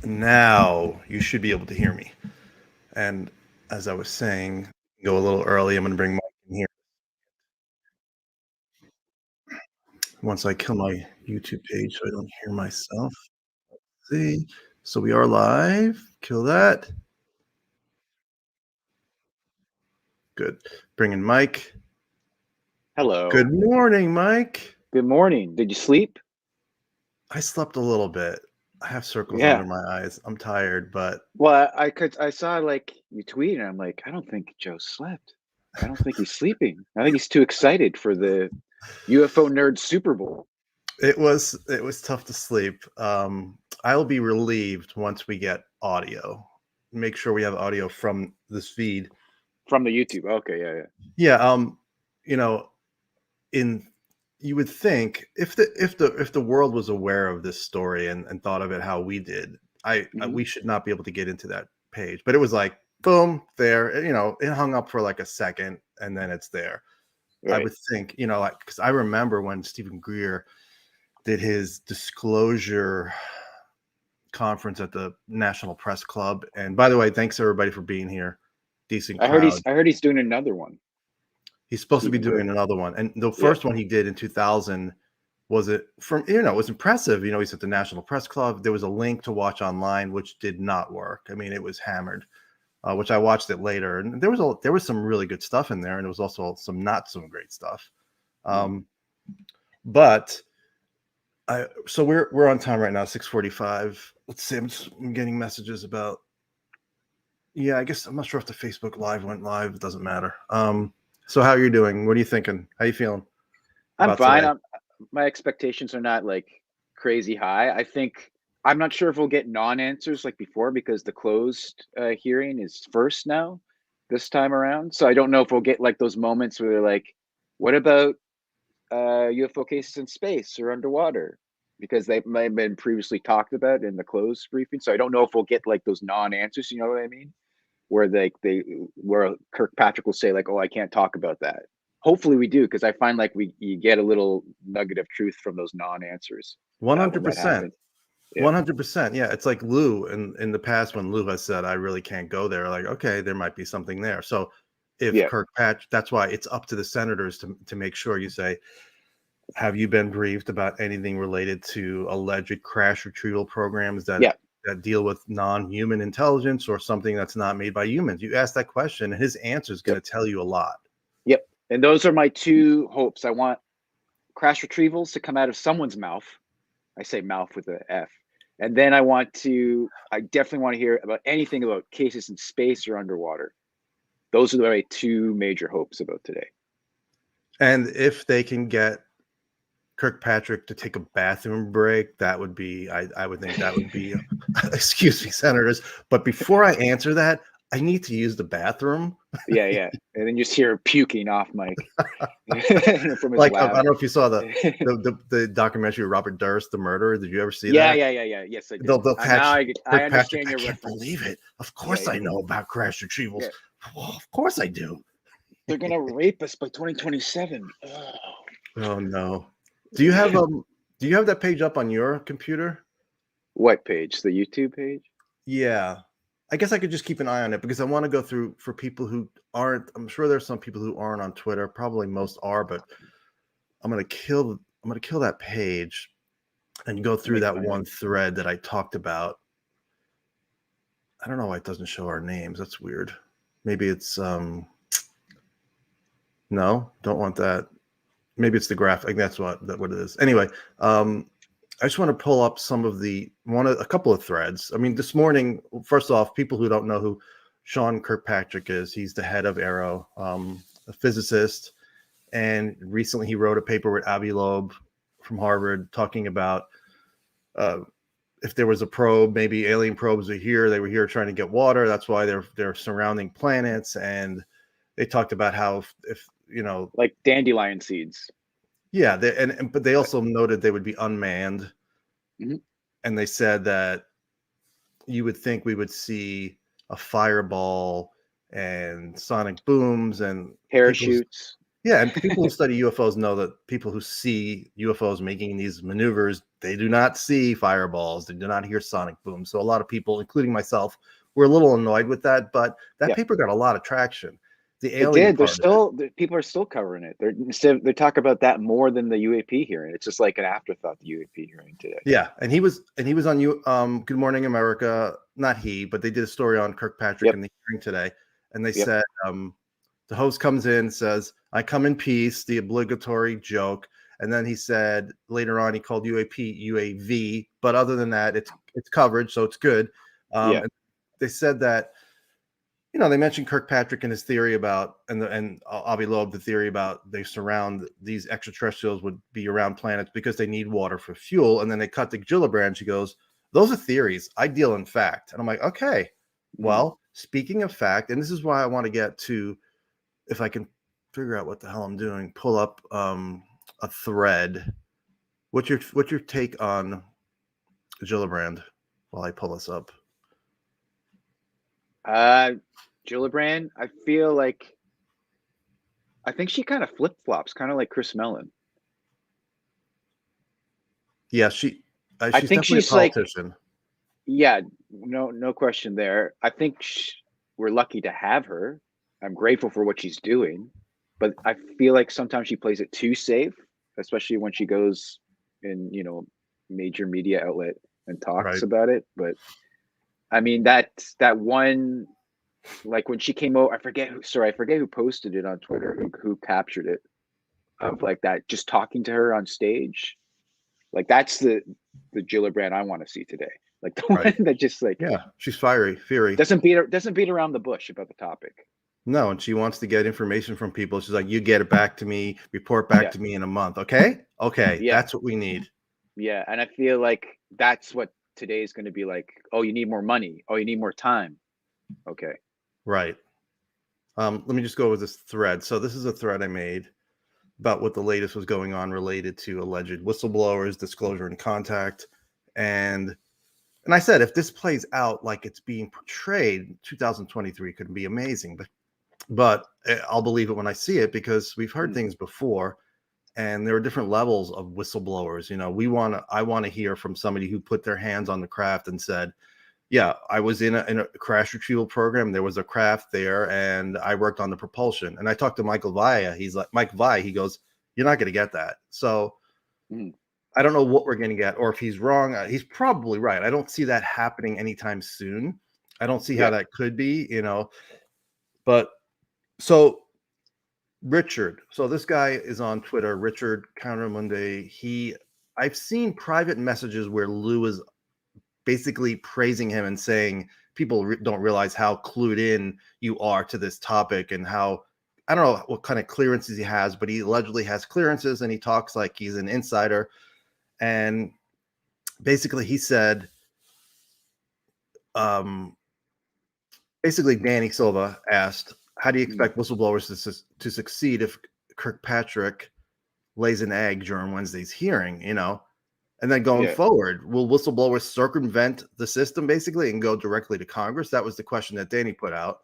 Now you should be able to hear me. And as I was saying, go a little early. I'm going to bring Mike in here. Once I kill my YouTube page so I don't hear myself. Let's see. So we are live. Kill that. Good. Bring in Mike. Hello. Good morning, Mike. Good morning. Did you sleep? I slept a little bit. I have circles Yeah. under my eyes. I'm tired, but Well, I saw like you tweet, and I'm like, I don't think Joe slept. I don't think he's sleeping. I think he's too excited for the UFO nerd Super Bowl. it was tough to sleep. I'll be relieved once we get audio. Make sure we have audio from this feed. From the YouTube. Okay, yeah. Yeah, you know, you would think if the world was aware of this story and thought of it how we did, we should not be able to get into that page. But it was like boom, there. It hung up for like a second and then it's there. Right. I would think, like, because I remember when Stephen Greer did his disclosure conference at the National Press Club. And by the way, thanks everybody for being here. Decent crowd. I heard he's doing another one. He's supposed to be doing another one. And the first one he did in 2000 was was impressive. He's at the National Press Club. There was a link to watch online, which did not work. I mean, it was hammered, which I watched it later. And there was some really good stuff in there. And there was also some not so great stuff. But so we're on time right now, 6:45. Let's see. I'm getting messages about. Yeah, I guess I'm not sure if the Facebook Live went live. It doesn't matter. So how are you doing? What are you thinking? How are you feeling? I'm fine. My expectations are not like crazy high. I think I'm not sure if we'll get non-answers like before because the closed hearing is first now this time around. So I don't know if we'll get like those moments where they're like, what about UFO cases in space or underwater? Because they might have been previously talked about in the closed briefing. So I don't know if we'll get like those non-answers, you know what I mean? Where where Kirkpatrick will say like, oh, I can't talk about that. Hopefully we do, because I find like you get a little nugget of truth from those non-answers. 100%. 100%. Yeah, it's like Lou in the past when Lou has said, I really can't go there. Like, okay, there might be something there. So if Kirkpatrick, that's why it's up to the senators to make sure you say, have you been briefed about anything related to alleged crash retrieval programs that deal with non-human intelligence or something that's not made by humans? You ask that question and his answer is going to tell you a lot. Yep. And those are my two hopes. I want crash retrievals to come out of someone's mouth. I say mouth with an F. And then I definitely want to hear about anything about cases in space or underwater. Those are my two major hopes about today. And if they can get Kirkpatrick to take a bathroom break, that would be, I would think that would be, excuse me, senators. But before I answer that, I need to use the bathroom. Yeah. And then you just hear puking off Mike. From his lab. I don't know if you saw the documentary of Robert Durst, The Murderer. Did you ever see that? Yeah. Yes, I did. They'll catch I understand your reference. I can't believe it. Of course I know about crash retrievals. Yeah. Well, of course I do. They're going to rape us by 2027. Oh, no. Do you have that page up on your computer? What page? The YouTube page? Yeah. I guess I could just keep an eye on it because I want to go through for people who aren't. I'm sure there's some people who aren't on Twitter. Probably most are, but I'm gonna kill that page and go through that one thread that I talked about. I don't know why it doesn't show our names. That's weird. Maybe it's no, don't want that. Maybe it's the graphic. That's what it is. Anyway, I just want to pull up a couple of threads. I mean, this morning, first off, people who don't know who Sean Kirkpatrick is, he's the head of AARO, a physicist. And recently he wrote a paper with Avi Loeb from Harvard talking about if there was a probe, maybe alien probes are here. They were here trying to get water. That's why they're surrounding planets. And they talked about how if like dandelion seeds. Yeah, but they also noted they would be unmanned, and they said that you would think we would see a fireball and sonic booms and parachutes. Yeah, and people who study UFOs know that people who see UFOs making these maneuvers, they do not see fireballs, they do not hear sonic booms. So a lot of people, including myself, were a little annoyed with that, but that Yeah. paper got a lot of traction. The It alien did. part of it. People are still covering it. They talk about that more than the UAP hearing. It's just like an afterthought, the UAP hearing today. Yeah, and he was on Good Morning America. Not he, but they did a story on Kirkpatrick and the hearing today, and they said the host comes in, says, "I come in peace," the obligatory joke, and then he said later on he called UAP UAV, but other than that, it's coverage, so it's good. And they said that, you know, they mentioned Kirkpatrick and his theory about, and Avi Loeb, the theory about they surround these extraterrestrials would be around planets because they need water for fuel. And then they cut to Gillibrand. She goes, "Those are theories. I deal in fact." And I'm like, okay, well, speaking of fact, and this is why I want to get to, if I can figure out what the hell I'm doing, pull up a thread. What's your take on Gillibrand while I pull this up? Gillibrand, I feel like, I think she kind of flip-flops, kind of like Chris Mellon. Yeah, she's I think definitely she's a politician. like, yeah, no question there. I think we're lucky to have her. I'm grateful for what she's doing, but I feel like sometimes she plays it too safe, especially when she goes in, you know, major media outlet and talks about it. But I mean, that one, like when she came out, I forget who posted it on Twitter, who captured it, of like that, just talking to her on stage. Like that's the Gillibrand I want to see today. Like the one that just like, yeah, she's fiery. doesn't beat around the bush about the topic. No, and she wants to get information from people. She's like, "You get it back to me, report back to me in a month." Okay, that's what we need. Yeah, and I feel like that's what today is going to be like. Oh, you need more money. Oh, you need more time. Okay. Right. Let me just go with this thread. So this is a thread I made about what the latest was going on related to alleged whistleblowers, disclosure and contact. And I said, if this plays out like it's being portrayed, 2023 could be amazing. But I'll believe it when I see it, because we've heard things before, and there are different levels of whistleblowers. You know, I want to hear from somebody who put their hands on the craft and said, yeah, I was in a crash retrieval program. There was a craft there, and I worked on the propulsion. And I talked to Michael Via. He's like, Mike Via, he goes, "You're not going to get that." So I don't know what we're going to get, or if he's wrong. He's probably right. I don't see that happening anytime soon. I don't see how that could be, you know. But so Richard, so this guy is on Twitter, Richard Countermunde. I've seen private messages where Lou is basically praising him and saying people don't realize how clued in you are to this topic, and how, I don't know what kind of clearances he has, but he allegedly has clearances, and he talks like he's an insider. And basically he said, basically Danny Silva asked, how do you expect whistleblowers to succeed if Kirkpatrick lays an egg during Wednesday's hearing, you know? And then going forward, will whistleblowers circumvent the system basically and go directly to Congress? That was the question that Danny put out,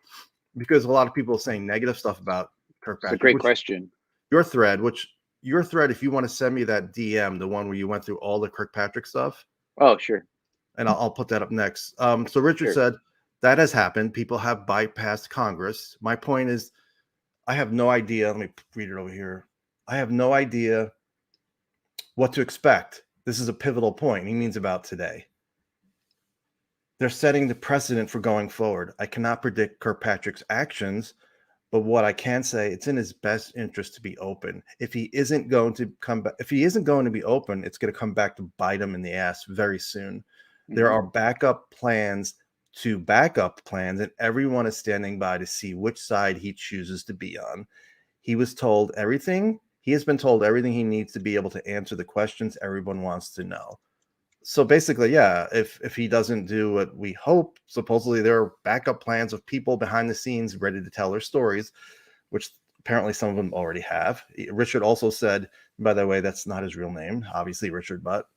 because a lot of people are saying negative stuff about Kirkpatrick. It's a great question. Your thread, if you want to send me that DM, the one where you went through all the Kirkpatrick stuff. Oh, sure. And I'll put that up next. So Richard said that has happened. People have bypassed Congress. My point is, I have no idea. Let me read it over here. I have no idea what to expect. This is a pivotal point. He means about today. They're setting the precedent for going forward. I cannot predict Kirkpatrick's actions, but what I can say, it's in his best interest to be open. If he isn't going to be open, it's going to come back to bite him in the ass very soon. There are backup plans, and everyone is standing by to see which side he chooses to be on. He was told everything. He has been told everything he needs to be able to answer the questions everyone wants to know. So basically, yeah, if he doesn't do what we hope, supposedly there are backup plans of people behind the scenes ready to tell their stories, which apparently some of them already have. Richard also said, by the way, that's not his real name, obviously Richard, but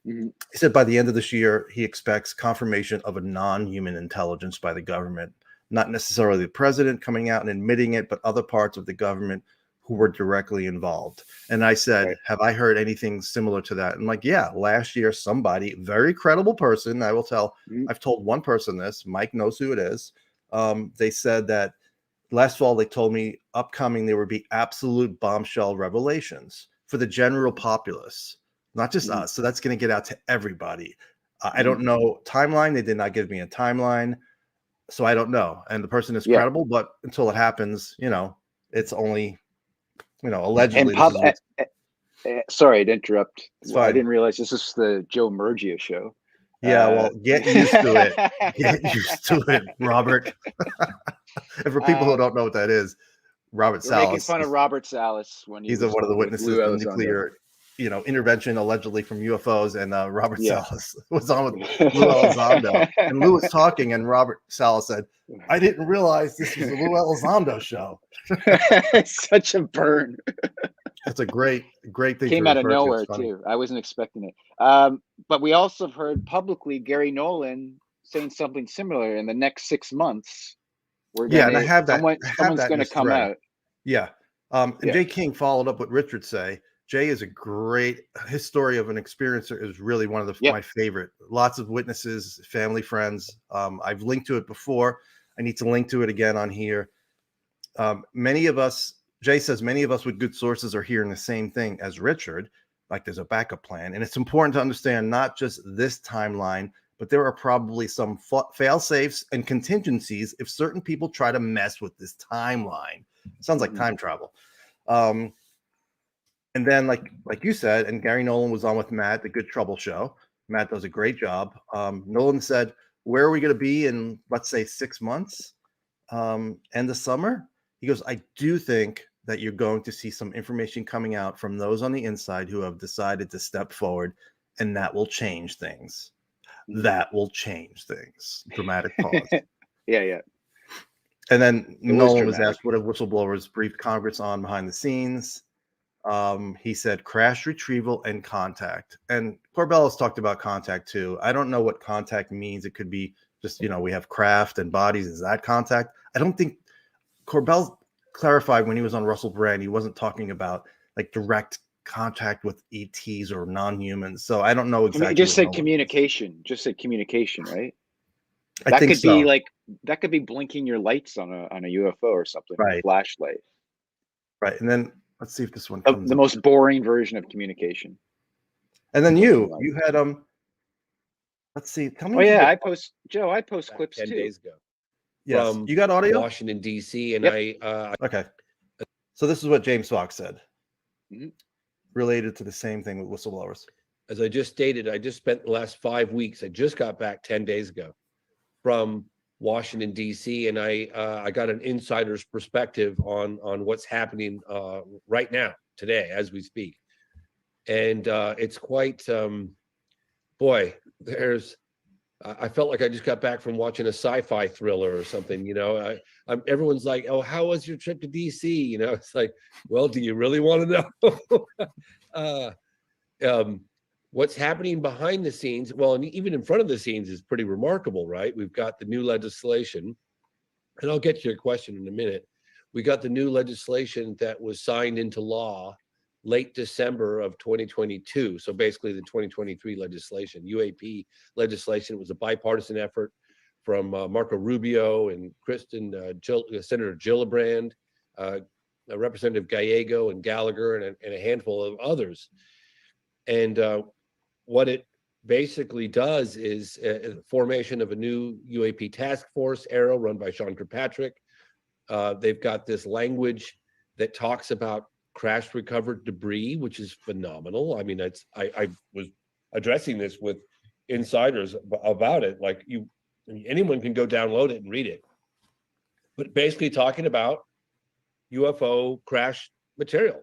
he said by the end of this year, he expects confirmation of a non-human intelligence by the government, not necessarily the president coming out and admitting it, but other parts of the government who were directly involved. And I said, Right. have I heard anything similar to that? And like, yeah, last year, somebody, very credible person, I will tell, I've told one person this, Mike knows who it is. They said that last fall, they told me upcoming, there would be absolute bombshell revelations for the general populace, not just us. So that's going to get out to everybody. I don't know timeline. They did not give me a timeline. So I don't know. And the person is credible, but until it happens, it's only, allegedly. Sorry to interrupt. It's I fine. didn't realize this is the Joe Murgia show. Yeah, well, get used to it. Get used to it, Robert. And for people who don't know what that is, Robert Salas. Making fun of Robert Salas when he's one of the witnesses in the nuclear, intervention allegedly from UFOs, and Robert Salas was on with Lou Elizondo, and Lou was talking, and Robert Salas said, "I didn't realize this was the Lou Elizondo show." Such a burn. That's a great thing. Came out of nowhere too. I wasn't expecting it. But we also have heard publicly Gary Nolan saying something similar. In the next 6 months, and I have that. Someone's going to come out. Yeah. And Jay King followed up what Richard say. Jay is a great, his story of an experiencer is really one of my favorite. Lots of witnesses, family, friends. I've linked to it before. I need to link to it again on here. Many of us, Jay says, many of us with good sources are hearing the same thing as Richard, like there's a backup plan. And it's important to understand not just this timeline, but there are probably some fail safes and contingencies if certain people try to mess with this timeline. It sounds like time travel. And then, like you said, and Gary Nolan was on with Matt, the Good Trouble show. Matt does a great job. Nolan said, where are we going to be in, let's say, 6 months, end of summer? He goes, I do think that you're going to see some information coming out from those on the inside who have decided to step forward, and that will change things. That will change things. Dramatic pause. Yeah. And then Nolan was asked, what have whistleblowers briefed Congress on behind the scenes? He said crash retrieval and contact. And Corbell's talked about contact too. I don't know what contact means. It could be just, we have craft and bodies. Is that contact? I don't think Corbell clarified when he was on Russell Brand, he wasn't talking about like direct contact with ETs or non-humans. So I don't know exactly. He just said communication. Just said communication, right? I think so. That could be blinking your lights on a UFO or something, right? A flashlight. Right. And then let's see if this one comes the most boring version of communication. And then you had let's see. Tell me. Oh yeah, I post clips 10 too. days ago. Yes. You got audio? Washington D.C. and okay. So this is what James Fox said. Related to the same thing with whistleblowers. As I just stated, I just spent the last 5 weeks. I just got back 10 days ago from Washington D.C. and I got an insider's perspective on what's happening right now, today, as we speak. And it's quite, I felt like I just got back from watching a sci-fi thriller or something. Everyone's like, "Oh, how was your trip to DC?" It's like, well, do you really want to know? What's happening behind the scenes? Well, and even in front of the scenes is pretty remarkable, right? We've got the new legislation, and I'll get to your question in a minute. We got the new legislation that was signed into law late December of 2022. So basically the 2023 legislation, UAP legislation. It was a bipartisan effort from Marco Rubio and Kirsten, Senator Gillibrand, Representative Gallego and Gallagher, and a handful of others. And what it basically does is formation of a new UAP task force, AARO, run by Sean Kirkpatrick. They've got this language that talks about crash recovered debris, which is phenomenal. I mean, I was addressing this with insiders about it. Like anyone can go download it and read it. But basically talking about UFO crash material.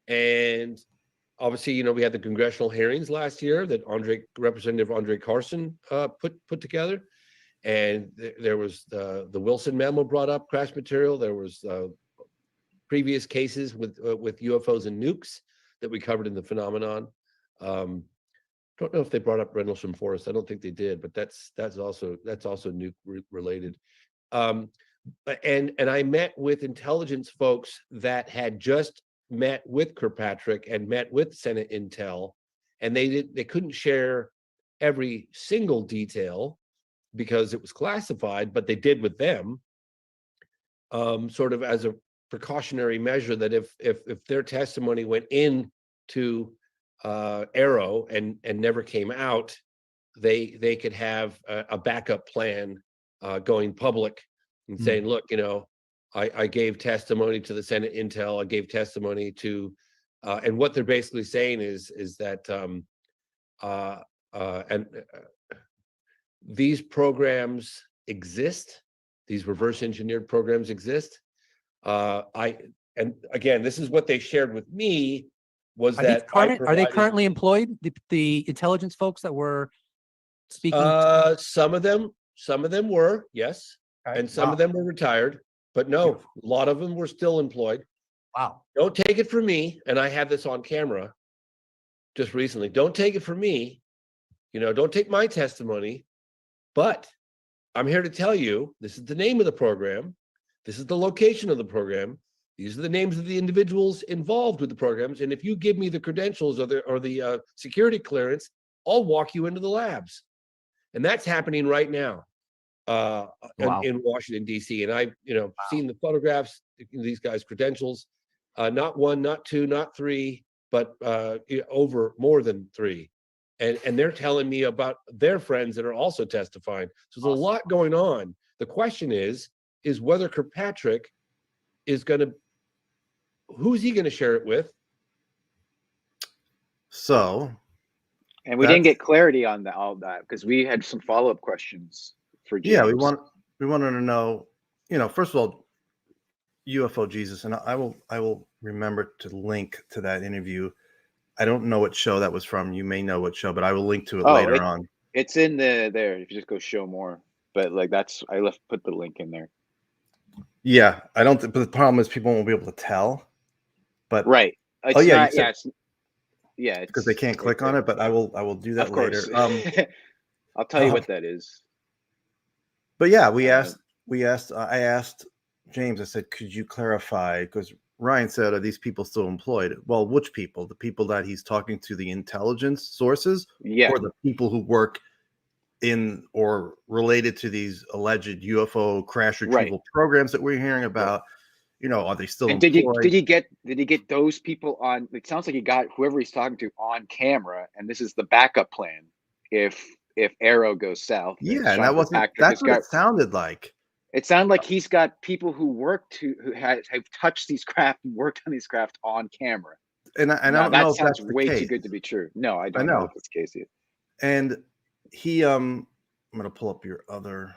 And obviously, we had the congressional hearings last year that Representative Andre Carson put together. And there was the Wilson memo brought up crash material. There was previous cases with UFOs and nukes that we covered in the phenomenon. Don't know if they brought up Rendlesham Forest. I don't think they did, but that's also nuke related. And I met with intelligence folks that had just met with Kirkpatrick and met with Senate Intel, and they couldn't share every single detail because it was classified, but they did with them, sort of as a precautionary measure that if their testimony went in to AARO and never came out, they could have a backup plan going public and saying, look, I gave testimony to the Senate Intel, I gave testimony to, and what they're basically saying is that these programs exist, these reverse engineered programs exist. And again, this is what they shared with me, was Are that are they currently employed, the intelligence folks that were speaking? Some of them were, yes. Okay. And some of them were retired, but no, a lot of them were still employed. Wow. Don't take it from me, and I have this on camera just recently. Don't take it from me, don't take my testimony, but I'm here to tell you, this is the name of the program. This is the location of the program. These are the names of the individuals involved with the programs. And if you give me the credentials or the security clearance, I'll walk you into the labs. And that's happening right now in Washington, D.C. And I've seen the photographs, these guys' credentials, not one, not two, not three, but over more than three. And they're telling me about their friends that are also testifying. So there's a lot going on. The question is whether Kirkpatrick is who's he going to share it with? So, and we didn't get clarity on all that because we had some follow-up questions for James. Yeah, we wanted to know, first of all, UFO Jesus, and I will remember to link to that interview. I don't know what show that was from. You may know what show, but I will link to it later on. It's in there. If you just go show more, but put the link in there. Yeah, I don't. But the problem is people won't be able to tell. But right. It's because they can't click on it. But I will do that later. I'll tell you what that is. But yeah, I asked James. I said, could you clarify? Because Ryan said, are these people still employed? Well, which people? The people that he's talking to, the intelligence sources, or the people who work in or related to these alleged UFO crash retrieval programs that we're hearing about? Are they still employed? Did he get those people on? It sounds like he got whoever he's talking to on camera, and this is the backup plan if AARO goes south. Yeah, and that's what it sounded like. It sounded like he's got people who have touched these craft and worked on these craft on camera. And I don't know if sounds that's way the case. too good to be true. No, I don't know if it's the case yet. And he, I'm going to pull up your other.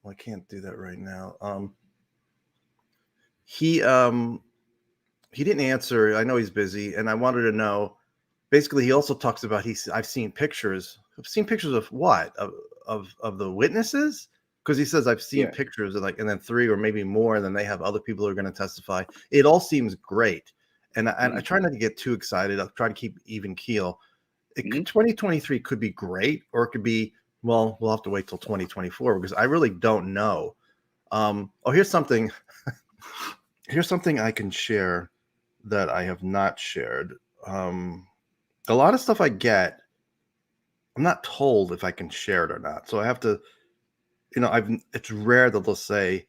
Well, I can't do that right now. He didn't answer. I know he's busy, and I wanted to know. Basically, he also talks about I've seen pictures. I've seen pictures of what of the witnesses. Because he says I've seen pictures of and then 3 or maybe more, and then they have other people who are going to testify. It all seems great, and I try not to get too excited. I'll try to keep even keel. 2023 could be great, or it could be we'll have to wait till 2024 because I really don't know. Here's something. Here's something I can share that I have not shared. A lot of stuff I get, I'm not told if I can share it or not, so I have to. It's rare that they'll say,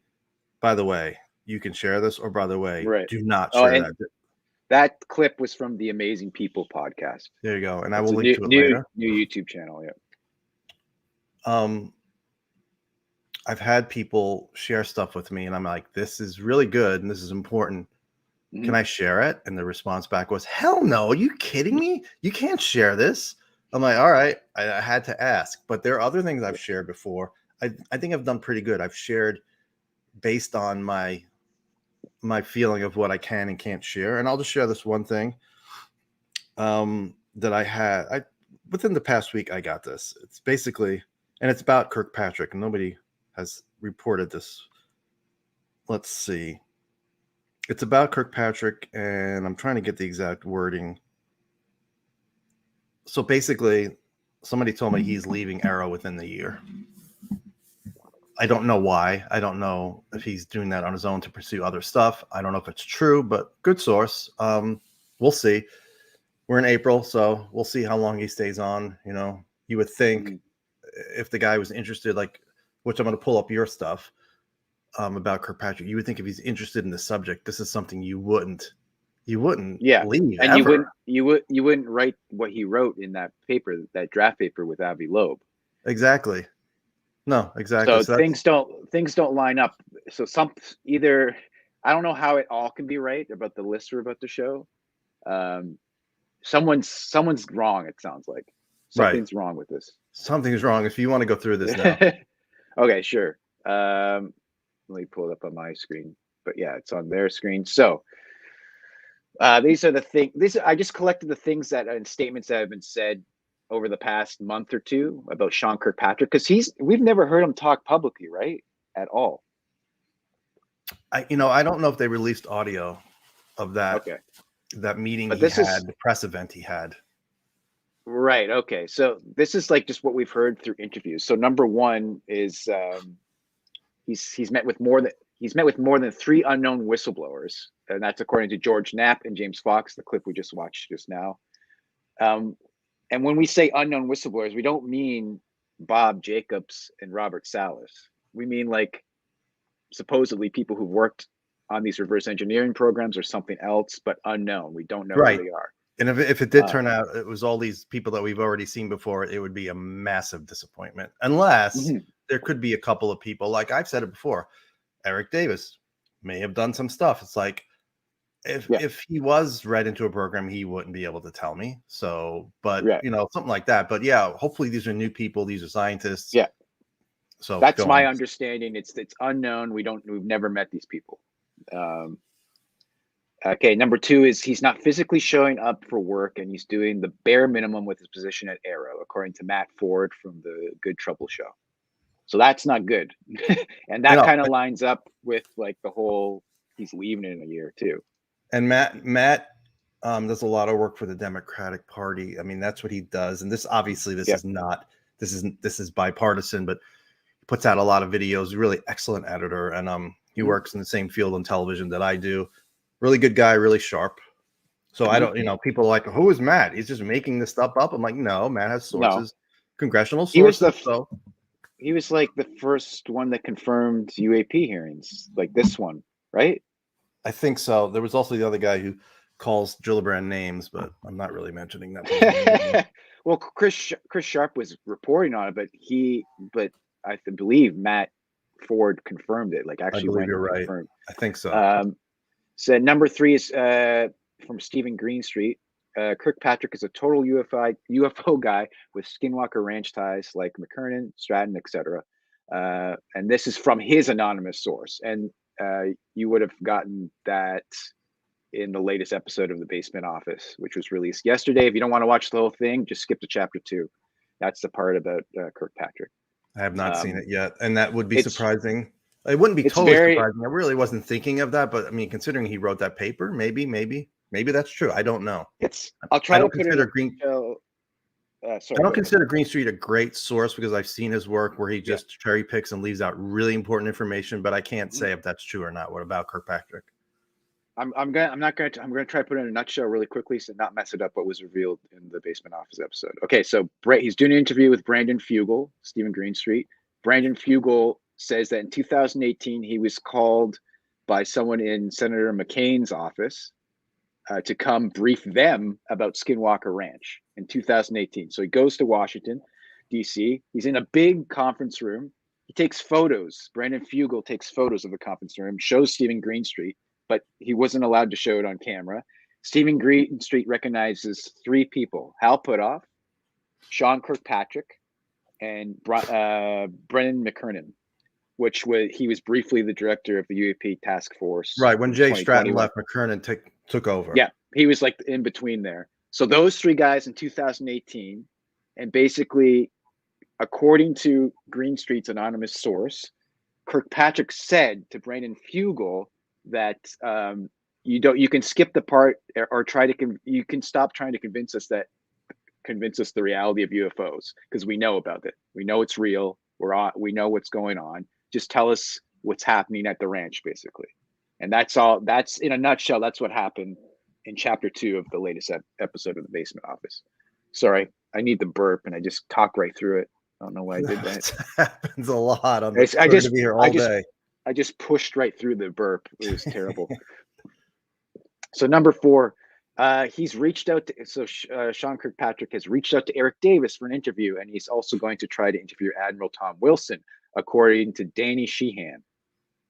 by the way, you can share this, or by the way, do not share that. That clip was from the Amazing People podcast. There you go. And I will link to it later. New YouTube channel, I've had people share stuff with me, and I'm like, this is really good, and this is important. Can I share it? And the response back was, hell no, are you kidding me? You can't share this. I'm like, all right, I had to ask. But there are other things I've shared before. I think I've done pretty good. I've shared based on my feeling of what I can and can't share. And I'll just share this one thing that I had. Within the past week, I got this. It's basically, and it's about Kirkpatrick. And nobody has reported this. Let's see. It's about Kirkpatrick, and I'm trying to get the exact wording. So basically, somebody told me he's leaving AARO within the year. I don't know why. I don't know if he's doing that on his own to pursue other stuff. I don't know if it's true, but good source. We'll see. We're in April, so we'll see how long he stays on. You know, you would think if the guy was interested, like, which I'm going to pull up your stuff about Kirkpatrick, you would think if he's interested in the subject, this is something you wouldn't leave. And ever. you wouldn't write what he wrote in that paper, that draft paper with Avi Loeb. Exactly. No, exactly. So things don't line up. So either I don't know how it all can be right about the list we're about to show. Someone's wrong. It sounds like something's wrong with this. Something's wrong. If you want to go through this now. Okay, sure. Let me pull it up on my screen. But yeah, it's on their screen. So these are the things. I just collected the things that and statements that have been said over the past month or two about Sean Kirkpatrick, because we've never heard him talk publicly, right? At all. I don't know if they released audio of that. Okay. That meeting the press event he had. Right. Okay. So this is like just what we've heard through interviews. So number one is he's met with more than 3 unknown whistleblowers, and that's according to George Knapp and James Fox, the clip we just watched just now. And when we say unknown whistleblowers, we don't mean Bob Jacobs and Robert Salas. We mean like supposedly people who worked on these reverse engineering programs or something else, but unknown. We don't know who they are. And if it did turn out it was all these people that we've already seen before, it would be a massive disappointment. Unless there could be a couple of people, like I've said it before, Eric Davis may have done some stuff. It's like, if he was read into a program, he wouldn't be able to tell me. So, but something like that. But yeah, hopefully these are new people. These are scientists. Yeah. So that's my understanding. It's unknown. We've never met these people. Okay. Number 2 is he's not physically showing up for work, and he's doing the bare minimum with his position at AARO, according to Matt Ford from the Good Trouble show. So that's not good. And that kind of lines up with like the whole he's leaving in a year too. And Matt does a lot of work for the Democratic Party. I mean, that's what he does. And this obviously this is bipartisan, but he puts out a lot of videos. Really excellent editor, and he works in the same field on television that I do. Really good guy, really sharp. So I don't, people are like, who is Matt? He's just making this stuff up. I'm like, no, Matt has sources, congressional sources. He was like the first one that confirmed UAP hearings, like this one, right? I think so. There was also the other guy who calls Gillibrand names, but I'm not really mentioning that. Well, Chris Sharp was reporting on it, but I believe Matt Ford confirmed it. Like actually, I believe you're right. I think so. So number 3 is from Stephen Greenstreet. Kirkpatrick is a total UFO guy with Skinwalker Ranch ties, like McKernan, Stratton, etc. And this is from his anonymous source. And you would have gotten that in the latest episode of the Basement Office, which was released yesterday. If you don't want to watch the whole thing, just skip to chapter 2. That's the part about Kirkpatrick. I have not seen it yet, and that would be surprising. It wouldn't be totally surprising. I really wasn't thinking of that, but I mean, considering he wrote that paper, maybe that's true. I don't know. I'll try to consider sorry, I don't consider Greenstreet a great source because I've seen his work where he just cherry picks and leaves out really important information, but I can't say if that's true or not. What about Kirkpatrick? I'm gonna try to put it in a nutshell really quickly so not mess it up what was revealed in the Basement Office episode. Okay, so he's doing an interview with Brandon Fugel, Stephen Greenstreet. Brandon Fugel says that in 2018 he was called by someone in Senator McCain's office to come brief them about Skinwalker Ranch in 2018. So he goes to Washington, D.C. He's in a big conference room. He takes photos. Brandon Fugel takes photos of the conference room, shows Stephen Greenstreet, but he wasn't allowed to show it on camera. Stephen Greenstreet recognizes 3 people: Hal Puthoff, Sean Kirkpatrick, and Brennan McKernan, he was briefly the director of the UAP task force. Right, when Jay Stratton left, McKernan took over. Yeah, he was like in between there. So those 3 guys in 2018, and basically, according to Greenstreet's anonymous source, Kirkpatrick said to Brandon Fugel that you can skip the part or you can stop trying to convince us the reality of UFOs, because we know about it. We know it's real. We know what's going on. just tell us what's happening at the ranch, basically. And that's all. That's in a nutshell. That's what happened in chapter 2 of the latest episode of the Basement Office. Sorry, I need the burp, and I just talk right through it. I don't know why I did that. Happens a lot. On I to be here all day. I just pushed right through the burp. It was terrible. So number 4, he's reached out to, Sean Kirkpatrick has reached out to Eric Davis for an interview, and he's also going to try to interview Admiral Tom Wilson, according to Danny Sheehan.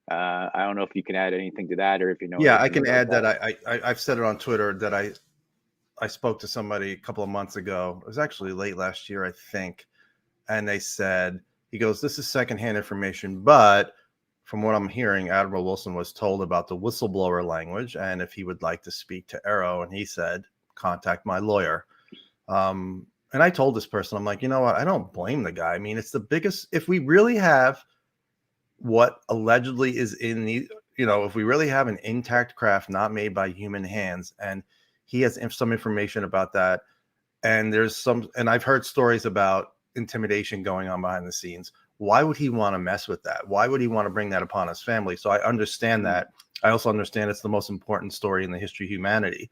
I don't know if you can add anything to that, or if you know. Yeah, I can add that. I've said it on Twitter that I spoke to somebody a couple of months ago. It was actually late last year, I think. And they said, he goes, this is secondhand information, but from what I'm hearing, Admiral Wilson was told about the whistleblower language and if he would like to speak to AARO. And he said, contact my lawyer. And I told this person, I'm like, you know what? I don't blame the guy. I mean, it's the biggest, if we really have what allegedly is in the, if we really have an intact craft not made by human hands, and he has some information about that, and and I've heard stories about intimidation going on behind the scenes. Why would he want to mess with that? Why would he want to bring that upon his family? So I understand that. I also understand it's the most important story in the history of humanity,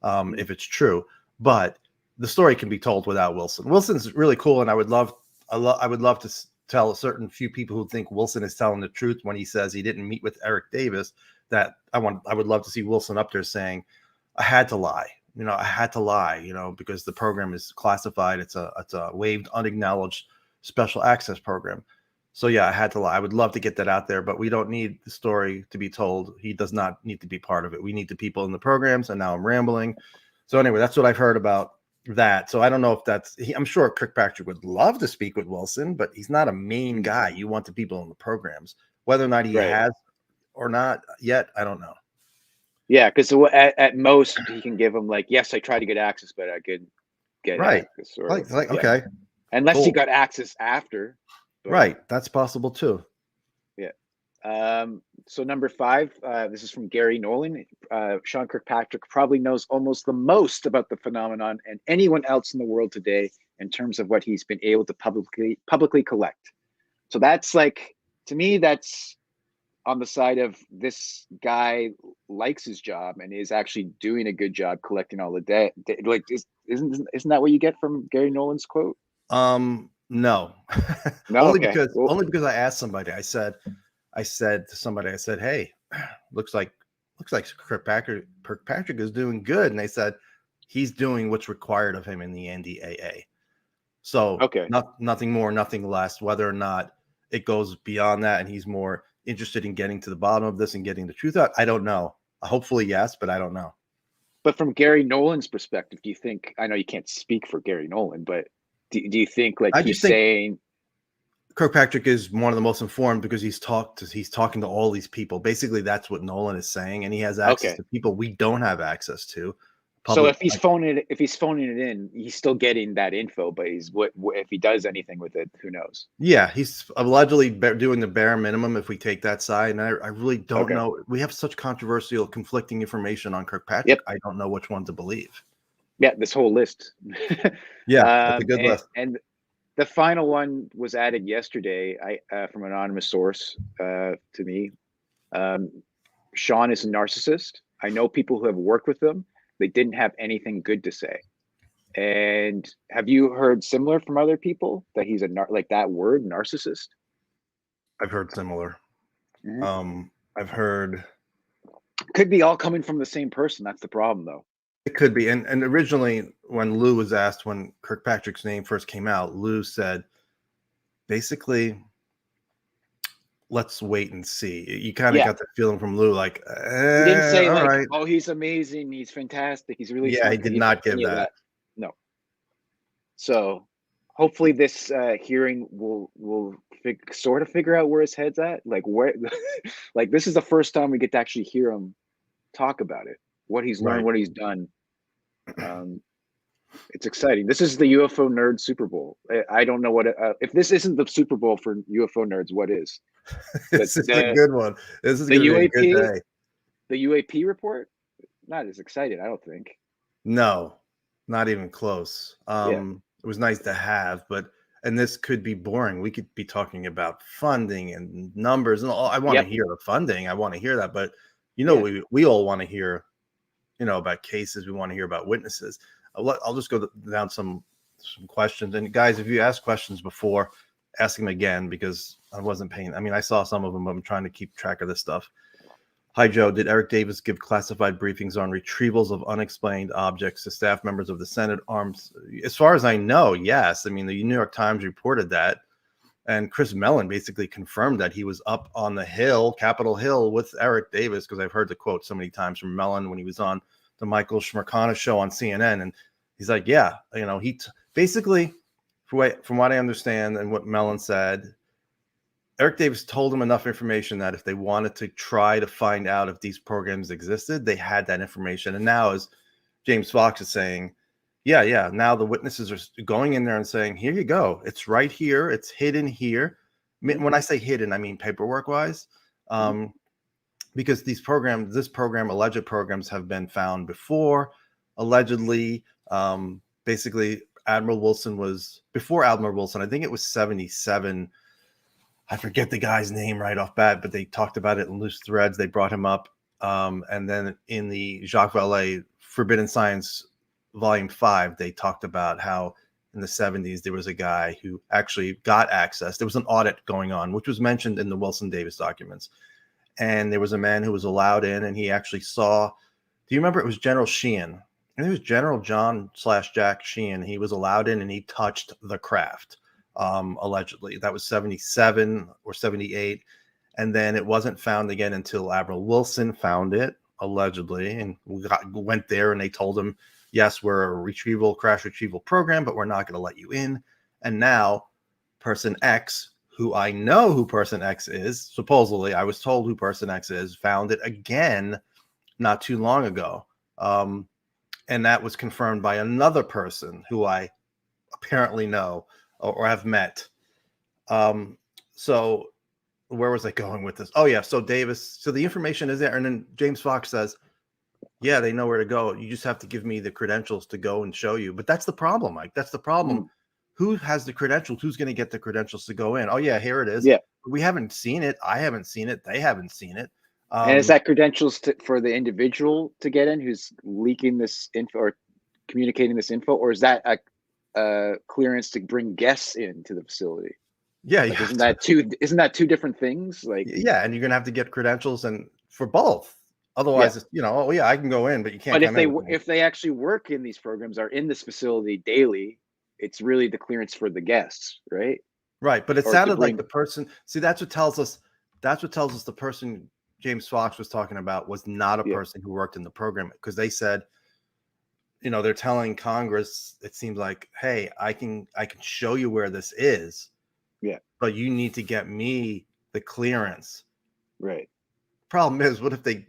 if it's true. But the story can be told without Wilson. Wilson's really cool, and I would love to tell a certain few people who think Wilson is telling the truth when he says he didn't meet with Eric Davis. That I would love to see Wilson up there saying, I had to lie. I had to lie, because the program is classified. It's a waived, unacknowledged special access program. So yeah, I had to lie. I would love to get that out there, but we don't need the story to be told. He does not need to be part of it. We need the people in the programs. And now I'm rambling. So anyway, that's what I've heard about that. So I don't know if I'm sure Kirkpatrick would love to speak with Wilson, but he's not a main guy. You want the people in the programs, whether or not he has or not yet. I don't know. Yeah, because at most he can give him like, yes, I tried to get access, but I could get access. Or, okay. Unless he got access after. But, right. That's possible too. Yeah. So number 5, this is from Gary Nolan. Sean Kirkpatrick probably knows almost the most about the phenomenon and anyone else in the world today in terms of what he's been able to publicly collect. So that's like, to me, that's on the side of this guy likes his job and is actually doing a good job collecting all the data. Like, isn't that what you get from Gary Nolan's quote? No. No, only because I asked somebody. I said to somebody, hey, looks like Kirkpatrick is doing good, and they said he's doing what's required of him in the NDAA. So nothing more, nothing less. Whether or not it goes beyond that, and he's more interested in getting to the bottom of this and getting the truth out, I don't know. Hopefully, yes, but I don't know. But from Gary Nolan's perspective, do you think? I know you can't speak for Gary Nolan, but do you think he's saying Kirkpatrick is one of the most informed because he's talking to all these people. Basically, that's what Nolan is saying, and he has access to people we don't have access to. So if he's phoning it in, he's still getting that info. But if he does anything with it, who knows? Yeah, he's allegedly doing the bare minimum if we take that side, and I really don't know. We have such controversial, conflicting information on Kirkpatrick. Yep. I don't know which one to believe. Yeah, this whole list. Yeah, that's a good list. And the final one was added yesterday from an anonymous source to me. Sean is a narcissist. I know people who have worked with him. They didn't have anything good to say. And have you heard similar from other people that he's like that word, narcissist? I've heard similar. Mm-hmm. I've heard. Could be all coming from the same person. That's the problem, though. It could be. And originally, when Lou was asked, when Kirkpatrick's name first came out, Lou said, basically, let's wait and see. You kind of got that feeling from Lou, like, he didn't say like, right. Oh, he's amazing, he's fantastic, he's really smart. He did not give that. No. So hopefully this hearing will sort of figure out where his head's at. Like where, like this is the first time we get to actually hear him talk about it, what he's learned, what he's done. It's exciting. This is the UFO nerd Super Bowl. I don't know what if this isn't the Super Bowl for UFO nerds, what is? This is a good one. This is the UAP, a good day. The UAP report, not as excited, I don't think. No, not even close. It was nice to have, but and this could be boring. We could be talking about funding and numbers and all. I want to hear the funding. I want to hear that, but we all want to hear, about cases. We want to hear about witnesses. I'll just go down some questions. And guys, if you ask questions before, ask them again, because I wasn't paying. I mean, I saw some of them, but I'm trying to keep track of this stuff. Hi, Joe. Did Eric Davis give classified briefings on retrievals of unexplained objects to staff members of the Senate Arms? As far as I know, yes. I mean, the New York Times reported that, and Chris Mellon basically confirmed that he was up on the Hill, Capitol Hill, with Eric Davis, because I've heard the quote so many times from Mellon when he was on the Michael Schmirkana show on CNN, and he's like, yeah, he basically, from what I understand and what Mellon said, Eric Davis told him enough information that if they wanted to try to find out if these programs existed, they had that information. And now, as James Fox is saying, now the witnesses are going in there and saying, here you go. It's right here. It's hidden here. When I say hidden, I mean paperwork-wise, because this program, alleged programs have been found before. Allegedly, basically, Admiral Wilson was, before Admiral Wilson, I think it was 77. I forget the guy's name right off bat, but they talked about it in loose threads. They brought him up. And then in the Jacques Vallée Forbidden Science Volume 5, they talked about how in the 70s there was a guy who actually got access. There was an audit going on, which was mentioned in the Wilson Davis documents. And there was a man who was allowed in, and he actually saw, do you remember, it was General Shaheen? And it was General John/Jack Shaheen. He was allowed in, and he touched the craft. Allegedly. That was 77 or 78. And then it wasn't found again until Admiral Wilson found it, allegedly. And we went there and they told him, yes, we're a crash retrieval program, but we're not going to let you in. And now person X, who I know who person X is, supposedly, I was told who person X is, found it again not too long ago. And that was confirmed by another person who I apparently know or have met. So where was I going with this? Oh yeah, so the information is there, and then James Fox says, yeah, they know where to go. You just have to give me the credentials to go and show you. But that's the problem, Mike. That's the problem. Who has the credentials? Who's going to get the credentials to go in? Oh yeah, here it is. Yeah. We haven't seen it. I haven't seen it. They haven't seen it. And is that credentials for the individual to get in who's leaking this info or communicating this info, or is that a clearance to bring guests into the facility? Yeah, like, isn't that two different things? Like, yeah, and you're gonna have to get credentials and for both. Otherwise, it's, oh yeah, I can go in, but you can't. But if they actually work in these programs, are in this facility daily, it's really the clearance for the guests, right? Right, but it sounded like the person. See, that's what tells us. That's what tells us the person James Fox was talking about was not a person who worked in the program, because they said, they're telling Congress, it seems like, hey, I can show you where this is. Yeah. But you need to get me the clearance. Right. Problem is, what if they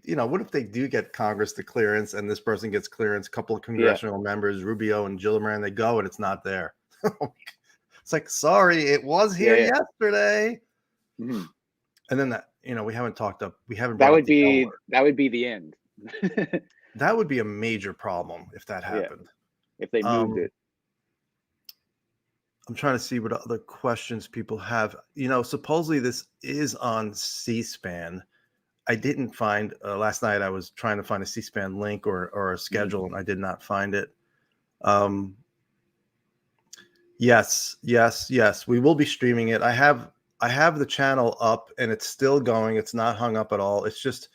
do get Congress the clearance and this person gets clearance, a couple of congressional members, Rubio and Gillibrand, they go and it's not there. It's like, sorry, it was here yesterday. Mm-hmm. And then that, we haven't talked up. We haven't. That would be the end. That would be a major problem if that happened. If they moved it. I'm trying to see what other questions people have. Supposedly this is on C-SPAN. I didn't find last night. I was trying to find a C-SPAN link or a schedule, and I did not find it. Yes. We will be streaming it. I have the channel up, and it's still going. It's not hung up at all. It's just.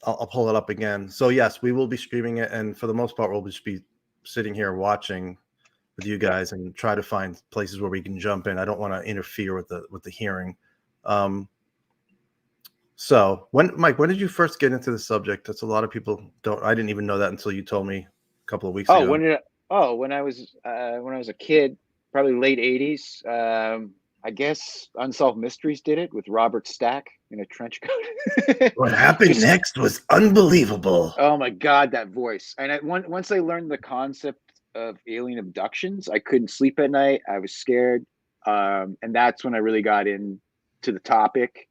I'll pull it up again. So yes, we will be streaming it, and for the most part, we'll just be sitting here watching with you guys and try to find places where we can jump in. I don't want to interfere with the hearing. So Mike, when did you first get into the subject? That's a lot of people don't. I didn't even know that until you told me a couple of weeks ago. When I was a kid, probably late 80s. I guess Unsolved Mysteries did it with Robert Stack in a trench coat. What happened next was unbelievable. Oh my God, that voice. And once I learned the concept of alien abductions, I couldn't sleep at night. I was scared. And that's when I really got into the topic.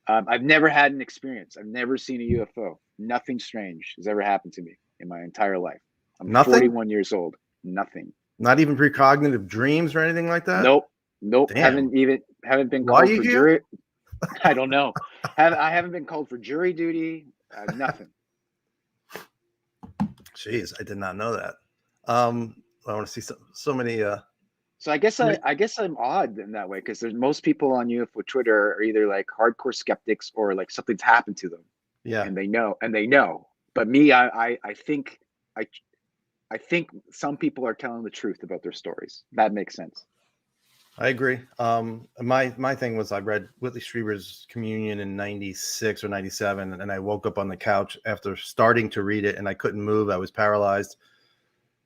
I've never had an experience. I've never seen a UFO. Nothing strange has ever happened to me in my entire life. I'm 41 years old. Nothing. Not even precognitive dreams or anything like that? Nope. Damn. Haven't been Why called are you for here? jury. I don't know. I haven't been called for jury duty. Nothing. Jeez, I did not know that. I want to see so many. So I guess I'm odd in that way, because there's most people on UFO Twitter are either like hardcore skeptics or like something's happened to them. Yeah. And they know. But me, I think some people are telling the truth about their stories. That makes sense. I agree. My thing was, I read Whitley Strieber's Communion in 96 or 97, and I woke up on the couch after starting to read it, and I couldn't move. I was paralyzed.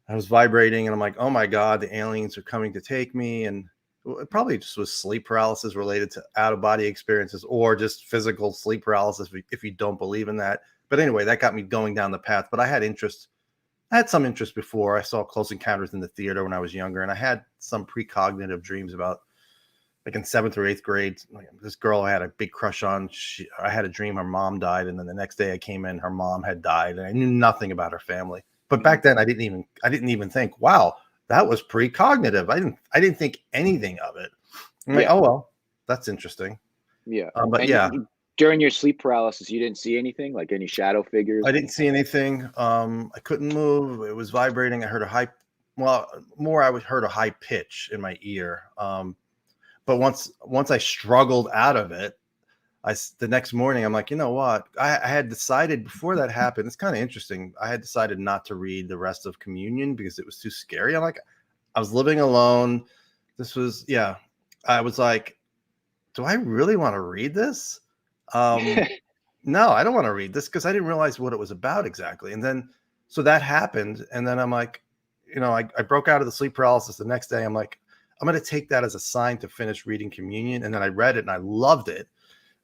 I was vibrating, and I'm like, oh my God, the aliens are coming to take me. And it probably just was sleep paralysis related to out-of-body experiences, or just physical sleep paralysis if you don't believe in that. But anyway, that got me going down the path. But I had some interest before. I saw Close Encounters in the theater when I was younger, and I had some precognitive dreams about, like in 7th or 8th grade, like this girl I had a big crush on. I had a dream her mom died, and then the next day I came in, her mom had died, and I knew nothing about her family. But back then I didn't even think, wow, that was precognitive. I didn't think anything of it. I'm like, oh well, that's interesting. Yeah. But and yeah, during your sleep paralysis, you didn't see anything, like any shadow figures? I didn't see anything. I couldn't move. It was vibrating. I heard a high, heard a high pitch in my ear. But once I struggled out of it, the next morning, I'm like, you know what? I had decided before that happened. It's kind of interesting. I had decided not to read the rest of Communion because it was too scary. I was living alone. I was like, do I really want to read this? No, I don't want to read this, because I didn't realize what it was about exactly. And then, so that happened. And then I'm like, I broke out of the sleep paralysis the next day. I'm like, I'm going to take that as a sign to finish reading Communion. And then I read it and I loved it.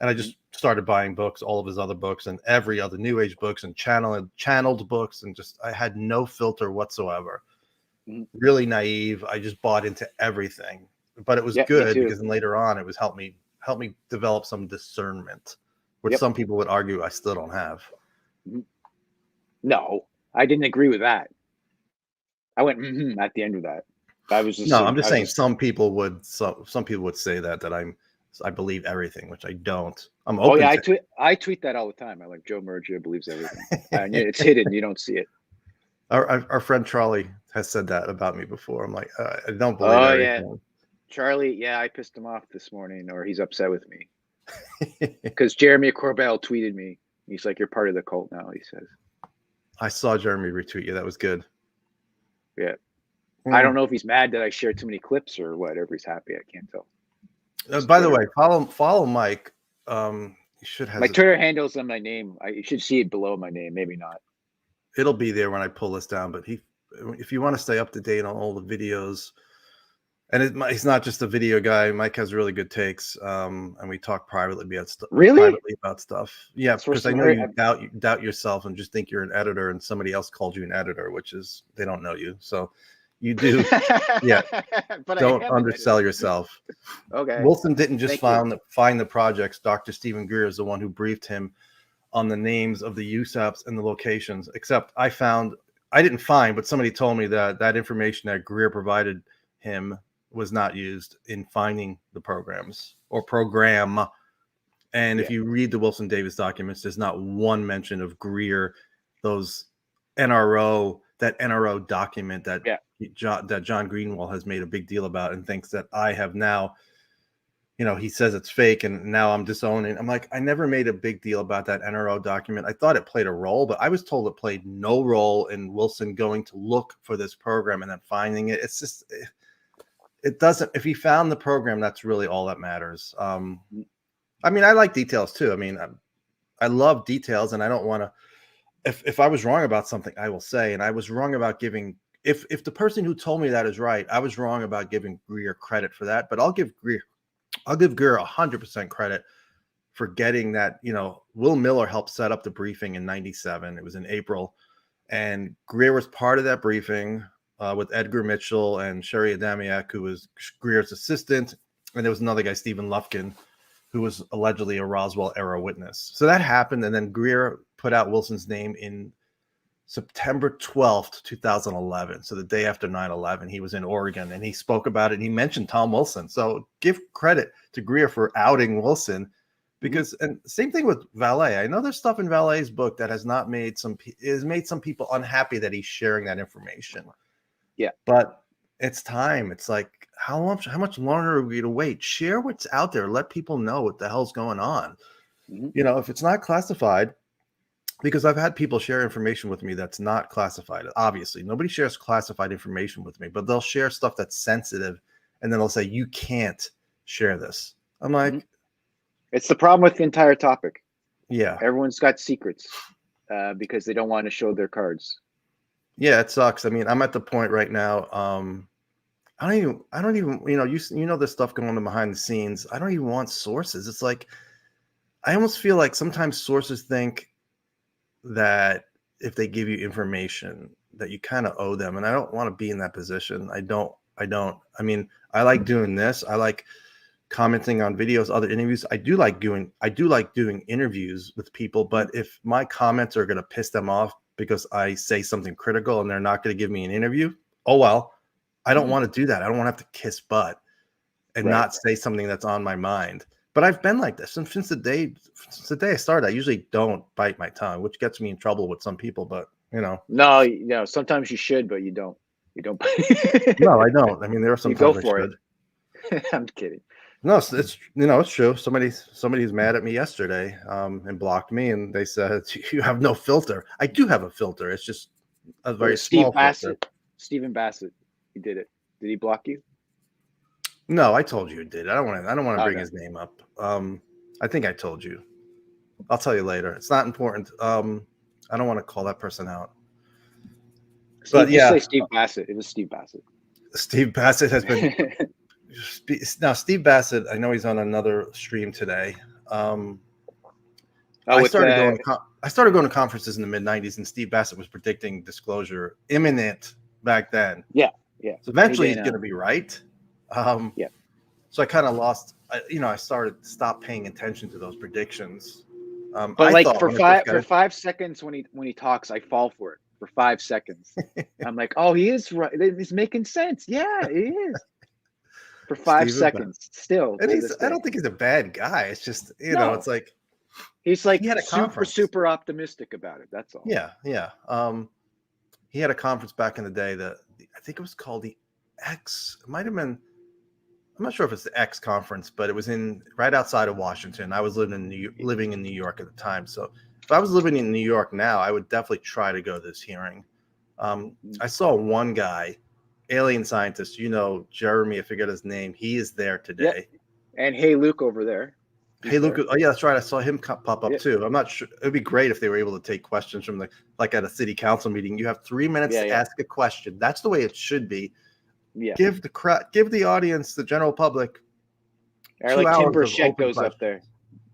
And I just started buying books, all of his other books and every other New Age books and channeled books. And I had no filter whatsoever. Really naive. I just bought into everything, but it was good because then later on it was helped me develop some discernment, which some people would argue I still don't have. No, I didn't agree with that. I went at the end of that. I'm just saying some people would say that I believe everything, which I don't. I'm open. I tweet that all the time. I like Joe Mergia believes everything. And it's hidden. You don't see it. Our friend Charlie has said that about me before. I'm like, I don't believe everything. Yeah. Charlie, I pissed him off this morning, or he's upset with me. Because Jeremy Corbell tweeted me. He's like, you're part of the cult now, he says. I saw Jeremy retweet you. That was good. Yeah. I don't know if he's mad that I shared too many clips or whatever. He's happy. I can't tell. By the way, follow Mike. You should have my Twitter handles on my name. You should see it below my name. Maybe not. It'll be there when I pull this down. But if you want to stay up to date on all the videos, and he's not just a video guy. Mike has really good takes. And we talk privately about stuff. Privately about stuff. Yeah, because I know you doubt yourself and just think you're an editor, and somebody else called you an editor, which is they don't know you. So. You do, yeah. But don't undersell yourself. Okay. Wilson didn't just find the projects. Dr. Stephen Greer is the one who briefed him on the names of the USAPs and the locations. Except I didn't find, but somebody told me that information that Greer provided him was not used in finding the programs or program. And if you read the Wilson Davis documents, there's not one mention of Greer, those NRO document that John Greenwald has made a big deal about and thinks that I have now, he says it's fake and now I'm disowning. I'm like, I never made a big deal about that NRO document. I thought it played a role, but I was told it played no role in Wilson going to look for this program and then finding it. It's just, it doesn't, if he found the program, that's really all that matters. I like details too. I love details and I don't want to, if I was wrong about something, I will say, and I was wrong about giving, if the person who told me that is right, I was wrong about giving Greer credit for that, but I'll give Greer 100% credit for getting that. Will Miller helped set up the briefing in 97. It was in April, and Greer was part of that briefing with Edgar Mitchell and Sherry Adamiak, who was Greer's assistant, and there was another guy, Stephen Lufkin, who was allegedly a Roswell era witness. So that happened, and then Greer put out Wilson's name in September 12th, 2011. So the day after 9/11, he was in Oregon and he spoke about it. And he mentioned Tom Wilson. So give credit to Greer for outing Wilson, because and same thing with Valet. I know there's stuff in Valet's book that has not made some people unhappy that he's sharing that information. Yeah, but it's time. It's like how much longer are we to wait? Share what's out there. Let people know what the hell's going on. You know, if it's not classified. Because I've had people share information with me that's not classified. Obviously, nobody shares classified information with me, but they'll share stuff that's sensitive, and then they'll say, you can't share this. I'm like, it's the problem with the entire topic. Yeah. Everyone's got secrets because they don't want to show their cards. Yeah, it sucks. I mean, I'm at the point right now. I don't even, you know, there's stuff going on behind the scenes. I don't even want sources. It's like, I almost feel like sometimes sources think that if they give you information that you kind of owe them, and I don't want to be in that position. I mean, I like doing this. I like commenting on videos, other interviews. I do like doing interviews with people, but if my comments are going to piss them off because I say something critical and they're not going to give me an interview, oh well. I don't want to do that. I don't want to have to kiss butt and not say something that's on my mind. But I've been like this since the day I started. I usually don't bite my tongue, which gets me in trouble with some people. But no. Sometimes you should, but you don't. You don't. No, I don't. I mean, there are some. You go for it. I'm kidding. No, it's true. Somebody's mad at me yesterday, and blocked me, and they said you have no filter. I do have a filter. It's just a very small filter. Stephen Bassett, he did it. Did he block you? No, I told you it did. I don't want to bring his name up. I think I told you. I'll tell you later. It's not important. I don't want to call that person out. But yeah, say Steve Bassett. It was Steve Bassett. Steve Bassett has been now. Steve Bassett. I know he's on another stream today. I started going to conferences in the mid '90s, and Steve Bassett was predicting disclosure imminent back then. Yeah. So eventually he's going to be right. So I kind of lost. I stopped paying attention to those predictions. But like for 5 seconds when he talks, I fall for it for 5 seconds. I'm like, oh, he is right. He's making sense. Yeah, he is. For 5 seconds, still. And I don't think he's a bad guy. It's just it's like he's like super optimistic about it. That's all. Yeah. He had a conference back in the day that I think it was called the X. It might have been. I'm not sure if it's the X conference, but it was right outside of Washington. I was living in New York at the time. So if I was living in New York now, I would definitely try to go to this hearing. I saw one guy, alien scientist, Jeremy, I forget his name. He is there today. Yeah. And Hey Luke over there. Luke. Oh yeah, that's right. I saw him pop up too. I'm not sure. It'd be great if they were able to take questions from like at a city council meeting. You have 3 minutes to ask a question. That's the way it should be. Yeah. Give the audience, the general public. Or like Tim Burchett goes up there.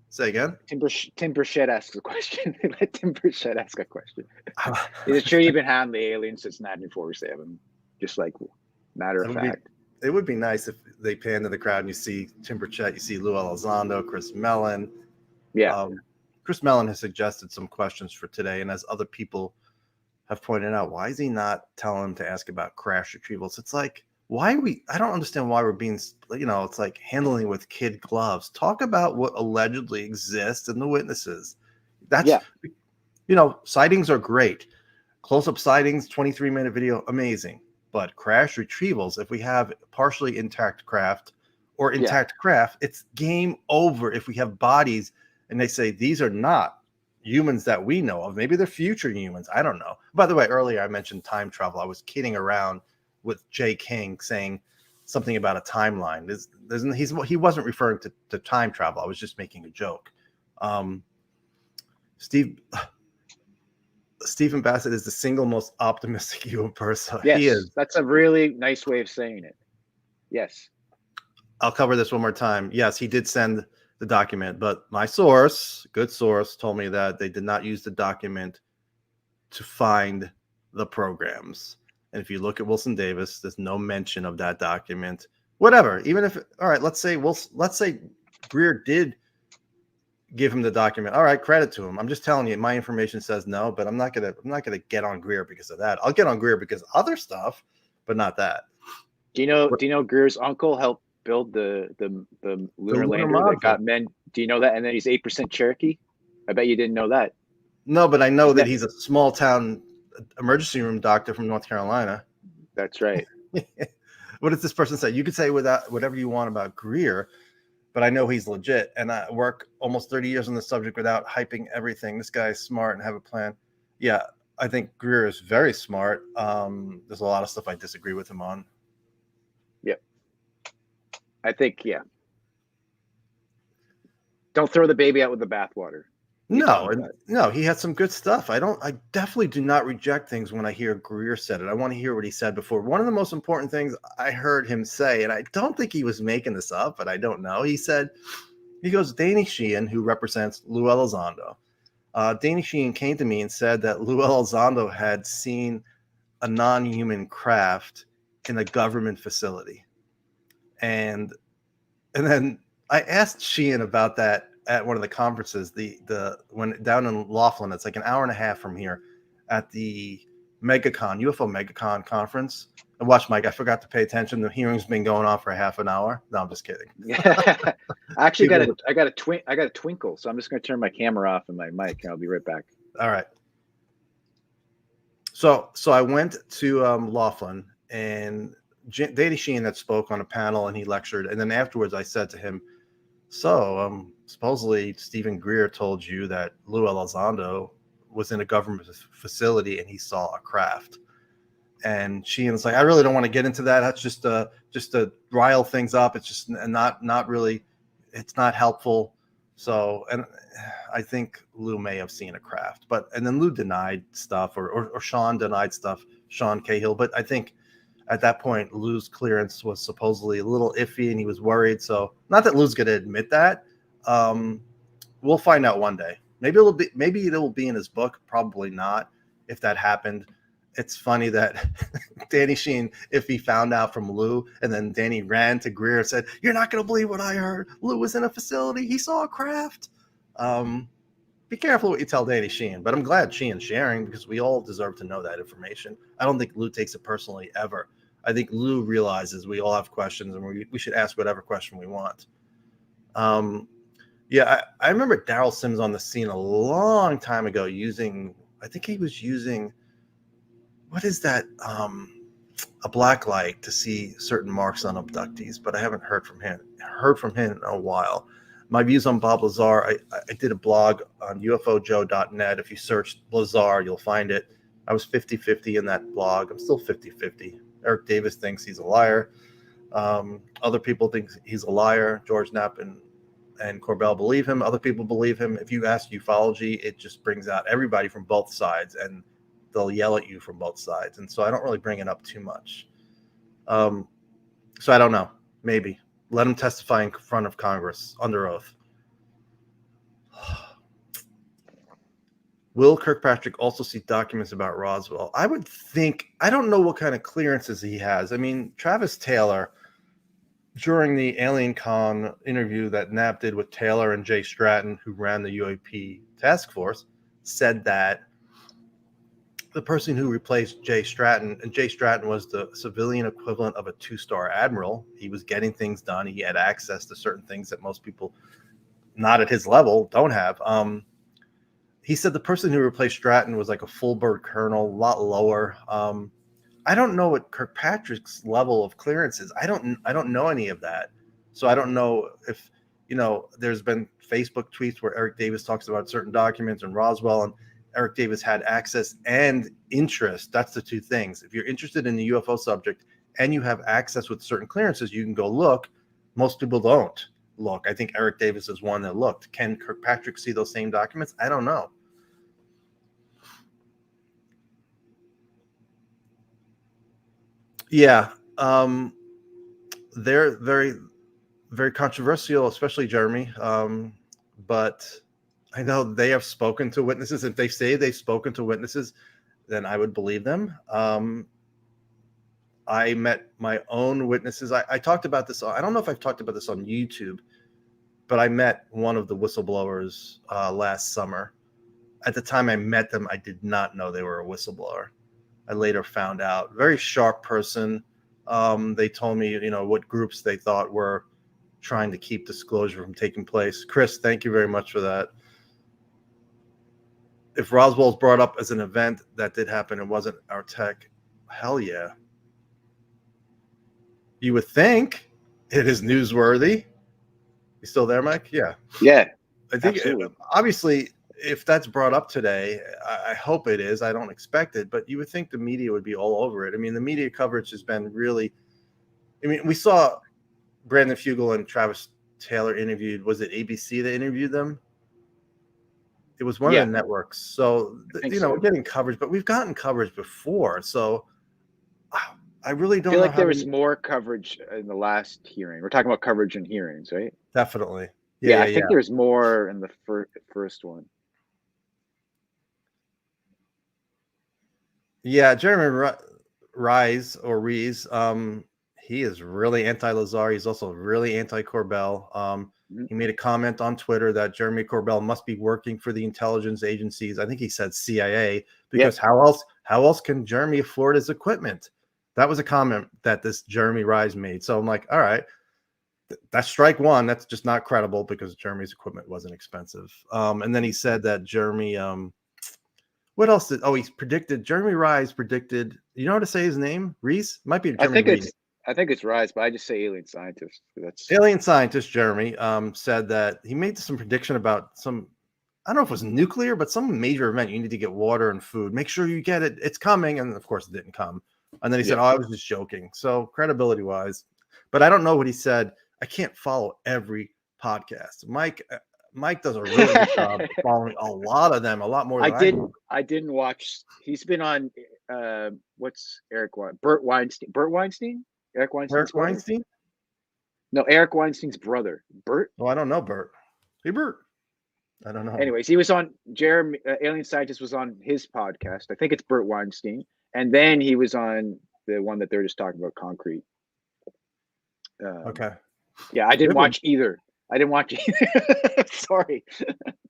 Say again. Tim Burchett asks a question. Let Tim Burchett ask a question. Is it true you've been handling the aliens since 1947? Just like matter of fact. It would be nice if they pan to the crowd and you see Tim Burchett, you see Lou Elizondo, Chris Mellon. Yeah. Chris Mellon has suggested some questions for today, and as other people have pointed out, why is he not telling them to ask about crash retrievals? It's like, I don't understand why we're being, it's like handling with kid gloves. Talk about what allegedly exists and the witnesses. Sightings are great. Close-up sightings, 23-minute video, amazing. But crash retrievals, if we have partially intact craft or intact craft, it's game over. If we have bodies and they say these are not humans that we know of, maybe they're future humans. I don't know. By the way, earlier I mentioned time travel. I was kidding around with Jay King saying something about a timeline. He wasn't referring to time travel. I was just making a joke. Stephen Bassett is the single most optimistic UFO person. Yes, he is. That's a really nice way of saying it. Yes. I'll cover this one more time. Yes, he did send the document, but my source, good source, told me that they did not use the document to find the programs. And if you look at Wilson Davis, there's no mention of that document. Whatever. Even if, all right, let's say Greer did give him the document. All right, credit to him. I'm just telling you, my information says no, but I'm not gonna get on Greer because of that. I'll get on Greer because of other stuff, but not that. Do you know Greer's uncle helped build the lunar lander module that got men? Do you know that? And then he's 8% Cherokee. I bet you didn't know that. No, but I know that he's a small town emergency room doctor from North Carolina. That's right. What does this person say? You could say whatever you want about Greer, but I know he's legit. And I work almost 30 years on the subject without hyping everything. This guy's smart and have a plan. Yeah, I think Greer is very smart. There's a lot of stuff I disagree with him on. Yep. I think, yeah. Don't throw the baby out with the bathwater. No, he had some good stuff. I definitely do not reject things when I hear Greer said it. I want to hear what he said before. One of the most important things I heard him say, and I don't think he was making this up, but I don't know. He goes, Danny Sheehan, who represents Lou Elizondo. Danny Sheehan came to me and said that Lou Elizondo had seen a non-human craft in a government facility. And then I asked Sheehan about that at one of the conferences, when down in Laughlin, it's like an hour and a half from here, at the MegaCon, UFO MegaCon conference. And watch, Mike, I forgot to pay attention. The hearing's been going on for half an hour. No, I'm just kidding. I actually I got a twinkle, so I'm just going to turn my camera off and my mic, and I'll be right back. All right. So I went to Laughlin, and Danny Sheehan had spoke on a panel, and he lectured. And then afterwards, I said to him, so supposedly Stephen Greer told you that Lou Elizondo was in a government facility and he saw a craft. And Sheehan's like, I really don't want to get into that. That's just to rile things up. It's just not really, it's not helpful. So, and I think Lou may have seen a craft, and then Lou denied stuff, or Sean denied stuff, Sean Cahill. But I think at that point, Lou's clearance was supposedly a little iffy, and he was worried. So, not that Lou's going to admit that. We'll find out one day. Maybe it'll be in his book. Probably not. If that happened, it's funny that Danny Sheehan, if he found out from Lou, and then Danny ran to Greer and said, "You're not going to believe what I heard. Lou was in a facility. He saw a craft." Be careful what you tell Danny Sheehan. But I'm glad Sheehan's sharing, because we all deserve to know that information. I don't think Lou takes it personally ever. I think Lou realizes we all have questions, and we should ask whatever question we want. Yeah, I remember Daryl Sims on the scene a long time ago I think he was using, what is that? A black light to see certain marks on abductees, but I haven't heard from him in a while. My views on Bob Lazar, I did a blog on ufojoe.net. If you search Lazar, you'll find it. I was 50-50 in that blog. I'm still 50-50. Eric Davis thinks he's a liar. Other people think he's a liar. George Knapp and Corbell believe him. Other people believe him. If you ask ufology, it just brings out everybody from both sides, and they'll yell at you from both sides. And so I don't really bring it up too much. So I don't know. Maybe. Let him testify in front of Congress under oath. Will Kirkpatrick also see documents about Roswell? I would think, I don't know what kind of clearances he has. I mean, Travis Taylor, during the Alien Con interview that Knapp did with Taylor and Jay Stratton, who ran the UAP task force, said that the person who replaced Jay Stratton, and Jay Stratton was the civilian equivalent of a 2-star admiral. He was getting things done. He had access to certain things that most people not at his level don't have. He said the person who replaced Stratton was like a full bird colonel, a lot lower. I don't know what Kirkpatrick's level of clearance is. I don't know any of that. So I don't know if, there's been Facebook tweets where Eric Davis talks about certain documents in Roswell, and Eric Davis had access and interest. That's the two things. If you're interested in the UFO subject and you have access with certain clearances, you can go look. Most people don't look. I think Eric Davis is one that looked. Can Kirkpatrick see those same documents? I don't know. Yeah. They're very, very controversial, especially Jeremy. But I know they have spoken to witnesses. If they say they've spoken to witnesses, then I would believe them. I met my own witnesses. I talked about this. I don't know if I've talked about this on YouTube. but I met one of the whistleblowers last summer. At the time I met them, I did not know they were a whistleblower. I later found out. Very sharp person. They told me, what groups they thought were trying to keep disclosure from taking place. Chris, thank you very much for that. If Roswell's brought up as an event that did happen, it wasn't our tech. Hell yeah. You would think it is newsworthy. You still there, Mike? Yeah. Yeah. I think obviously if that's brought up today, I hope it is. I don't expect it, but you would think the media would be all over it. I mean, the media coverage has been really, we saw Brandon Fugel and Travis Taylor interviewed. Was it ABC that interviewed them? It was one of the networks. So, we're getting coverage, but we've gotten coverage before. So I really don't feel know like there was more coverage in the last hearing. We're talking about coverage and hearings, right? Definitely. Yeah, I think there's more in the first one. Yeah, Jeremy Rees, he is really anti-Lazar. He's also really anti-Corbell. He made a comment on Twitter that Jeremy Corbell must be working for the intelligence agencies. I think he said CIA, because how else can Jeremy afford his equipment? That was a comment that this Jeremy Rees made. So I'm like, all right, that's strike one. That's just not credible because Jeremy's equipment wasn't expensive. And then he said that Jeremy, what else he predicted, Jeremy Rees predicted, you know how to say his name? Rees? Might be Jeremy Rees. I think it's Rise, but I just say alien scientist. That's alien scientist Jeremy said that he made some prediction about some, I don't know if it was nuclear, but some major event. You need to get water and food. Make sure you get it. It's coming. And of course it didn't come. And then he said, I was just joking. So credibility wise, but I don't know what he said. I can't follow every podcast. Mike does a really good job following a lot of them, a lot more than I didn't watch. He's been on what's Burt Weinstein? Eric Weinstein? No, Eric Weinstein's brother. Burt? Oh, I don't know Burt. Hey, Burt. I don't know. Anyways, he was on Jeremy, Alien Scientist was on his podcast. I think it's Burt Weinstein. And then he was on the one that they're just talking about, Concrete. Okay. Yeah, I didn't watch either. Sorry.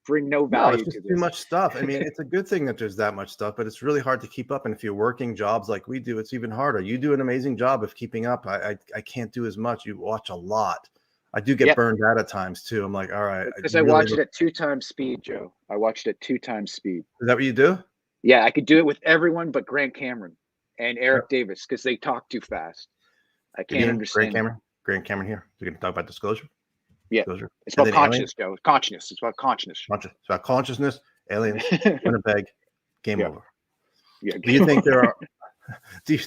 Bring no value to this. Too much stuff. I mean, it's a good thing that there's that much stuff, but it's really hard to keep up. And if you're working jobs like we do, it's even harder. You do an amazing job of keeping up. I can't do as much. You watch a lot. I do get burned out at times too. I'm like, all right. Because I watch it at 2 times speed, Joe. I watched it at 2 times speed. Is that what you do? Yeah, I could do it with everyone but Grant Cameron and Eric Davis because they talk too fast. I can't understand. Grant Cameron here. We're going to talk about disclosure. Yeah, disclosure. It's about consciousness, Joe. Consciousness. It's about consciousness. It's about consciousness. Aliens. Winnipeg. Game over. Yeah. Do you think there are? Do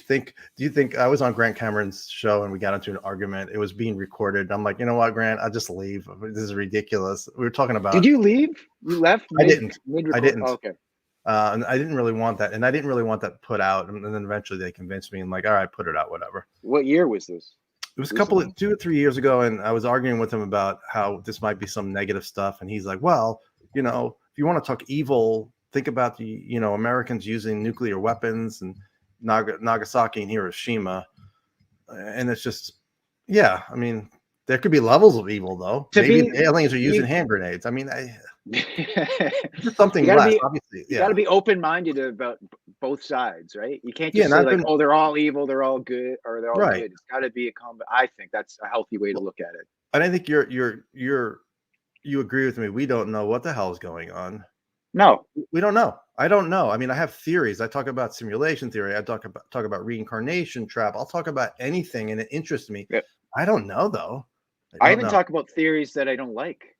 you think I was on Grant Cameron's show and we got into an argument? It was being recorded. I'm like, you know what, Grant? I'll just leave. This is ridiculous. We were talking about. Did you leave? You left? I didn't. I didn't. Oh, okay. And I didn't really want that, and I didn't really want that put out. And then eventually they convinced me. I'm like, all right, put it out, whatever. What year was this? It was 2 or 3 years ago, and I was arguing with him about how this might be some negative stuff, and he's like, well, if you want to talk evil, think about the Americans using nuclear weapons and Nagasaki and Hiroshima, and it's just, I mean, there could be levels of evil though. Maybe the aliens are using hand grenades. I mean, just something less, obviously. You got to be open-minded about both sides, right? You can't just say like, they're all evil, they're all good, or they're all good. It's got to be a combo. I think that's a healthy way to look at it. And I think you agree with me. We don't know what the hell is going on. No, we don't know. I don't know. I mean, I have theories. I talk about simulation theory. I talk about reincarnation trap. I'll talk about anything, and it interests me. Yep. I don't know though. I even talk about theories that I don't like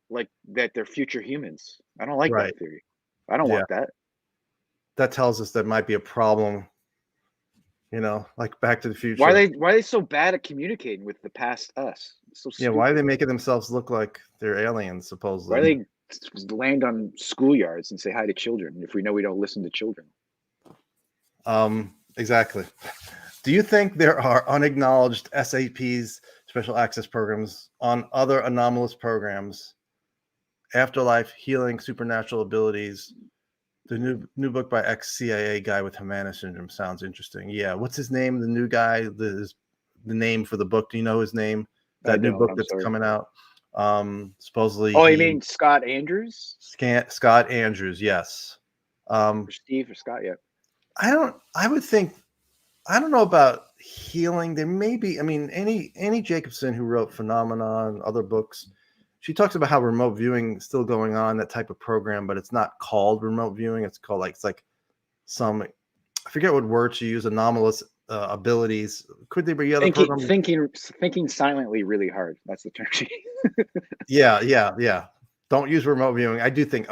that they're future humans. I don't like that theory. I don't want that. That tells us there might be a problem. Like Back to the Future. Why are they so bad at communicating with the past us? So stupid. Why are they making themselves look like they're aliens? Supposedly. Why are they land on schoolyards and say hi to children if we know we don't listen to children? Exactly. Do you think there are unacknowledged SAPs, special access programs, on other anomalous programs? Afterlife, healing, supernatural abilities. The new book by ex-CIA guy with Havana syndrome sounds interesting. Yeah, what's his name? The new guy, the name for the book. Do you know his name? That new book that's coming out. Supposedly, Oh, you mean Scott Andrews? Scott Andrews, yes. Or Steve or Scott? Yeah. I would think, I don't know about healing. There may be, I mean, Annie Jacobson, who wrote Phenomenon, other books, she talks about how remote viewing is still going on, that type of program, but it's not called remote viewing. It's called it's like some, I forget what word she used, anomalous abilities. Could there be other programs? Thinking silently really hard. That's the term she used. Yeah. Don't use remote viewing. I do think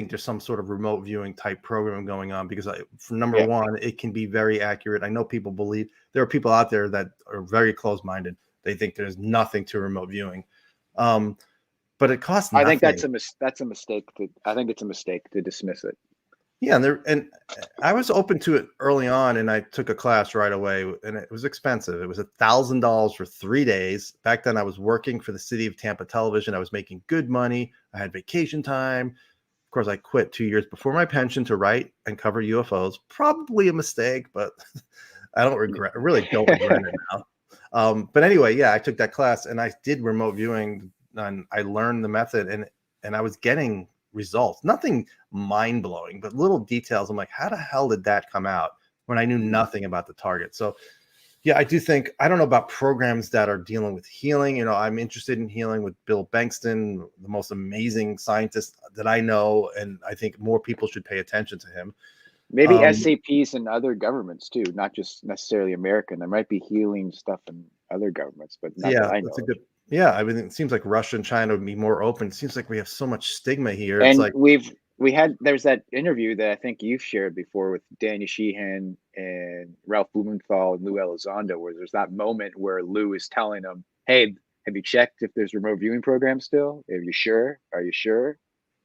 there's some sort of remote viewing type program going on because for number one, it can be very accurate. I know people believe, there are people out there that are very closed-minded. They think there's nothing to remote viewing. But it costs nothing. I think that's a mistake. I think it's a mistake to dismiss it. Yeah, and I was open to it early on, and I took a class right away, and it was expensive. It was $1,000 for 3 days. Back then, I was working for the city of Tampa Television. I was making good money. I had vacation time. Of course, I quit 2 years before my pension to write and cover UFOs. Probably a mistake, but I really don't regret it now. But anyway, yeah, I took that class, and I did remote viewing, and I learned the method, and I was getting results, nothing mind-blowing, but little details. I'm like, how the hell did that come out when I knew nothing about the target? So yeah, I do think, I don't know about programs that are dealing with healing. I'm interested in healing with Bill Bankston, the most amazing scientist that I know, and I think more people should pay attention to him. Maybe SAPs in other governments too, not just necessarily American. There might be healing stuff in other governments, but not that I know. Yeah, I mean, it seems like Russia and China would be more open. It seems like we have so much stigma here. And it's like there's that interview that I think you've shared before with Danny Sheehan and Ralph Blumenthal and Lou Elizondo, where there's that moment where Lou is telling them, hey, have you checked if there's remote viewing programs still? Are you sure?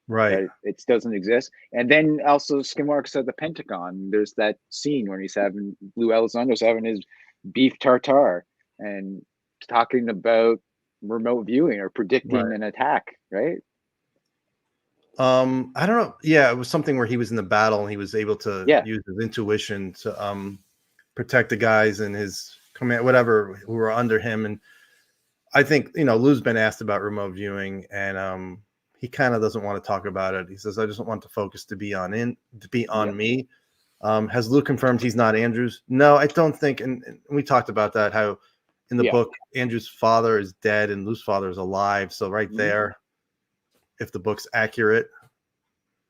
Right. It doesn't exist. And then also Skinmarks at the Pentagon, there's that scene where Lou Elizondo's having his beef tartare and talking about remote viewing or predicting an attack, right? I don't know. Yeah, it was something where he was in the battle and he was able to use his intuition to protect the guys in his command, whatever, who were under him. And I think, Lou's been asked about remote viewing, and he kind of doesn't want to talk about it. He says, I just want the focus to be on me. Has Lou confirmed he's not Andrews? No, I don't think. And we talked about that, how in the book, Andrew's father is dead and Lou's father is alive. So there, if the book's accurate.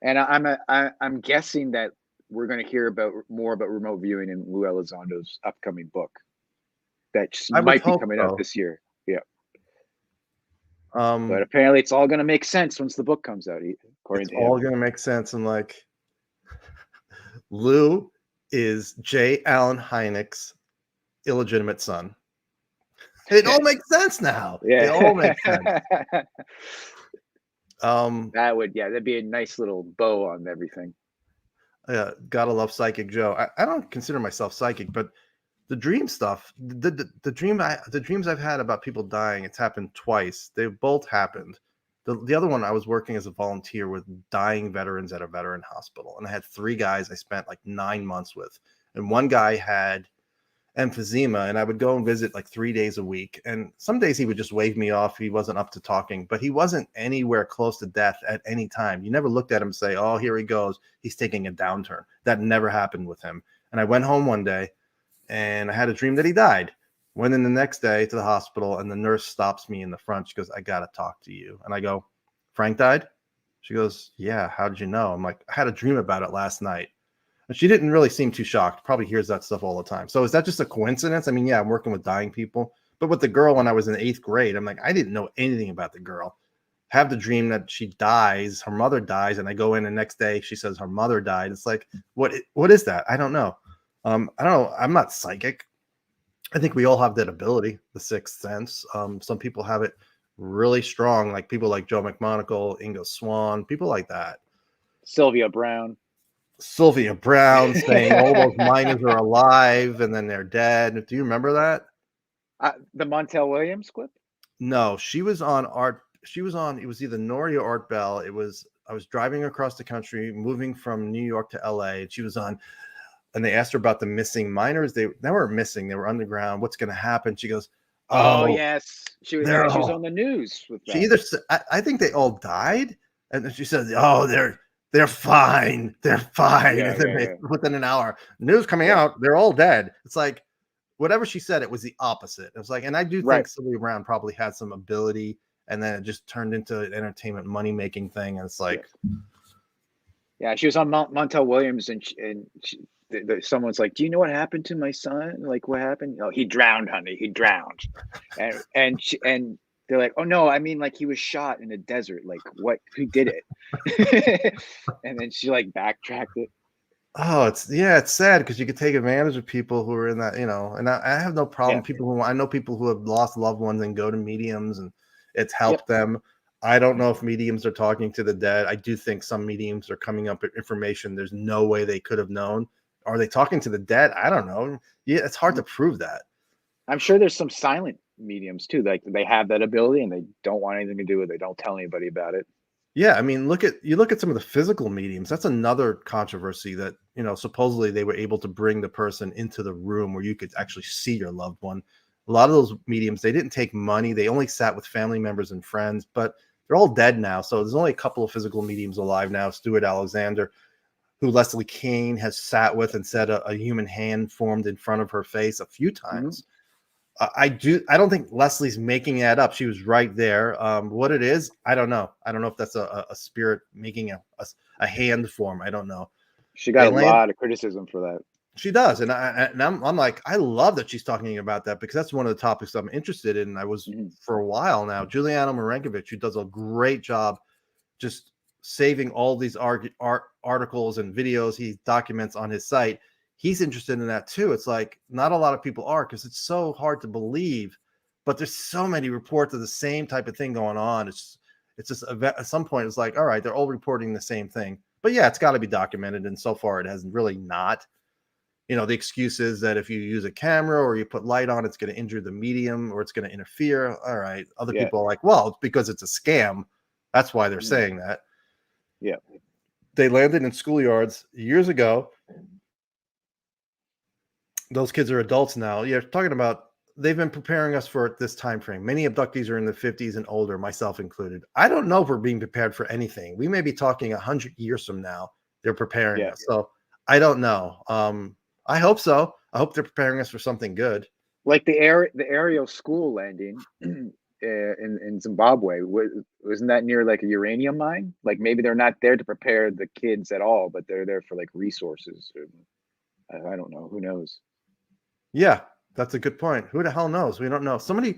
And I'm guessing that we're going to hear more about remote viewing in Lou Elizondo's upcoming book that might be coming out this year. Yeah. But apparently it's all going to make sense once the book comes out, according to him. It's all going to make sense. And Lou is J. Allen Hynek's illegitimate son. It all makes sense now. Yeah. It all makes sense. That'd be a nice little bow on everything. Yeah, gotta love Psychic Joe. I don't consider myself psychic, but the dream stuff, the dreams I've had about people dying, it's happened twice. They've both happened. The other one, I was working as a volunteer with dying veterans at a veteran hospital, and I had 3 guys I spent 9 months with, and one guy had emphysema, and I would go and visit 3 days a week, and some days he would just wave me off. He wasn't up to talking, but he wasn't anywhere close to death at any time. You never looked at him and say, oh, here he goes, he's taking a downturn. That never happened with him. And I went home one day and I had a dream that he died. Went in the next day to the hospital, and the nurse stops me in the front. She goes, I gotta talk to you. And I go, Frank died? She goes, yeah, how did you know? I'm like, I had a dream about it last night. And she didn't really seem too shocked. Probably hears that stuff all the time. So is that just a coincidence? I mean, yeah, I'm working with dying people. But with the girl, when I was in 8th grade, I'm like, I didn't know anything about the girl. Have the dream that she dies, her mother dies, and I go in the next day, she says her mother died. It's like, what is that? I don't know. I don't know. I'm not psychic. I think we all have that ability, the 6th sense. Some people have it really strong, like people like Joe McMonagle, Ingo Swann, people like that. Sylvia Brown saying all those miners are alive and then they're dead. Do you remember that? The Montel Williams clip? No, she was on art. She was on, it was either Nori or Art Bell. I was driving across the country, moving from New York to LA, and she was on, and they asked her about the missing miners. They weren't missing, they were underground. What's going to happen? She goes, Oh, Oh, yes, they're she was all. on the news with She that. either I think they all died, and then she says, "Oh, they're fine, they're fine." Yeah, And then yeah, yeah, within an hour, news coming yeah. out, they're all dead. It's like whatever she said, it was the opposite. It was like, and I do Right. think Sylvia Brown probably had some ability, and then it just turned into an entertainment money making thing. And it's like, Yeah, she was on Montel Williams, and someone's like, "Do you know what happened to my son? Like, what happened? Oh, he drowned, honey. He drowned." And they're like, "Oh no, I mean, like, he was shot in a desert. Like, what? Who did it?" And then she like backtracked it. oh, it's sad because you could take advantage of people who are in that, and I have no problem. Yeah. People I know people who have lost loved ones and go to mediums, and it's helped Yep. them. I don't know if mediums are talking to the dead. I do think some mediums are coming up with information there's no way they could have known. Are they talking to the dead? I don't know. Yeah, it's hard to prove that. I'm sure there's some silent mediums too. Like, they have that ability and they don't want anything to do with it. They don't tell anybody about it. Yeah, I mean, look at some of the physical mediums. That's another controversy that, supposedly they were able to bring the person into the room where you could actually see your loved one. A lot of those mediums, they didn't take money. They only sat with family members and friends, but they're all dead now. So there's only a couple of physical mediums alive now. Stuart Alexander, who Leslie Kean has sat with and said a human hand formed in front of her face a few times. I don't think Leslie's making that up. She was right there. What it is, I don't know. I don't know if that's a spirit making a hand form. I don't know. She got a lot of criticism for that. She does, and I'm like, I love that she's talking about that because that's one of the topics I'm interested in. I was for a while now. Juliana Marenkovich, who does a great job, just saving all these articles and videos he documents on his site. He's interested in that too. It's like not a lot of people are because it's so hard to believe, but there's so many reports of the same type of thing going on. It's just at some point it's like, all right, they're all reporting the same thing. But yeah, it's got to be documented, and so far it hasn't really not. The excuse is that if you use a camera or you put light on, it's going to injure the medium or it's going to interfere. All right. Other people are like, well, it's because it's a scam. That's why they're saying that. Yeah. They landed in schoolyards years ago. Those kids are adults now. You're talking about they've been preparing us for this time frame. Many abductees are in the 50s and older, myself included. I don't know if we're being prepared for anything. We may be talking 100 years from now. They're preparing us. So I don't know. I hope so. I hope they're preparing us for something good. Like the aerial school landing in Zimbabwe, wasn't that near like a uranium mine? Like maybe they're not there to prepare the kids at all, but they're there for like resources. I don't know. Who knows? Yeah, that's a good point. Who the hell knows? We don't know. Somebody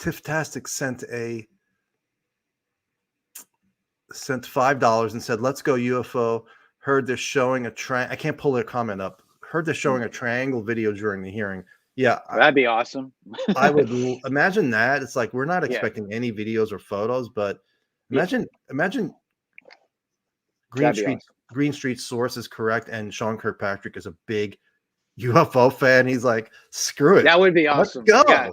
Tiftastic sent $5 and said, "Let's go UFO. Heard they're showing I can't pull their comment up. Heard they're showing a triangle video during the hearing." Yeah, that'd be awesome. I would imagine that. It's like we're not expecting any videos or photos, but imagine Green Street's source is correct, and Sean Kirkpatrick is a big UFO fan. He's like, screw it. That would be awesome. Let's go. Yeah.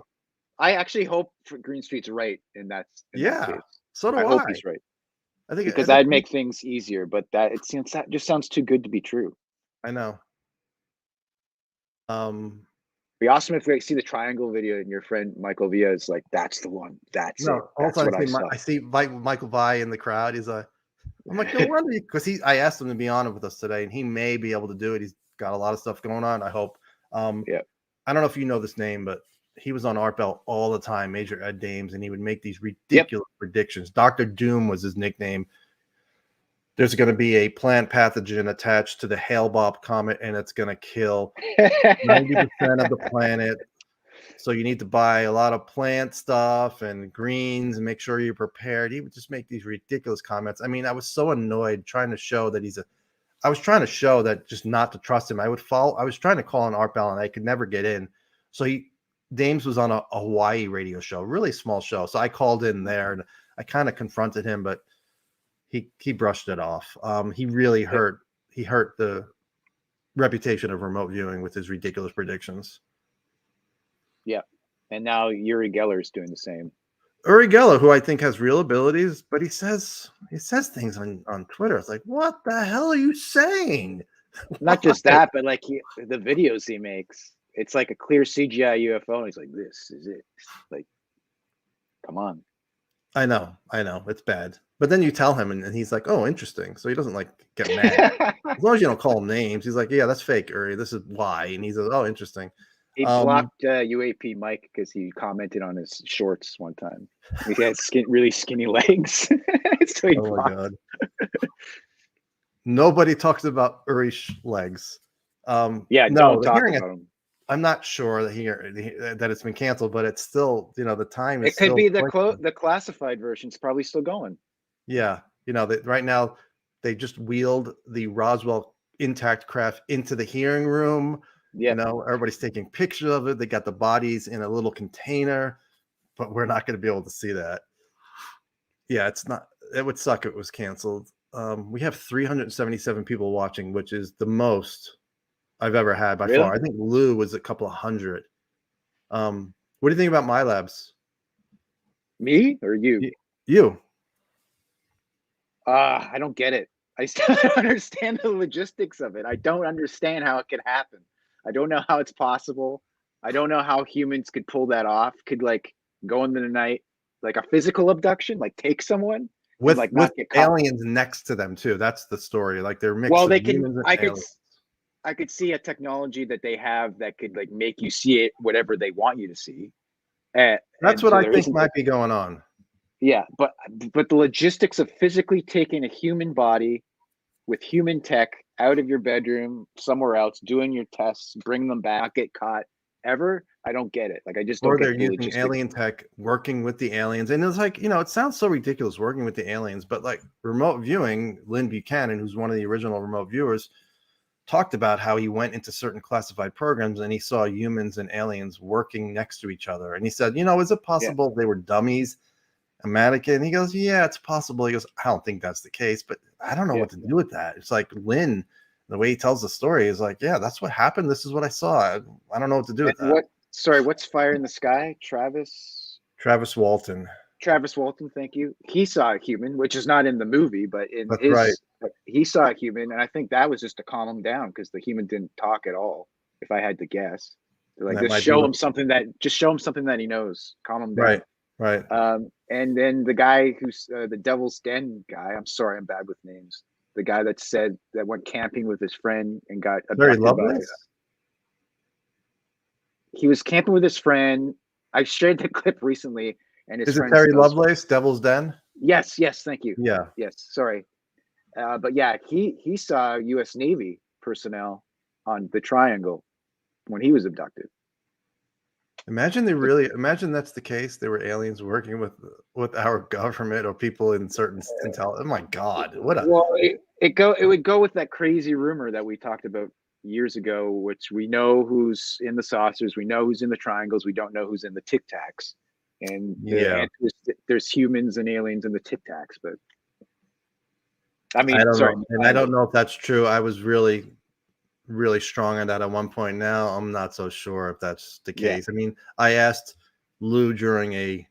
I actually hope Green Street's right in that. That case. So do I. I hope he's right. I think because that'd make things easier, but that just sounds too good to be true. I know. It'd be awesome if we see the triangle video and your friend Michael Villa is like, "That's the one. That's it. That's also what I see Michael Vi in the crowd. He's like, I'm like, no wonder, because I asked him to be on it with us today, and he may be able to do it. He's got a lot of stuff going on. I hope. I don't know if you know this name, but he was on Art Bell all the time, Major Ed Dames, and he would make these ridiculous predictions. Dr. Doom was his nickname. There's going to be a plant pathogen attached to the Hale-Bopp comet, and it's going to kill 90% of the planet. So you need to buy a lot of plant stuff and greens and make sure you're prepared. He would just make these ridiculous comments. I mean, I was so annoyed trying to show that I was trying to show that just not to trust him. I was trying to call on Art Bell, and I could never get in. So Dames was on a Hawaii radio show, really small show. So I called in there, and I kind of confronted him, but he brushed it off. He really hurt the reputation of remote viewing with his ridiculous predictions. Yeah. And now Uri Geller is doing the same. Uri Geller, who I think has real abilities, but he says things on Twitter. It's like, what the hell are you saying? Not just that, but like the videos he makes. it's like a clear CGI UFO, and he's like, "This is it." Like, come on. I know, it's bad. But then you tell him, and he's like, "Oh, interesting." So he doesn't like get mad. As long as you don't call him names, he's like, "Yeah, that's fake, Uri. This is why." And he's like, "Oh, interesting." He blocked UAP Mike because he commented on his shorts one time. He had really skinny legs. So he Oh my blocked. god! Nobody talks about Uri's legs. Yeah, no, don't the talk hearing. about him. I'm not sure that it's been canceled, but it's still, the time is. It could still be pointing. the classified version's probably still going. Yeah, right now they just wheeled the Roswell intact craft into the hearing room. Yeah. Everybody's taking pictures of it. They got the bodies in a little container, but we're not going to be able to see that. Yeah, it's not. It would suck if it was canceled. We have 377 people watching, which is the most I've ever had by far. I think Lou was a couple of hundred. What do you think about my labs? Me or you? You. I don't get it. I still don't understand the logistics of it. I don't understand how it could happen. I don't know how it's possible. I don't know how humans could pull that off. Could like go into the night, like a physical abduction, like take someone with like not get caught. Aliens next to them too. That's the story. Like they're mixed. Well, they can. I could see a technology that they have that could like make you see it, whatever they want you to see. That's what I think might be going on. Yeah, but the logistics of physically taking a human body with human tech out of your bedroom somewhere else, doing your tests, bring them back, get caught ever. I don't get it. Like I just don't get it. Or they're using alien tech, working with the aliens, and it's like it sounds so ridiculous working with the aliens, but like remote viewing, Lynn Buchanan, who's one of the original remote viewers, talked about how he went into certain classified programs and he saw humans and aliens working next to each other, and he said, is it possible they were dummies? A mannequin? And he goes, yeah, it's possible. He goes, I don't think that's the case, but I don't know what to do with that. It's like Lynn, the way he tells the story is like, yeah, that's what happened. This is what I saw. I don't know what to do with that. What's Fire in the Sky? Travis Walton. Travis Walton, thank you. He saw a human, which is not in the movie, but he saw a human, and I think that was just to calm him down because the human didn't talk at all, if I had to guess. Like just show him something that he knows, calm him down. Right. And then the guy who's the Devil's Den guy, I'm sorry, I'm bad with names. The guy that said that went camping with his friend and got abducted he was camping with his friend. I shared the clip recently, and his friend. Is it Terry Lovelace, Devil's Den? Yes, thank you. Yeah. Yes, sorry. But yeah, he saw U.S. Navy personnel on the Triangle when he was abducted. Imagine that's the case. There were aliens working with our government or people in certain intel. Oh my God! It would go with that crazy rumor that we talked about years ago, which we know who's in the saucers, we know who's in the triangles, we don't know who's in the Tic Tacs, and there's humans and aliens in the Tic Tacs. But I mean, I don't know if that's true. I was really strong on that at one point. Now I'm not so sure if that's the case. I mean, I asked Lou during a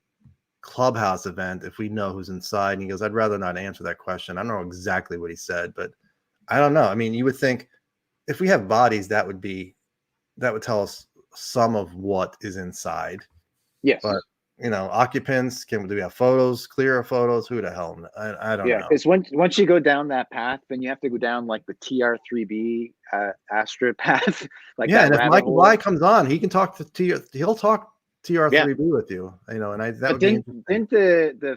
Clubhouse event if we know who's inside, and he goes, I'd rather not answer that question. I don't know exactly what he said, but I don't know. I mean, you would think if we have bodies, that would tell us some of what is inside. Yes. But occupants, do we have photos, clearer photos? Who the hell? I don't know. Yeah, because once you go down that path, then you have to go down like the TR3B Astra path. And if Michael Y comes on, he can talk to he'll talk TR3B with you. Didn't the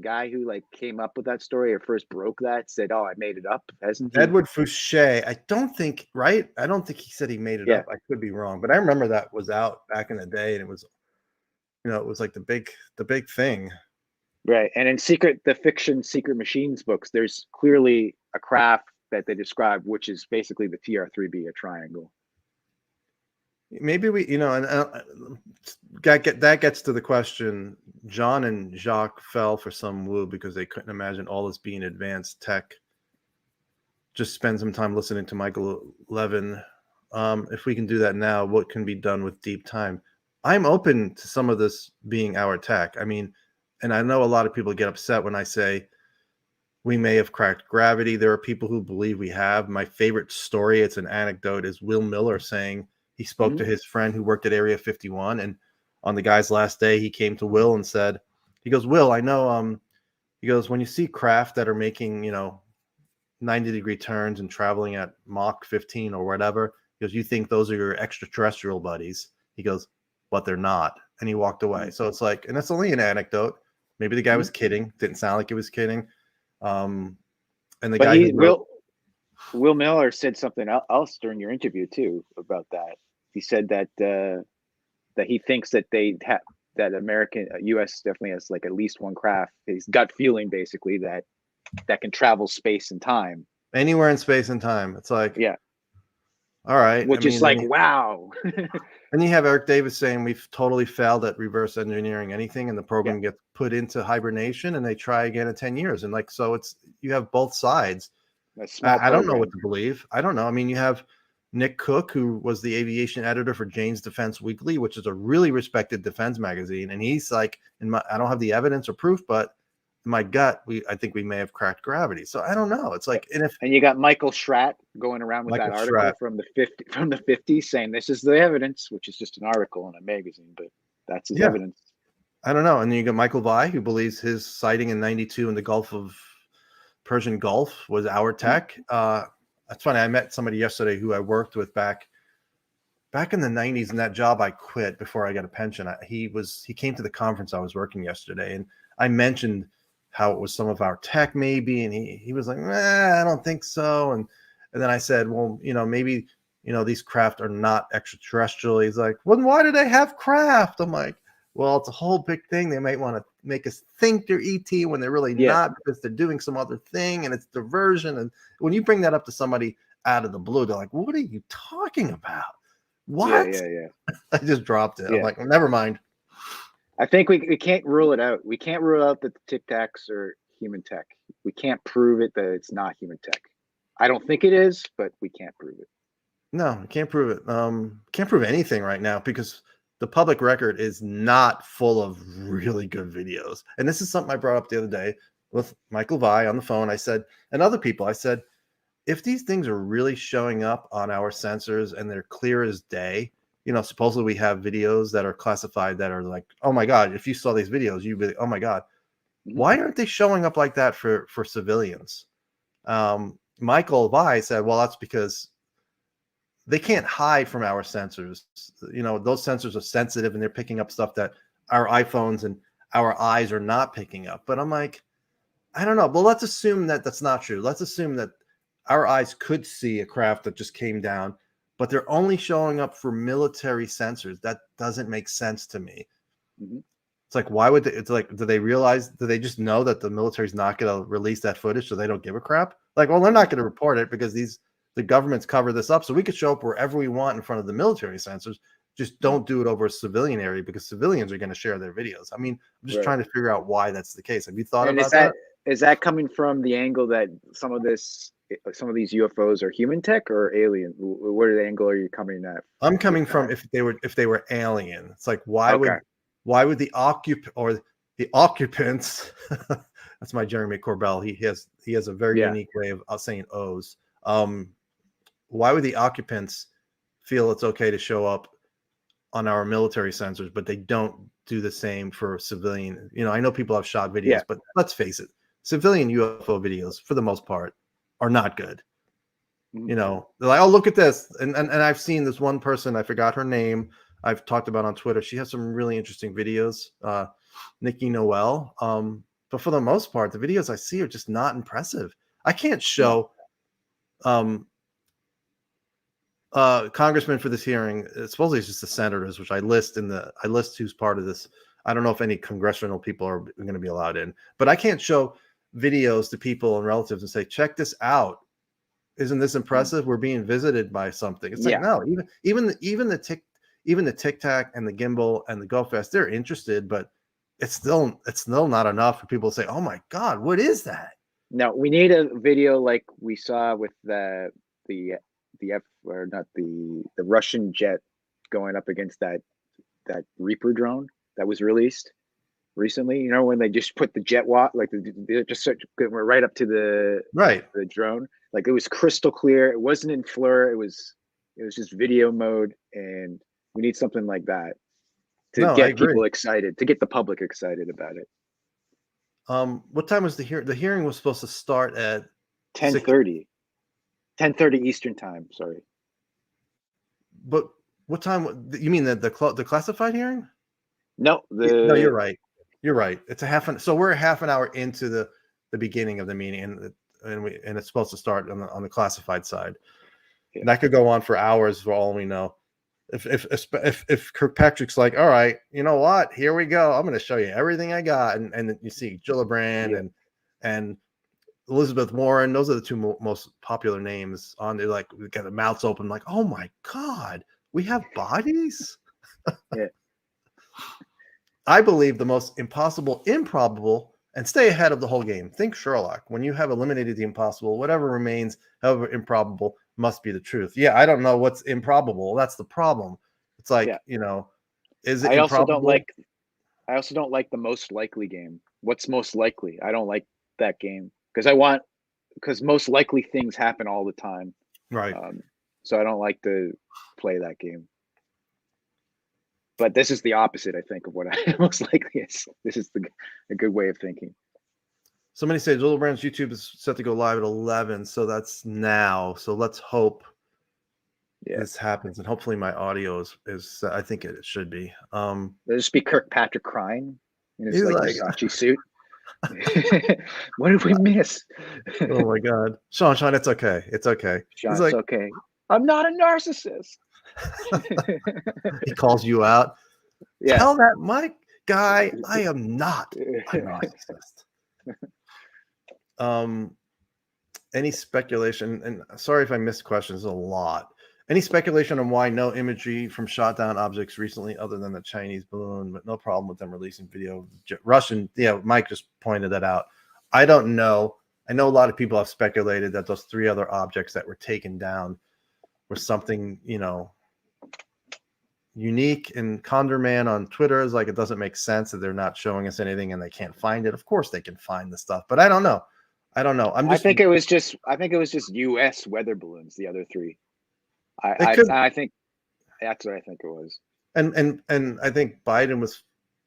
guy who like came up with that story or first broke that said, "Oh, I made it up"? Hasn't he? Edward Fouché? I don't think he said he made it up. I could be wrong, but I remember that was out back in the day, and it was. It was like the big thing. Right. And in the fiction Secret Machines books, there's clearly a craft that they describe, which is basically the TR3B, a triangle. Maybe that gets to the question. John and Jacques fell for some woo because they couldn't imagine all this being advanced tech. Just spend some time listening to Michael Levin. If we can do that now, what can be done with deep time? I'm open to some of this being our tech. I mean, and I know a lot of people get upset when I say we may have cracked gravity. There are people who believe we have. My favorite story, it's an anecdote, is Will Miller saying he spoke to his friend who worked at Area 51, and on the guy's last day, he came to Will and said, he goes, Will, I know, he goes, when you see craft that are making, 90-degree turns and traveling at Mach 15 or whatever, he goes, you think those are your extraterrestrial buddies. He goes, but they're not. And he walked away. So it's like, and that's only an anecdote. Maybe the guy was kidding. Didn't sound like he was kidding. And the guy Will Miller said something else during your interview too about that. He said that that he thinks that that American U.S. definitely has like at least one craft. His gut feeling basically that can travel space and time. Anywhere in space and time. It's like, yeah. All right. Which is like, wow. And you have Eric Davis saying we've totally failed at reverse engineering anything, and the program gets put into hibernation and they try again in 10 years. And like, so you have both sides. I don't know what to believe. I don't know. I mean, you have Nick Cook, who was the aviation editor for Jane's Defense Weekly, which is a really respected defense magazine. And he's like, I don't have the evidence or proof, but in my gut, I think we may have cracked gravity. So I don't know. It's like, and you got Michael Schratt going around with that article from the 50s saying this is the evidence, which is just an article in a magazine, but that's his evidence. I don't know. And then you got Michael Vai, who believes his sighting in 92 in the Gulf of Persian Gulf was our tech. That's funny. I met somebody yesterday who I worked with back in the 90s, and that job I quit before I got a pension. He came to the conference I was working yesterday, and I mentioned how it was some of our tech maybe, and he was like, I don't think so. And then I said, well, maybe, these craft are not extraterrestrial. He's like, well, why do they have craft? I'm like, well, it's a whole big thing. They might want to make us think they're ET when they're really not, because they're doing some other thing, and it's diversion. And when you bring that up to somebody out of the blue, they're like, what are you talking about? What? Yeah. I just dropped it. I'm like, well, never mind. I think we can't rule it out. We can't rule out that the Tic Tacs are human tech. We can't prove it that it's not human tech. I don't think it is, but we can't prove it. No, we can't prove it. Can't prove anything right now because the public record is not full of really good videos. And this is something I brought up the other day with Michael Vai on the phone. I said, and other people, I said, if these things are really showing up on our sensors and they're clear as day, supposedly we have videos that are classified that are like, oh my God, if you saw these videos, you'd be, oh my God, why aren't they showing up like that for civilians? Michael Vai said, well, that's because they can't hide from our sensors. Those sensors are sensitive and they're picking up stuff that our iPhones and our eyes are not picking up. But I'm like, I don't know. Well, let's assume that that's not true. Let's assume that our eyes could see a craft that just came down, but they're only showing up for military sensors. That doesn't make sense to me. It's like, why would they? It's like, do they just know that the military's not going to release that footage, so they don't give a crap? Like, well, they're not going to report it because the governments cover this up, so we could show up wherever we want in front of the military sensors. Just don't do it over a civilian area because civilians are going to share their videos. I mean, I'm just trying to figure out why that's the case. Have you thought about that? Is that coming from the angle that some of these UFOs are human tech or alien? Where the angle are you coming at? I'm coming from if they were alien. It's like, why would the occupants that's my Jeremy Corbell. He has a very unique way of saying O's. Why would the occupants feel it's okay to show up on our military sensors, but they don't do the same for civilian? I know people have shot videos, but let's face it, civilian UFO videos for the most part are not good. They're like, oh, look at this. And I've seen this one person, I forgot her name, I've talked about on Twitter. She has some really interesting videos, Nikki Noel. But for the most part, the videos I see are just not impressive. I can't show congressman for this hearing. Supposedly it's just the senators, which I list who's part of this. I don't know if any congressional people are going to be allowed in, but I can't show videos to people and relatives and say, check this out. Isn't this impressive? We're being visited by something. It's like, no, even the Tic Tac and the gimbal and the GoFest, they're interested, but it's still not enough for people to say, oh my God, what is that? No, we need a video like we saw with the Russian jet going up against that Reaper drone that was released recently. When they just put the jet they just went right up to the drone. Like, it was crystal clear. It wasn't in FLIR. It was It was just video mode, and we need something like that to No, I get agree. people excited, to get the public excited about it. What time was the hearing? The hearing was supposed to start at 10:30. 10:30 Eastern time. Sorry. But what time? You mean the classified hearing? No, No, you're right. You're right. It's a half an. So we're a half an hour into the beginning of the meeting, and it's supposed to start on the classified side. Yeah. And that could go on for hours for all we know. If Kirkpatrick's like, all right, you know what? Here we go. I'm going to show you everything I got, and you see Gillibrand and Elizabeth Warren. Those are the two most popular names on there. Like, we got their mouths open, like, oh my God, we have bodies. Yeah. I believe the most impossible, improbable, and stay ahead of the whole game. Think Sherlock. When you have eliminated the impossible, whatever remains, however improbable, must be the truth. Yeah, I don't know what's improbable. That's the problem. It's like, is it I also improbable? don't like the most likely game. What's most likely? I don't like that game because most likely things happen all the time. Right. So I don't like to play that game. But this is the opposite, I think, of what I most likely is. This is a good way of thinking. Somebody said Gillibrand's YouTube is set to go live at 11, so that's now. So let's hope this happens, and hopefully my audio is I think it should be. There'll just be Kirkpatrick crying in his He's like Versace suit. What did we miss? Oh my God, Sean, it's okay. It's okay. Sean, He's like, it's okay. I'm not a narcissist. He calls you out. Yeah. Tell that Mike guy I am not a narcissist. Any speculation, and sorry if I missed questions, a lot. Any speculation on why no imagery from shot down objects recently other than the Chinese balloon, but no problem with them releasing video? Russian, Mike just pointed that out. I don't know. I know a lot of people have speculated that those 3 other objects that were taken down were something, unique, and Condor Man on Twitter is like, it doesn't make sense that they're not showing us anything and they can't find it. Of course they can find the stuff, but I don't know. I think it was just US weather balloons, the other 3. I think that's what I think it was. And I think Biden was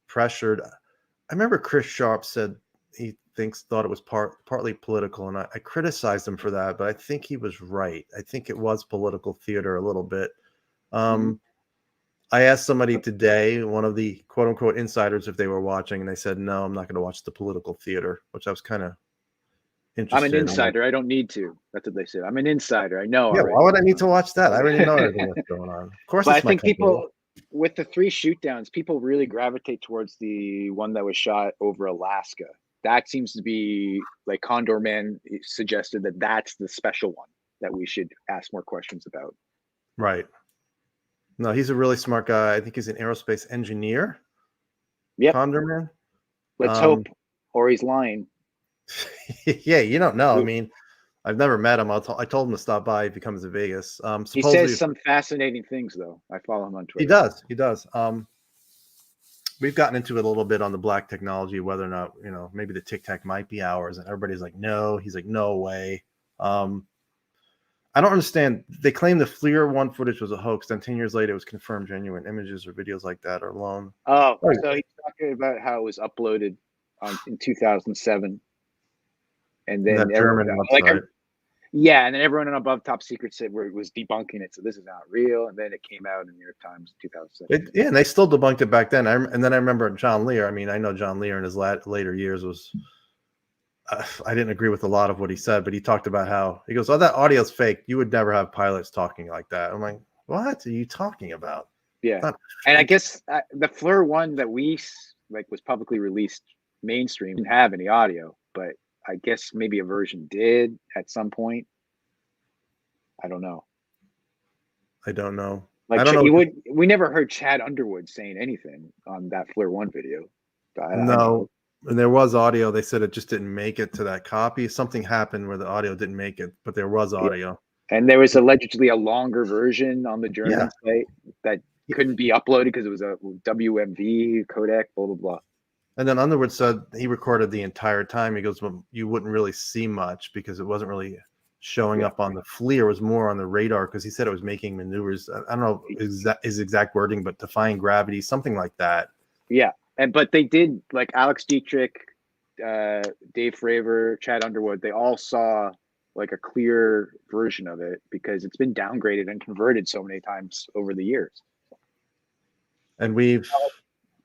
pressured. I remember Chris Sharp said he thought it was partly political, and I criticized him for that, but I think he was right. I think it was political theater a little bit. I asked somebody today, one of the quote unquote insiders, if they were watching, and they said, no, I'm not going to watch the political theater, which I was kind of interested I'm an insider. I don't need to. That's what they said. I'm an insider. I know. Yeah, why would I need to watch that? I already know everything that's going on. Of course, but I think people, with the 3 shoot downs, people really gravitate towards the one that was shot over Alaska. That seems to be like Condor Man suggested that that's the special one that we should ask more questions about. Right. No, he's a really smart guy. I think he's an aerospace engineer. Yeah. Condor Man. Let's hope, or he's lying. Yeah, you don't know. I mean, I've never met him. I told him to stop by if he comes to Vegas. He says some fascinating things, though. I follow him on He Twitter. does. We've gotten into it a little bit on the black technology, whether or not, maybe the Tic Tac might be ours, and everybody's like, no. He's like, no way. I don't understand. They claim the FLIR 1 footage was a hoax. Then 10 years later, it was confirmed genuine images or videos like that are alone. Oh, so he's talking about how it was uploaded in 2007. And then and then everyone on Above Top Secret said where it was debunking it. So this is not real. And then it came out in the New York Times in 2007. And they still debunked it back then. And then I remember John Lear. I mean, I know John Lear in his later years was, I didn't agree with a lot of what he said, but he talked about how, he goes, oh, that audio's fake. You would never have pilots talking like that. I'm like, what are you talking about? Yeah. And I guess the FLIR 1 that we was publicly released mainstream didn't have any audio, but I guess maybe a version did at some point. I don't know. I don't know. We never heard Chad Underwood saying anything on that FLIR 1 video. No. And there was audio. They said it just didn't make it to that copy. Something happened where the audio didn't make it, but there was audio. And there was allegedly a longer version on the German site that couldn't be uploaded because it was a WMV codec, blah, blah, blah. And then Underwood said he recorded the entire time. He goes, well, you wouldn't really see much because it wasn't really showing up on the FLIR was more on the radar because he said it was making maneuvers. I don't know his exact wording, but defying gravity, something like that. Yeah, but they did, like Alex Dietrich, Dave Fravor, Chad Underwood. They all saw like a clear version of it because it's been downgraded and converted so many times over the years. And we've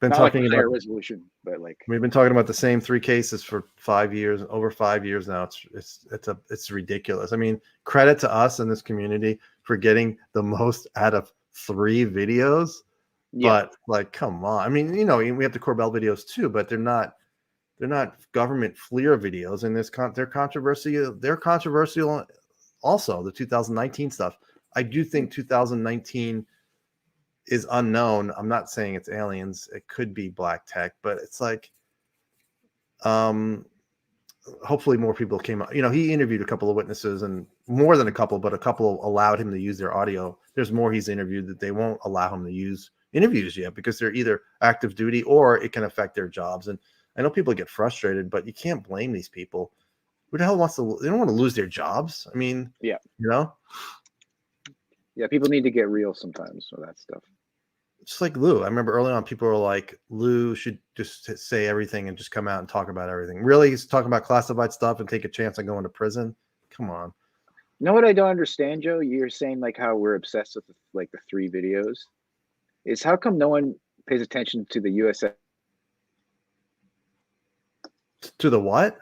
been not talking like higher about resolution, but like we've been talking about the same 3 cases for 5 years, over 5 years now. It's ridiculous. I mean, credit to us in this community for getting the most out of 3 videos. Yeah. But like, come on. I mean, you know, we have the Corbell videos too, but they're not government FLIR videos, and they're controversial. They're controversial also, the 2019 stuff. I do think 2019 is unknown. I'm not saying it's aliens. It could be black tech, but it's like, hopefully more people came out. You know, he interviewed a couple of witnesses, and more than a couple, but a couple allowed him to use their audio. There's more he's interviewed that they won't allow him to use interviews yet because they're either active duty or it can affect their jobs. And I know people get frustrated, but you can't blame these people. Who the hell wants to? They don't want to lose their jobs. I mean, yeah, you know. Yeah, people need to get real sometimes with that stuff. It's like Lou. I remember early on, people were like, Lou should just say everything and just come out and talk about everything. Really, he's talking about classified stuff and take a chance on going to prison. Come on. You know what I don't understand, Joe? You're saying like how we're obsessed with like the 3 videos. Is how come no one pays attention to the USS? To the what?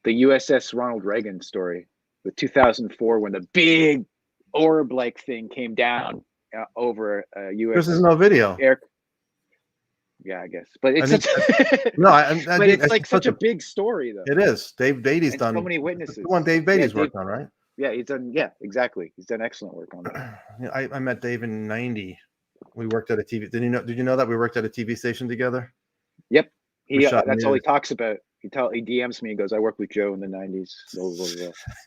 The USS Ronald Reagan story, the 2004 when the big orb-like thing came down over US. This is no video. Yeah, I guess, but it's but it's like such a big story, though. It is. Dave Beatty's done so many witnesses. The one Dave Beatty's worked on, right? Yeah, he's done. Yeah, exactly. He's done excellent work on that. I met Dave in '90. We worked at a TV. Did you know that we worked at a TV station together? Yep. That's all he talks about. He DMs me and goes, "I worked with Joe in the '90s."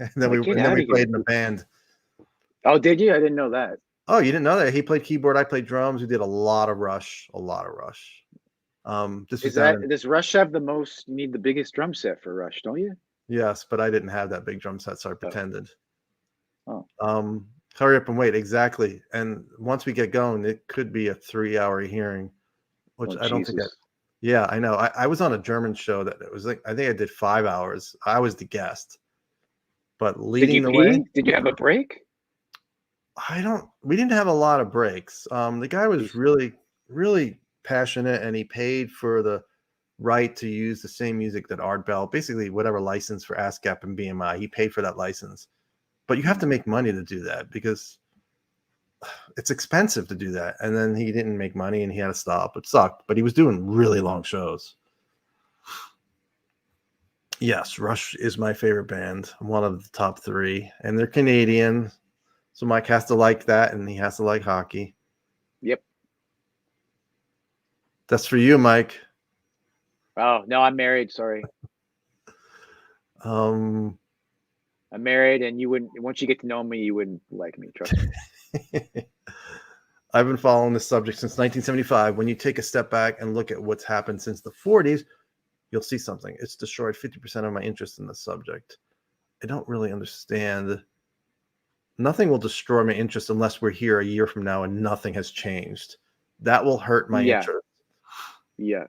And then we played in a band. Oh, did you? I didn't know that. Oh, you didn't know that? He played keyboard. I played drums. We did a lot of Rush. Does Rush have the most? You need the biggest drum set for Rush, don't you? Yes, but I didn't have that big drum set, so I pretended. Oh. Hurry up and wait. Exactly. And once we get going, it could be a 3-hour hearing, which I don't think. Yeah, I know. I was on a German show that it was like, I think I did 5 hours. I was the guest, but leading the way. Did you have a break? We didn't have a lot of breaks. The guy was really, really passionate, and he paid for the right to use the same music that Art Bell, basically whatever license for ASCAP and BMI, he paid for that license. But you have to make money to do that because it's expensive to do that. And then he didn't make money and he had to stop. It sucked, but he was doing really long shows. Yes, Rush is my favorite band. One of the top 3, and they're Canadian. So Mike has to like that, and he has to like hockey. Yep. That's for you, Mike. Oh, no, I'm married. Sorry. I'm married, and you wouldn't. Once you get to know me, you wouldn't like me. Trust me. I've been following this subject since 1975. When you take a step back and look at what's happened since the 40s, you'll see something. It's destroyed 50% of my interest in the subject. I don't really understand. Nothing will destroy my interest unless we're here a year from now and nothing has changed. That will hurt my interest. Yeah.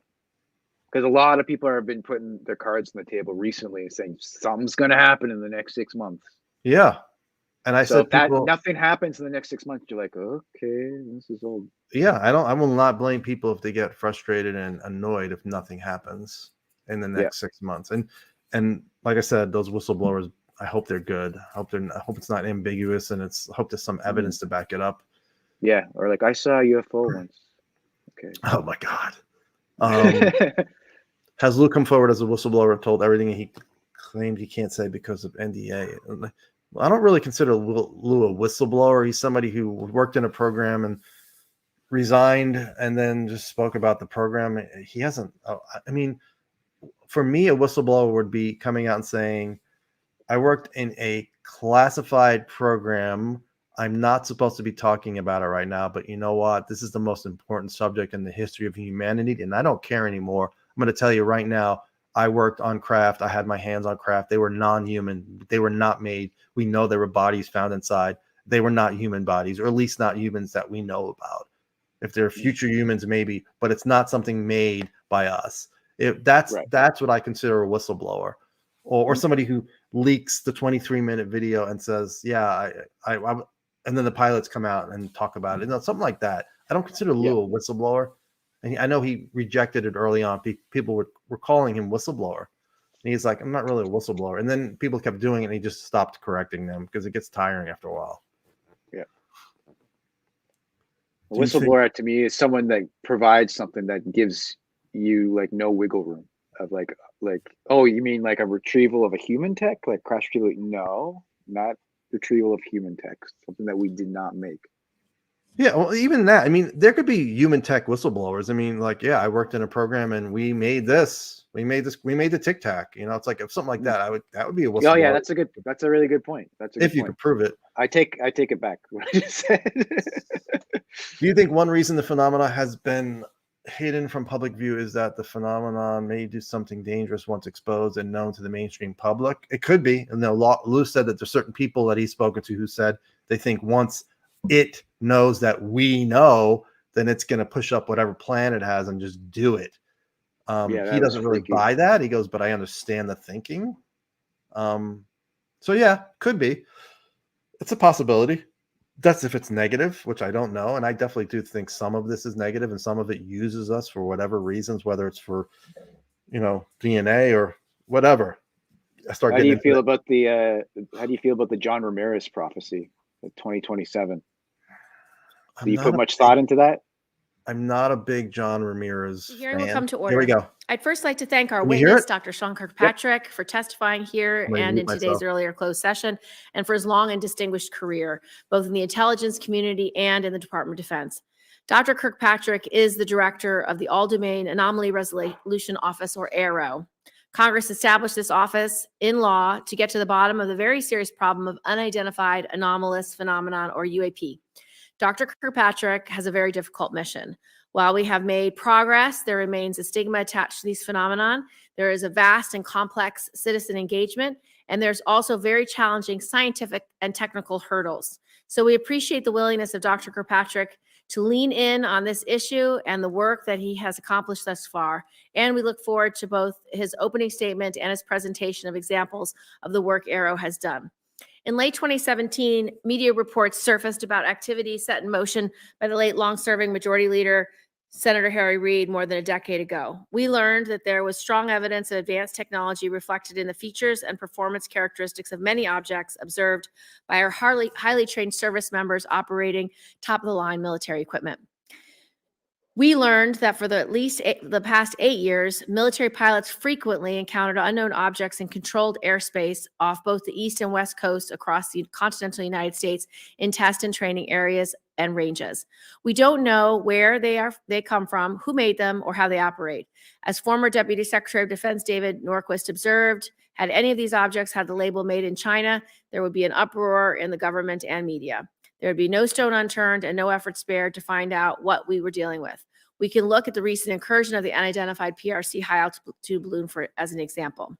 Because a lot of people have been putting their cards on the table recently and saying something's going to happen in the next 6 months. Yeah. And I said that nothing happens in the next 6 months. You're like, okay, this is old. Yeah. I will not blame people if they get frustrated and annoyed if nothing happens in the next 6 months. And like I said, those whistleblowers, I hope they're good. I hope it's not ambiguous, and I hope there's some evidence to back it up. Yeah. Or like, I saw a UFO once. Okay. Oh my God. Has Lou come forward as a whistleblower and told everything he claimed he can't say because of NDA? I don't really consider Lou a whistleblower. He's somebody who worked in a program and resigned and then just spoke about the program. He hasn't. I mean, for me, a whistleblower would be coming out and saying, I worked in a classified program. I'm not supposed to be talking about it right now, but you know what? This is the most important subject in the history of humanity, and I don't care anymore. I'm going to tell you right now, I worked on craft. I had my hands on craft. They were non-human. They were not made. We know there were bodies found inside. They were not human bodies, or at least not humans that we know about. If they're future humans, maybe, but it's not something made by us. That's what I consider a whistleblower, or somebody who leaks the 23-minute video and says, yeah, I and then the pilots come out and talk about it. Something like that. I don't consider Lou a whistleblower. And I know he rejected it early on. People were calling him whistleblower. And he's like, I'm not really a whistleblower. And then people kept doing it, and he just stopped correcting them because it gets tiring after a while. Yeah. A whistleblower to me is someone that provides something that gives you like no wiggle room of like, oh, you mean like a retrieval of a human tech, like crash retrieval? No, not retrieval of human tech, something that we did not make. Yeah, well, even that. I mean, there could be human tech whistleblowers. I mean, like, yeah, I worked in a program and we made this. We made the Tic Tac. It's like if something like that, that would be a whistleblower. Oh yeah, that's a really good point. That's a good if you could prove it. I take it back. What I just said. Do you think one reason the phenomena has been hidden from public view is that the phenomenon may do something dangerous once exposed and known to the mainstream public? It could be. And Lou said that there's certain people that he's spoken to who said they think once it knows that we know, then it's going to push up whatever plan it has and just do it. He doesn't really buy that. He goes, but I understand the thinking. So yeah, could be. It's a possibility. That's if it's negative, which I don't know. And I definitely do think some of this is negative and some of it uses us for whatever reasons, whether it's for, DNA or whatever. How do you feel about the John Ramirez prophecy, the 2027? Do you put much thought into that? I'm not a big John Ramirez The hearing fan. will come to order. Here we go. I'd first like to thank our Can you hear witness, it? Dr. Sean Kirkpatrick, for testifying here I'm gonna and mute in today's myself. earlier closed session, and for his long and distinguished career, both in the intelligence community and in the Department of Defense. Dr. Kirkpatrick is the director of the All-Domain Anomaly Resolution Office, or AARO. Congress established this office in law to get to the bottom of the very serious problem of unidentified anomalous phenomenon, or UAP. Dr. Kirkpatrick has a very difficult mission. While we have made progress, there remains a stigma attached to these phenomenon. There is a vast and complex citizen engagement, and there's also very challenging scientific and technical hurdles. So we appreciate the willingness of Dr. Kirkpatrick to lean in on this issue and the work that he has accomplished thus far. And we look forward to both his opening statement and his presentation of examples of the work AARO has done. In late 2017, media reports surfaced about activity set in motion by the late long-serving Majority Leader, Senator Harry Reid, more than a decade ago. We learned that there was strong evidence of advanced technology reflected in the features and performance characteristics of many objects observed by our highly trained service members operating top-of-the-line military equipment. We learned that for the past 8 years, military pilots frequently encountered unknown objects in controlled airspace off both the east and west coast across the continental United States in test and training areas and ranges. We don't know where they come from, who made them, or how they operate. As former Deputy Secretary of Defense David Norquist observed, had any of these objects had the label "Made in China," there would be an uproar in the government and media. There would be no stone unturned and no effort spared to find out what we were dealing with. We can look at the recent incursion of the unidentified PRC high-altitude balloon as an example.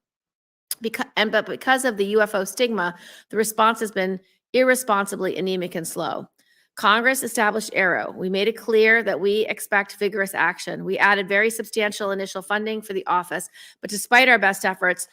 But because of the UFO stigma, the response has been irresponsibly anemic and slow. Congress established AARO. We made it clear that we expect vigorous action. We added very substantial initial funding for the office, but despite our best efforts,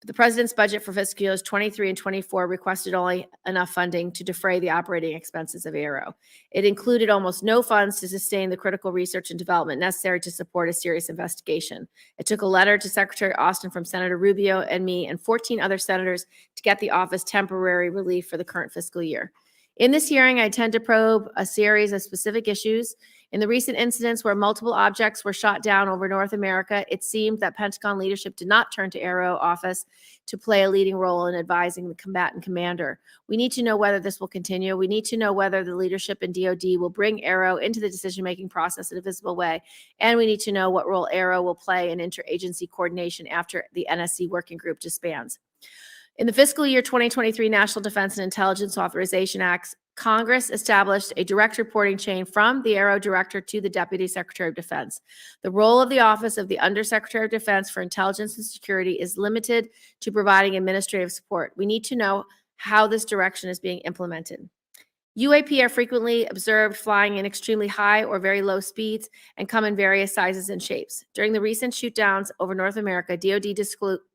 the president's budget for fiscal years 23 and 24 requested only enough funding to defray the operating expenses of AARO. It included almost no funds to sustain the critical research and development necessary to support a serious investigation. It took a letter to Secretary Austin from Senator Rubio and me and 14 other senators to get the office temporary relief for the current fiscal year. In this hearing, I intend to probe a series of specific issues. In the recent incidents where multiple objects were shot down over North America, it seemed that Pentagon leadership did not turn to AARO office to play a leading role in advising the combatant commander. We need to know whether this will continue. We need to know whether the leadership in DoD will bring AARO into the decision-making process in a visible way. And we need to know what role AARO will play in interagency coordination after the NSC working group disbands. In the fiscal year 2023 National Defense and Intelligence Authorization Act Congress established a direct reporting chain from the AARO director to the Deputy Secretary of Defense. The role of the Office of the Undersecretary of Defense for Intelligence and Security is limited to providing administrative support. We need to know how this direction is being implemented. UAP are frequently observed flying in extremely high or very low speeds and come in various sizes and shapes. During the recent shootdowns over North America, DoD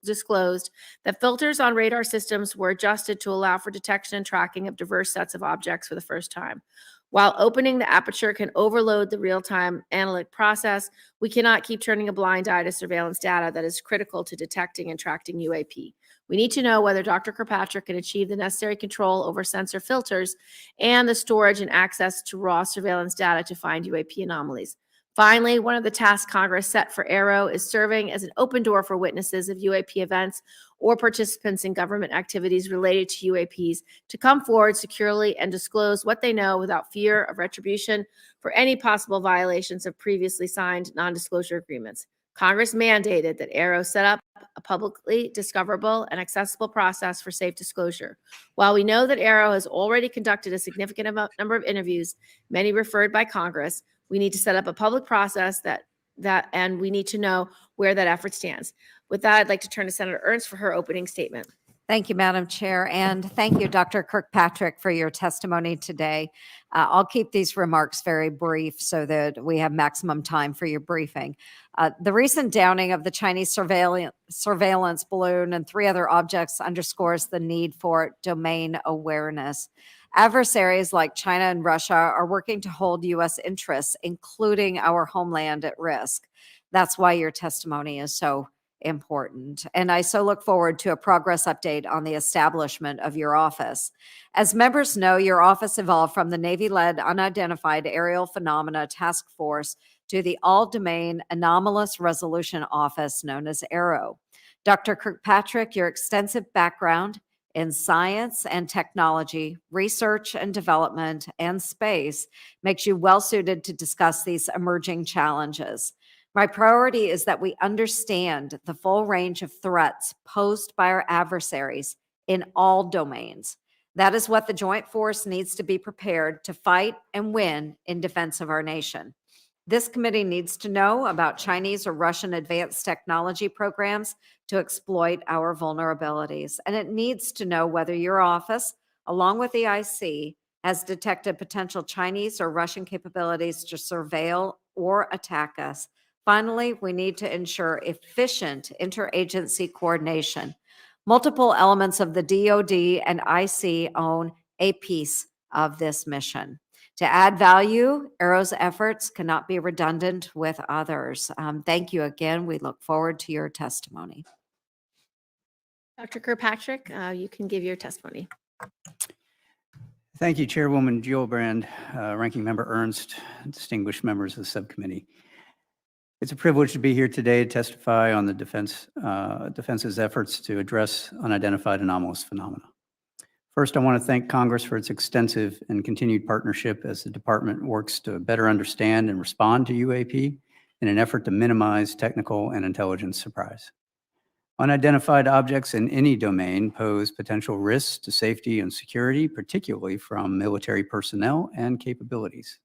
disclosed that filters on radar systems were adjusted to allow for detection and tracking of diverse sets of objects for the first time. While opening the aperture can overload the real-time analytic process, we cannot keep turning a blind eye to surveillance data that is critical to detecting and tracking UAP. We need to know whether Dr. Kirkpatrick can achieve the necessary control over sensor filters and the storage and access to raw surveillance data to find UAP anomalies. Finally, one of the tasks Congress set for AARO is serving as an open door for witnesses of UAP events or participants in government activities related to UAPs to come forward securely and disclose what they know without fear of retribution for any possible violations of previously signed non-disclosure agreements. Congress mandated that AARO set up a publicly discoverable and accessible process for safe disclosure. While we know that AARO has already conducted a significant number of interviews, many referred by Congress, we need to set up a public process and we need to know where that effort stands. With that, I'd like to turn to Senator Ernst for her opening statement. Thank you, Madam Chair, and thank you, Dr. Kirkpatrick, for your testimony today. I'll keep these remarks very brief so that we have maximum time for your briefing. The recent downing of the Chinese surveillance balloon and 3 other objects underscores the need for domain awareness. Adversaries like China and Russia are working to hold U.S. interests, including our homeland, at risk. That's why your testimony is so important. And I so look forward to a progress update on the establishment of your office. As members know, your office evolved from the Navy-led Unidentified Aerial Phenomena Task Force to the All-Domain Anomaly Resolution Office, known as AARO. Dr. Kirkpatrick, your extensive background in science and technology, research and development, and space makes you well-suited to discuss these emerging challenges. My priority is that we understand the full range of threats posed by our adversaries in all domains. That is what the Joint Force needs to be prepared to fight and win in defense of our nation. This committee needs to know about Chinese or Russian advanced technology programs to exploit our vulnerabilities. And it needs to know whether your office, along with the IC, has detected potential Chinese or Russian capabilities to surveil or attack us. Finally, we need to ensure efficient interagency coordination. Multiple elements of the DoD and IC own a piece of this mission. To add value, AARO's efforts cannot be redundant with others. Thank you again. We look forward to your testimony. Dr. Kirkpatrick, you can give your testimony. Thank you, Chairwoman Gillibrand, Ranking Member Ernst, distinguished members of the subcommittee. It's a privilege to be here today to testify on the defense's efforts to address unidentified anomalous phenomena. First, I want to thank Congress for its extensive and continued partnership as the department works to better understand and respond to UAP in an effort to minimize technical and intelligence surprise. Unidentified objects in any domain pose potential risks to safety and security, particularly from military personnel and capabilities.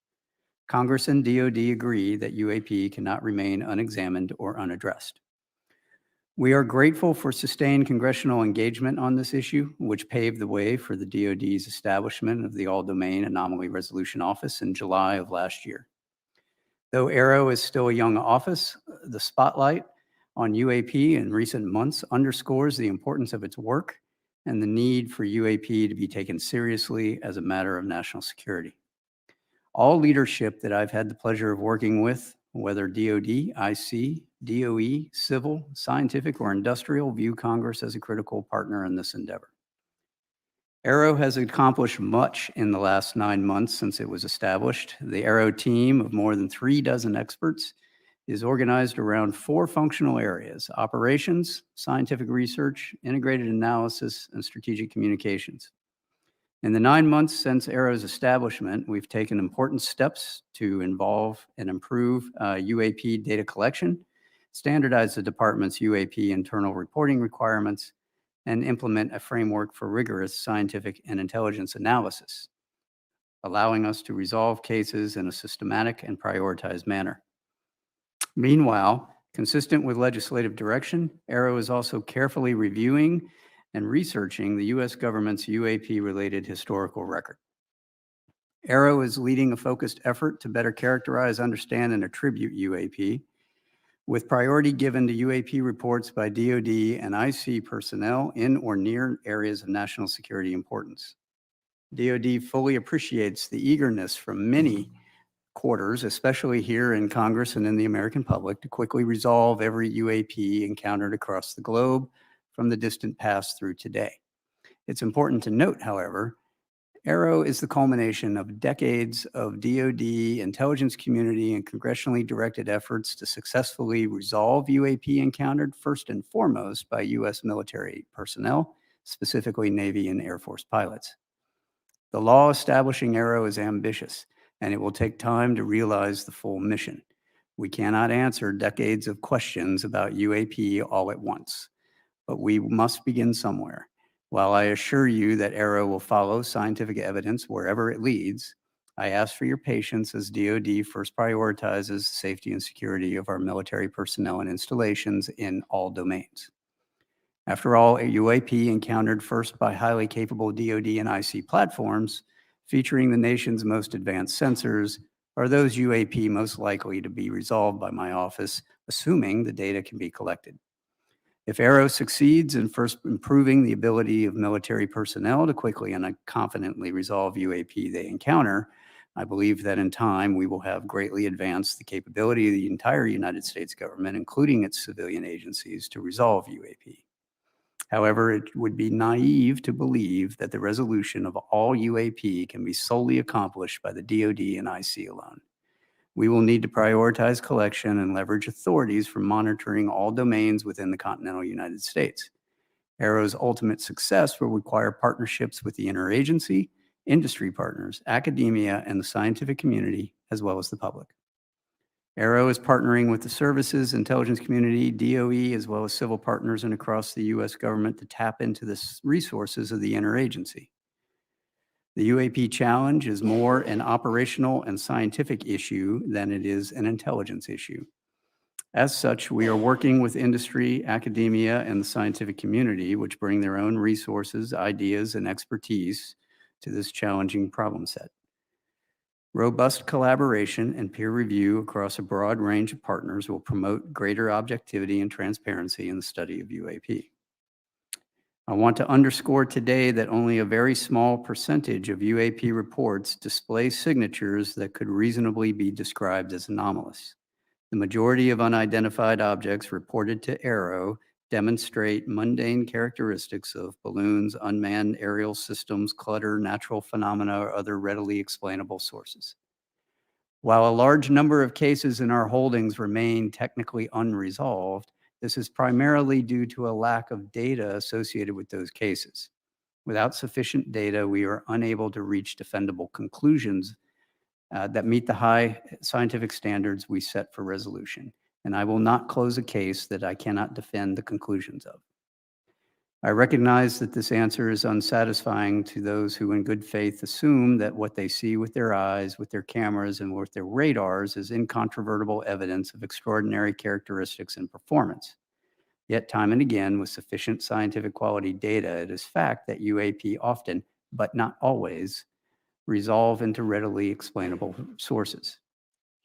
Congress and DoD agree that UAP cannot remain unexamined or unaddressed. We are grateful for sustained congressional engagement on this issue, which paved the way for the DoD's establishment of the All-Domain Anomaly Resolution Office in July of last year. Though AARO is still a young office, the spotlight on UAP in recent months underscores the importance of its work and the need for UAP to be taken seriously as a matter of national security. All leadership that I've had the pleasure of working with, whether DoD, IC, DOE, civil, scientific, or industrial, view Congress as a critical partner in this endeavor. AARO has accomplished much in the last 9 months since it was established. The AARO team of more than 36 experts is organized around 4 functional areas: operations, scientific research, integrated analysis, and strategic communications. In the 9 months since AARO's establishment, we've taken important steps to involve and improve UAP data collection, standardize the department's UAP internal reporting requirements, and implement a framework for rigorous scientific and intelligence analysis. allowing us to resolve cases in a systematic and prioritized manner. Meanwhile, consistent with legislative direction, AARO is also carefully reviewing and researching the U.S. government's UAP-related historical record. AARO is leading a focused effort to better characterize, understand, and attribute UAP, with priority given to UAP reports by DoD and IC personnel in or near areas of national security importance. DoD fully appreciates the eagerness from many quarters, especially here in Congress and in the American public, to quickly resolve every UAP encountered across the globe from the distant past through today. It's important to note, however, AARO is the culmination of decades of DoD, intelligence community, and congressionally directed efforts to successfully resolve UAP encountered first and foremost by U.S. military personnel, specifically Navy and Air Force pilots. The law establishing AARO is ambitious, and it will take time to realize the full mission. We cannot answer decades of questions about UAP all at once, but we must begin somewhere. While I assure you that AARO will follow scientific evidence wherever it leads, I ask for your patience as DoD first prioritizes the safety and security of our military personnel and installations in all domains. After all, a UAP encountered first by highly capable DoD and IC platforms, featuring the nation's most advanced sensors, are those UAP most likely to be resolved by my office, assuming the data can be collected. If AARO succeeds in first improving the ability of military personnel to quickly and confidently resolve UAP they encounter, I believe that in time we will have greatly advanced the capability of the entire United States government, including its civilian agencies, to resolve UAP. However, it would be naive to believe that the resolution of all UAP can be solely accomplished by the DoD and IC alone. We will need to prioritize collection and leverage authorities for monitoring all domains within the continental United States. AARO's ultimate success will require partnerships with the interagency, industry partners, academia, and the scientific community, as well as the public. AARO is partnering with the services, intelligence community, DOE, as well as civil partners and across the U.S. government to tap into the resources of the interagency. The UAP challenge is more an operational and scientific issue than it is an intelligence issue. As such, we are working with industry, academia, and the scientific community, which bring their own resources, ideas, and expertise to this challenging problem set. Robust collaboration and peer review across a broad range of partners will promote greater objectivity and transparency in the study of UAP. I want to underscore today that only a very small percentage of UAP reports display signatures that could reasonably be described as anomalous. The majority of unidentified objects reported to AARO demonstrate mundane characteristics of balloons, unmanned aerial systems, clutter, natural phenomena, or other readily explainable sources. While a large number of cases in our holdings remain technically unresolved, this is primarily due to a lack of data associated with those cases. Without sufficient data, we are unable to reach defendable conclusions that meet the high scientific standards we set for resolution. And I will not close a case that I cannot defend the conclusions of. I recognize that this answer is unsatisfying to those who in good faith assume that what they see with their eyes, with their cameras, and with their radars is incontrovertible evidence of extraordinary characteristics and performance. Yet time and again, with sufficient scientific quality data, it is fact that UAP often, but not always, resolve into readily explainable sources.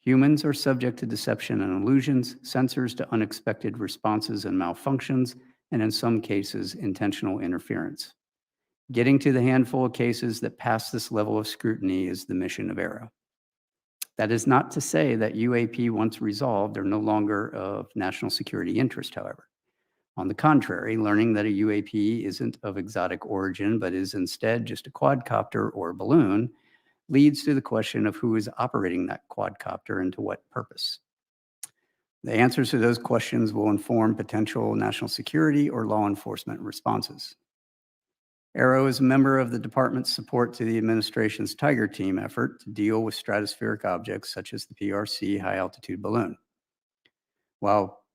Humans are subject to deception and illusions, sensors to unexpected responses and malfunctions, and in some cases, intentional interference. Getting to the handful of cases that pass this level of scrutiny is the mission of AARO. That is not to say that UAP, once resolved, are no longer of national security interest, however. On the contrary, learning that a UAP isn't of exotic origin, but is instead just a quadcopter or a balloon, leads to the question of who is operating that quadcopter and to what purpose. The answers to those questions will inform potential national security or law enforcement responses. AARO is a member of the department's support to the administration's Tiger Team effort to deal with stratospheric objects such as the PRC high-altitude balloon.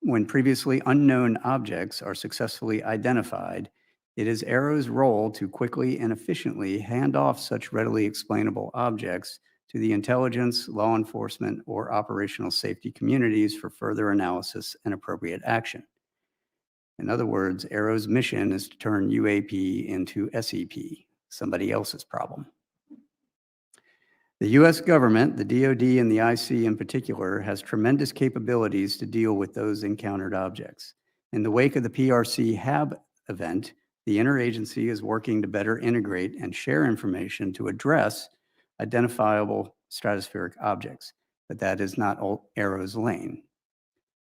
When previously unknown objects are successfully identified, It is AARO's role to quickly and efficiently hand off such readily explainable objects to the intelligence, law enforcement, or operational safety communities for further analysis and appropriate action. In other words, AARO's mission is to turn UAP into SEP, somebody else's problem. The U.S. government, the DoD and the IC in particular, has tremendous capabilities to deal with those encountered objects. In the wake of the PRC HAB event, the interagency is working to better integrate and share information to address identifiable stratospheric objects, but that is not AARO's lane.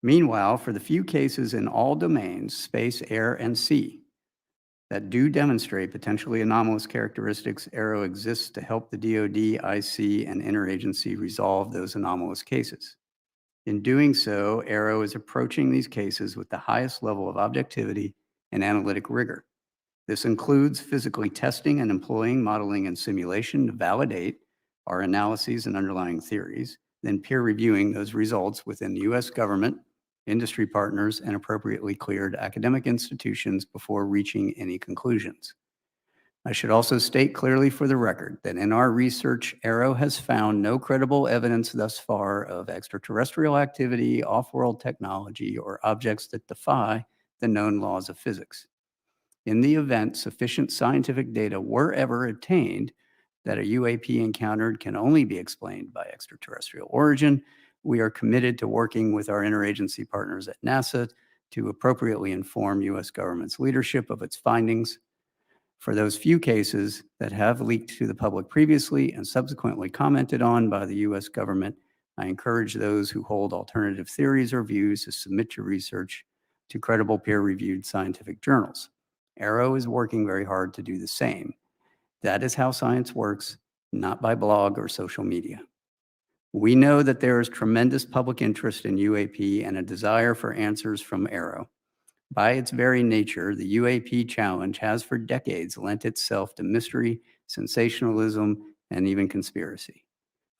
Meanwhile, for the few cases in all domains, space, air, and sea, that do demonstrate potentially anomalous characteristics, AARO exists to help the DoD, IC, and interagency resolve those anomalous cases. In doing so, AARO is approaching these cases with the highest level of objectivity and analytic rigor. This includes physically testing and employing modeling and simulation to validate our analyses and underlying theories, then peer reviewing those results within the U.S. government, industry partners, and appropriately cleared academic institutions before reaching any conclusions. I should also state clearly for the record that in our research, AARO has found no credible evidence thus far of extraterrestrial activity, off-world technology, or objects that defy the known laws of physics. In the event sufficient scientific data were ever obtained that a UAP encountered can only be explained by extraterrestrial origin, we are committed to working with our interagency partners at NASA to appropriately inform U.S. government's leadership of its findings. For those few cases that have leaked to the public previously and subsequently commented on by the U.S. government, I encourage those who hold alternative theories or views to submit your research to credible peer-reviewed scientific journals. AARO is working very hard to do the same. That is how science works, not by blog or social media. We know that there is tremendous public interest in UAP and a desire for answers from AARO. By its very nature, the UAP challenge has for decades lent itself to mystery, sensationalism, and even conspiracy.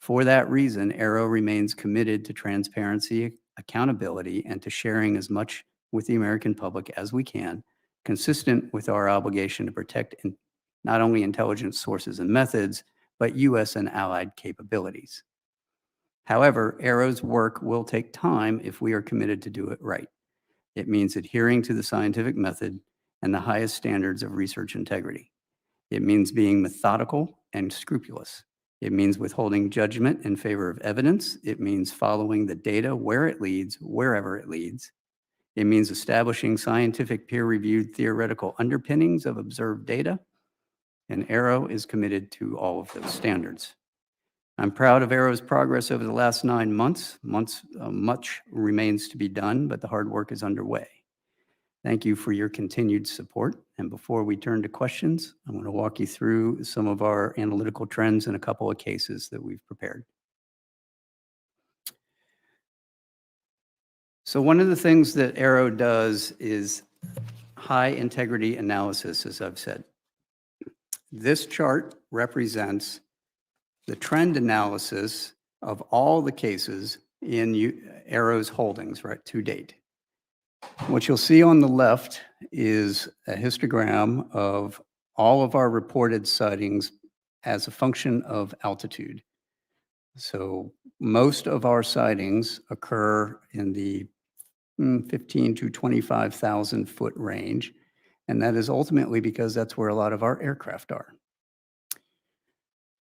For that reason, AARO remains committed to transparency, accountability, and to sharing as much with the American public as we can, consistent with our obligation to protect not only intelligence sources and methods, but U.S. and allied capabilities. However, AARO's work will take time if we are committed to do it right. It means adhering to the scientific method and the highest standards of research integrity. It means being methodical and scrupulous. It means withholding judgment in favor of evidence. It means following the data where it leads, wherever it leads. It means establishing scientific peer-reviewed theoretical underpinnings of observed data. And AARO is committed to all of those standards. I'm proud of AARO's progress over the last 9 months. Much remains to be done, but the hard work is underway. Thank you for your continued support. And before we turn to questions, I'm going to walk you through some of our analytical trends in a couple of cases that we've prepared. So one of the things that AARO does is high integrity analysis, as I've said. This chart represents the trend analysis of all the cases in AARO's holdings, right, to date. What you'll see on the left is a histogram of all of our reported sightings as a function of altitude. So most of our sightings occur in the 15 to 25,000 foot range, and that is ultimately because that's where a lot of our aircraft are.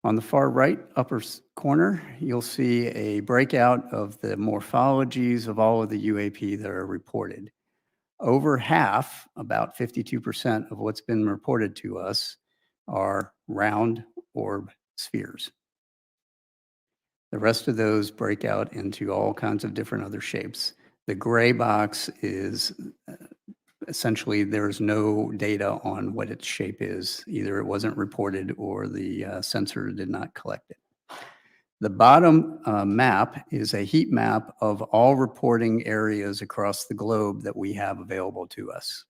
On the far right upper corner, you'll see a breakout of the morphologies of all of the UAP that are reported. Over half, about 52% of what's been reported to us are round orb spheres. The rest of those break out into all kinds of different other shapes. The gray box is essentially there's no data on what its shape is. Either it wasn't reported or the sensor did not collect it. The bottom map is a heat map of all reporting areas across the globe that we have available to us.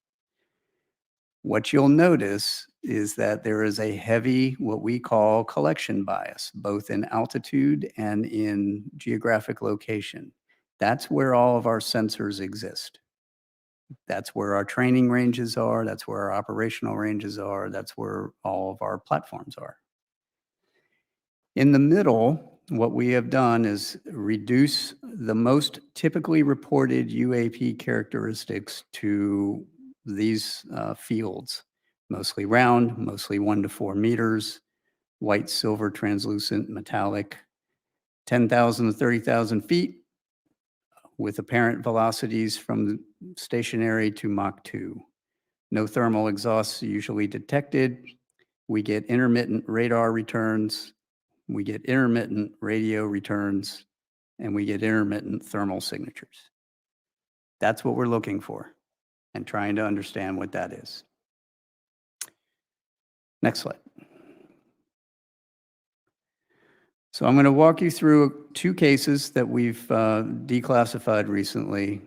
What you'll notice is that there is a heavy, what we call collection bias, both in altitude and in geographic location. That's where all of our sensors exist. That's where our training ranges are. That's where our operational ranges are. That's where all of our platforms are. In the middle, what we have done is reduce the most typically reported UAP characteristics to these fields, mostly round, mostly 1 to 4 meters, white, silver, translucent, metallic, 10,000 to 30,000 feet, with apparent velocities from stationary to Mach 2. No thermal exhausts usually detected. We get intermittent radar returns, we get intermittent radio returns, and we get intermittent thermal signatures. That's what we're looking for and trying to understand what that is. Next slide. So I'm going to walk you through 2 cases that we've declassified recently.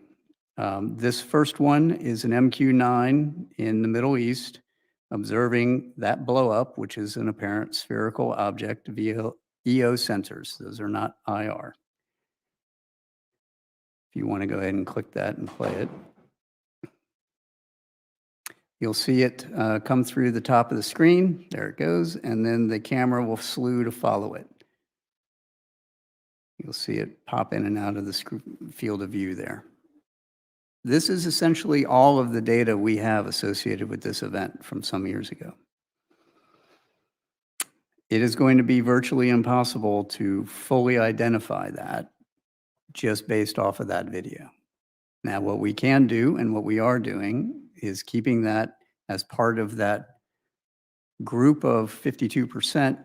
This first one is an MQ-9 in the Middle East, observing that blow up, which is an apparent spherical object via EO sensors. Those are not IR. If you want to go ahead and click that and play it, you'll see it come through the top of the screen. There it goes. And then the camera will slew to follow it. You'll see it pop in and out of the field of view there. This is essentially all of the data we have associated with this event from some years ago. It is going to be virtually impossible to fully identify that just based off of that video. Now, what we can do and what we are doing is keeping that as part of that group of 52%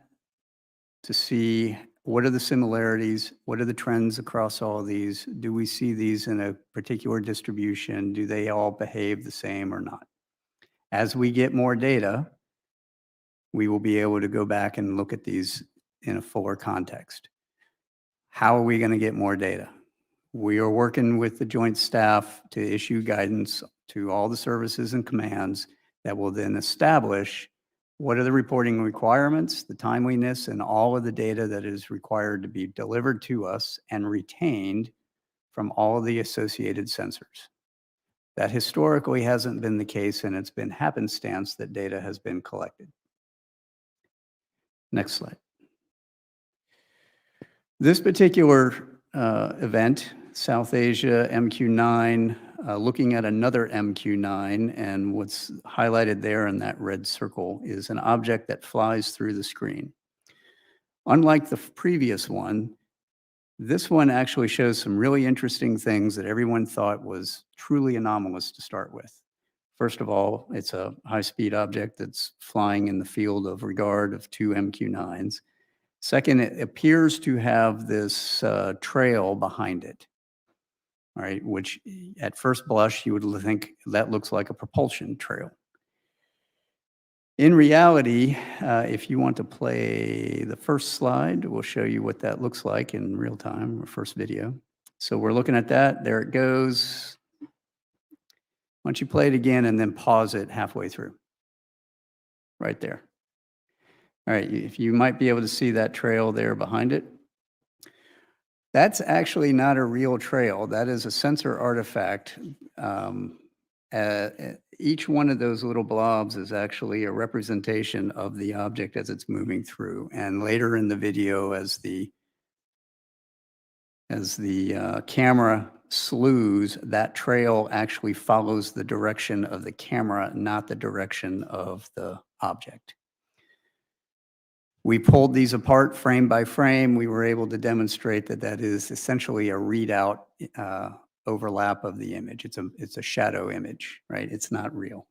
to see what are the similarities, what are the trends across all of these, do we see these in a particular distribution, do they all behave the same or not? As we get more data, we will be able to go back and look at these in a fuller context. How are we going to get more data? We are working with the Joint Staff to issue guidance to all the services and commands that will then establish what are the reporting requirements, the timeliness, and all of the data that is required to be delivered to us and retained from all of the associated sensors. That historically hasn't been the case, and it's been happenstance that data has been collected. Next slide. This particular event, South Asia MQ-9, looking at another MQ-9, and what's highlighted there in that red circle is an object that flies through the screen. Unlike the previous one, this one actually shows some really interesting things that everyone thought was truly anomalous to start with. First of all, it's a high-speed object that's flying in the field of regard of 2 MQ-9s. Second, it appears to have this trail behind it. All right, which at first blush, you would think that looks like a propulsion trail. In reality, if you want to play the first slide, we'll show you what that looks like in real time, our first video. So we're looking at that. There it goes. Why don't you play it again and then pause it halfway through? Right there. All right, if you might be able to see that trail there behind it. That's actually not a real trail. That is a sensor artifact. Each one of those little blobs is actually a representation of the object as it's moving through. And later in the video, as the camera slews, that trail actually follows the direction of the camera, not the direction of the object. We pulled these apart frame by frame. We were able to demonstrate that that is essentially a readout overlap of the image. It's a shadow image, right? It's not real.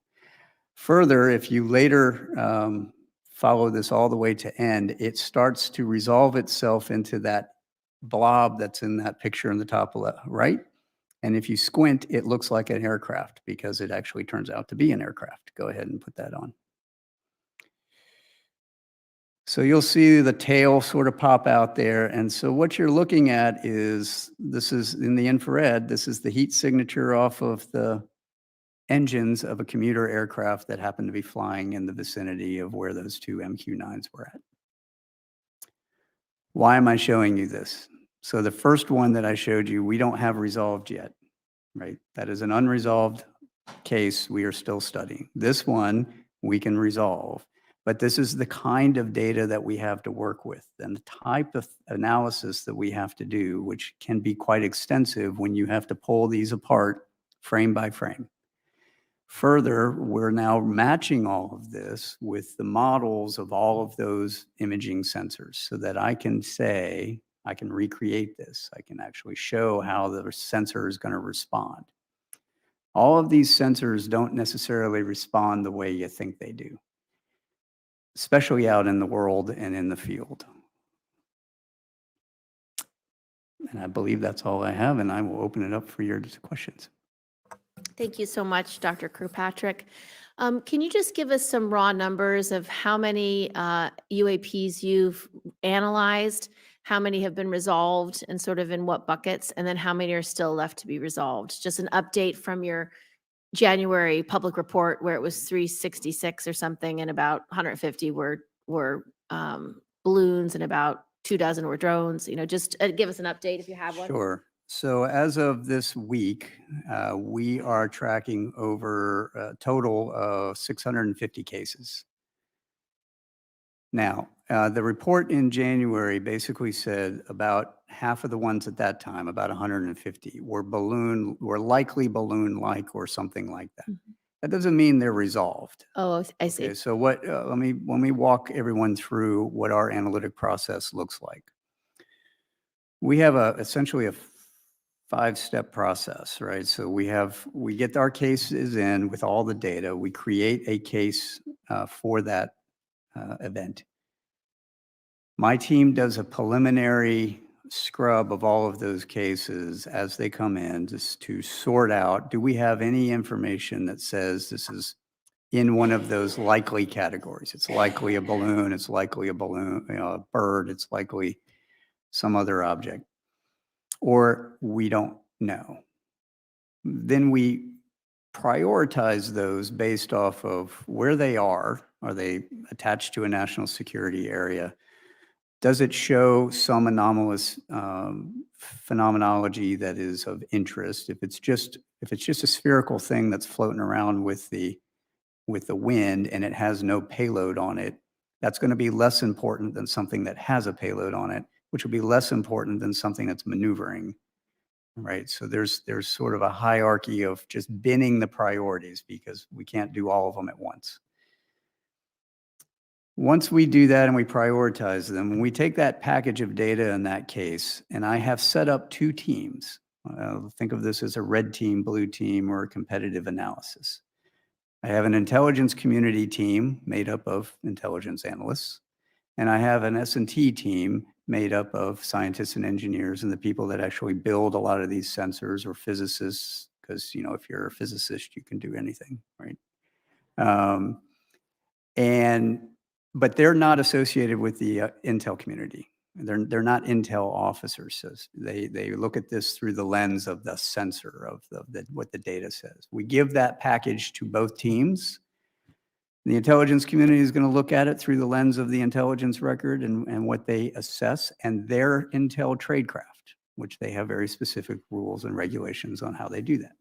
Further, if you later follow this all the way to end, it starts to resolve itself into that blob that's in that picture in the top left, right? And if you squint, it looks like an aircraft because it actually turns out to be an aircraft. Go ahead and put that on. So you'll see the tail sort of pop out there. And so what you're looking at is, this is in the infrared, this is the heat signature off of the engines of a commuter aircraft that happened to be flying in the vicinity of where those 2 MQ-9s were at. Why am I showing you this? So the first one that I showed you, we don't have resolved yet, right? That is an unresolved case we are still studying. This one we can resolve, but this is the kind of data that we have to work with and the type of analysis that we have to do, which can be quite extensive when you have to pull these apart frame by frame. Further, we're now matching all of this with the models of all of those imaging sensors so that I can say, I can recreate this. I can actually show how the sensor is going to respond. All of these sensors don't necessarily respond the way you think they do, especially out in the world and in the field. And I believe that's all I have, and I will open it up for your questions. Thank you so much, Dr. Kirkpatrick. Can you just give us some raw numbers of how many UAPs you've analyzed, how many have been resolved, and sort of in what buckets, and then how many are still left to be resolved? Just an update from your January public report where it was 366 or something, and about 150 were balloons, and about 24 were drones. You know, just give us an update if you have one. Sure. So as of this week, we are tracking over a total of 650 cases. Now, the report in January basically said about half of the ones at that time, about 150, were likely balloon-like or something like that. Mhm. That doesn't mean they're resolved. Oh, I see. Okay, so what? Let me walk everyone through what our analytic process looks like. We have essentially a 5-step process, right? So we get our cases in with all the data. We create a case for that event. My team does a preliminary scrub of all of those cases as they come in, just to sort out, do we have any information that says this is in one of those likely categories? It's likely a balloon, it's likely a balloon, a bird, it's likely some other object, or we don't know. Then we prioritize those based off of where they are. Are they attached to a national security area? Does it show some anomalous phenomenology that is of interest? If it's just a spherical thing that's floating around with the wind and it has no payload on it, that's going to be less important than something that has a payload on it, which will be less important than something that's maneuvering, right? So there's sort of a hierarchy of just binning the priorities because we can't do all of them at once. Once we do that and we prioritize them, when we take that package of data in that case, and I have set up 2 teams, think of this as a red team, blue team, or a competitive analysis. I have an intelligence community team made up of intelligence analysts, and I have an S&T team made up of scientists and engineers and the people that actually build a lot of these sensors, or physicists, because, you know, if you're a physicist, you can do anything, right? But they're not associated with the intel community. They're not intel officers. So they look at this through the lens of the sensor, of what the data says. We give that package to both teams. The intelligence community is going to look at it through the lens of the intelligence record and what they assess, and their intel tradecraft, which they have very specific rules and regulations on how they do that.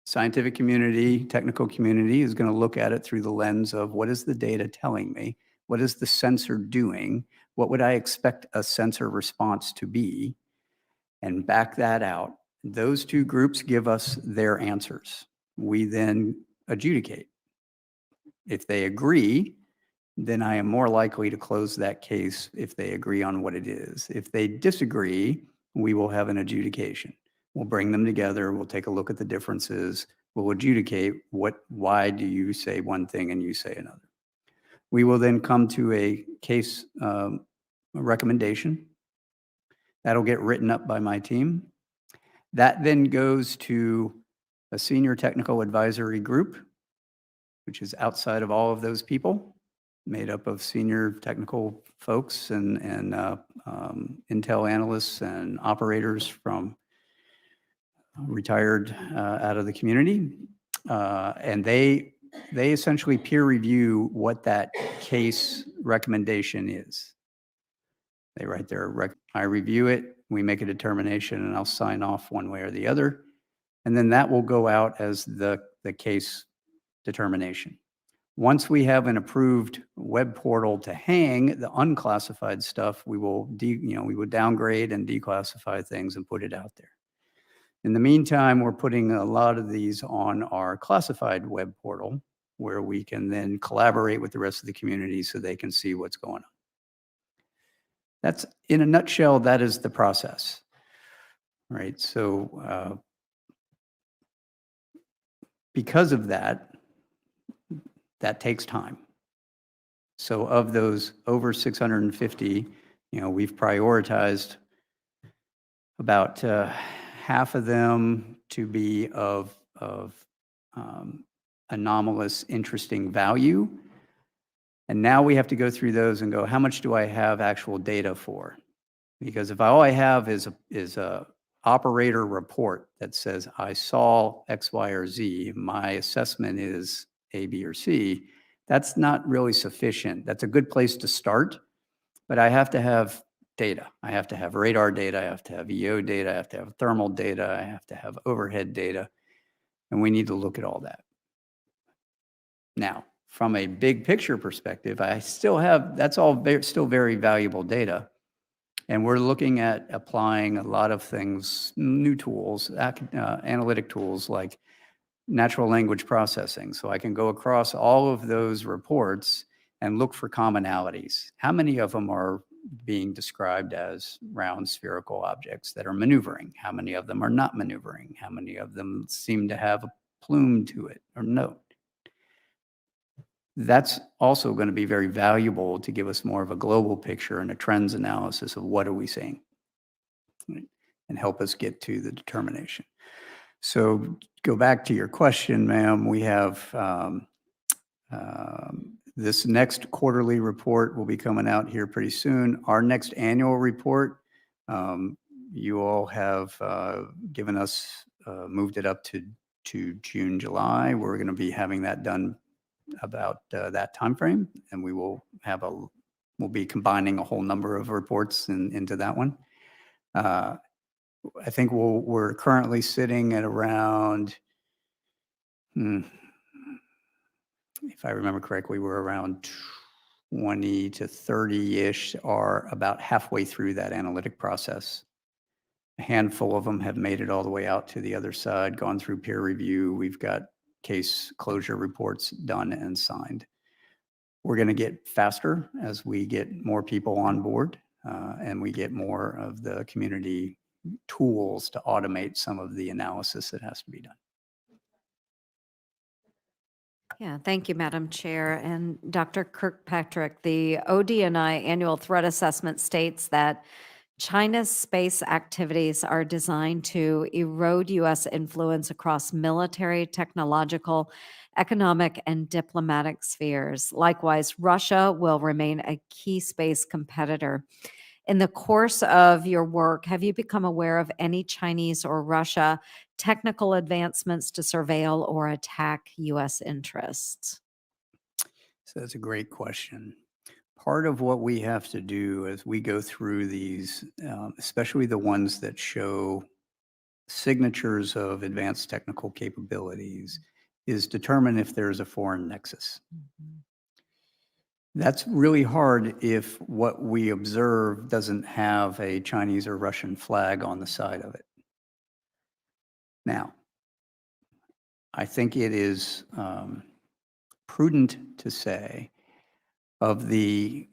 Scientific community, technical community is going to look at it through the lens of what is the data telling me? What is the sensor doing? What would I expect a sensor response to be? And back that out. Those 2 groups give us their answers. We then adjudicate. If they agree, then I am more likely to close that case if they agree on what it is. If they disagree, we will have an adjudication. We'll bring them together. We'll take a look at the differences. We'll adjudicate why do you say one thing and you say another. We will then come to a case recommendation. That'll get written up by my team. That then goes to a senior technical advisory group, which is outside of all of those people, made up of senior technical folks and intel analysts and operators from retired out of the community. And they essentially peer review what that case recommendation is. They write I review it, we make a determination, and I'll sign off one way or the other. And then that will go out as the the case determination. Once we have an approved web portal to hang the unclassified stuff, we will we would downgrade and declassify things and put it out there. In the meantime, we're putting a lot of these on our classified web portal where we can then collaborate with the rest of the community so they can see what's going on. That's, in a nutshell, that is the process, right? So because of that, that takes time. So of those over 650, we've prioritized about half of them to be of anomalous, interesting value. And now we have to go through those and go, how much do I have actual data for? Because if all I have is a operator report that says I saw X, Y, or Z, my assessment is A, B, or C, that's not really sufficient. That's a good place to start, but I have to have data. I have to have radar data. I have to have EO data. I have to have thermal data. I have to have overhead data. And we need to look at all that. Now, from a big picture perspective, I still have, that's all still very valuable data. And we're looking at applying a lot of things, new tools, analytic tools like natural language processing. So I can go across all of those reports and look for commonalities. How many of them are being described as round spherical objects that are maneuvering? How many of them are not maneuvering? How many of them seem to have a plume to it or no? That's also going to be very valuable to give us more of a global picture and a trends analysis of what are we seeing, and help us get to the determination. So go back to your question, ma'am. We have this next quarterly report will be coming out here pretty soon. Our next annual report, you all have given us, moved it up to June, July. We're going to be having that done about that time frame, and we will have we'll be combining a whole number of reports into that one. I think we're currently sitting at around, if I remember correctly, we're around 20 to 30-ish are about halfway through that analytic process. A handful of them have made it all the way out to the other side, gone through peer review. We've got case closure reports done and signed. We're going to get faster as we get more people on board and we get more of the community tools to automate some of the analysis that has to be done. Yeah, thank you, Madam Chair. And Dr. Kirkpatrick, the ODNI annual threat assessment states that China's space activities are designed to erode U.S. influence across military, technological, economic, and diplomatic spheres. Likewise, Russia will remain a key space competitor. In the course of your work, have you become aware of any Chinese or Russia technical advancements to surveil or attack U.S. interests? So that's a great question. Part of what we have to do as we go through these, especially the ones that show signatures of advanced technical capabilities, is determine if there's a foreign nexus. Mm-hmm. That's really hard if what we observe doesn't have a Chinese or Russian flag on the side of it. Now, I think it is prudent to say of the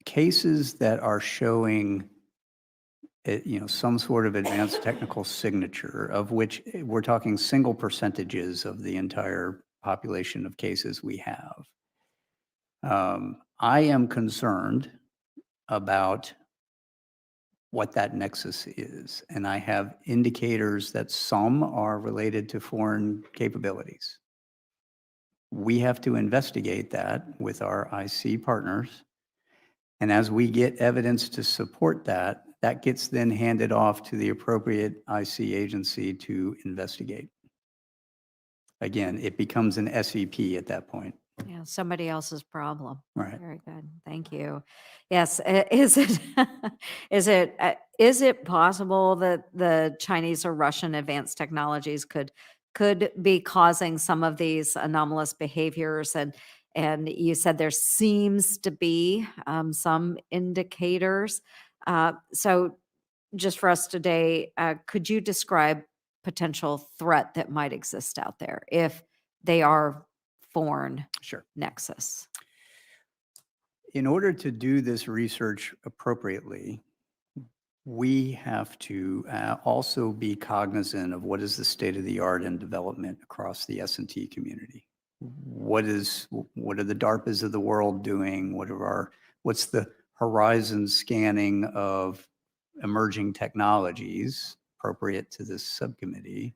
cases that are showing some sort of advanced technical signature, of which we're talking single percentages of the entire population of cases we have. I am concerned about what that nexus is, and I have indicators that some are related to foreign capabilities. We have to investigate that with our IC partners, and as we get evidence to support that, that gets then handed off to the appropriate IC agency to investigate. Again, it becomes an SEP at that point. Yeah, somebody else's problem. Right. Very good. Thank you. Yes. Is it possible that the Chinese or Russian advanced technologies could could be causing some of these anomalous behaviors. And you said there seems to be some indicators. So just for us today, could you describe potential threat that might exist out there if they are foreign Sure. nexus? In order to do this research appropriately, we have to also be cognizant of what is the state of the art in development across the S&T community. What are the DARPAs of the world doing? What's the horizon scanning of emerging technologies appropriate to this subcommittee?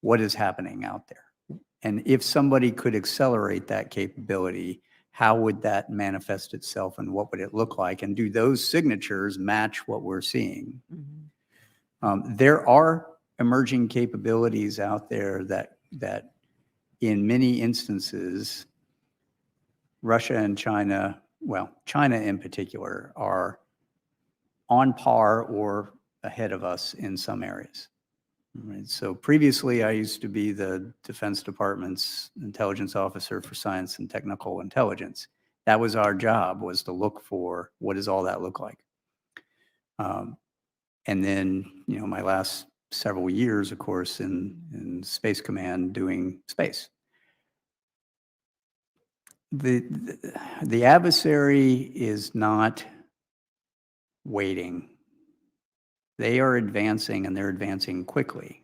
What is happening out there? And if somebody could accelerate that capability, how would that manifest itself and what would it look like? And do those signatures match what we're seeing? There are emerging capabilities out there that in many instances, Russia and China, well, China in particular, are on par or ahead of us in some areas. Right. So previously, I used to be the Defense Department's intelligence officer for science and technical intelligence. That was our job, was to look for what does all that look like. And then, my last several years, of course, in Space Command doing space. The adversary is not waiting. They are advancing, and they're advancing quickly.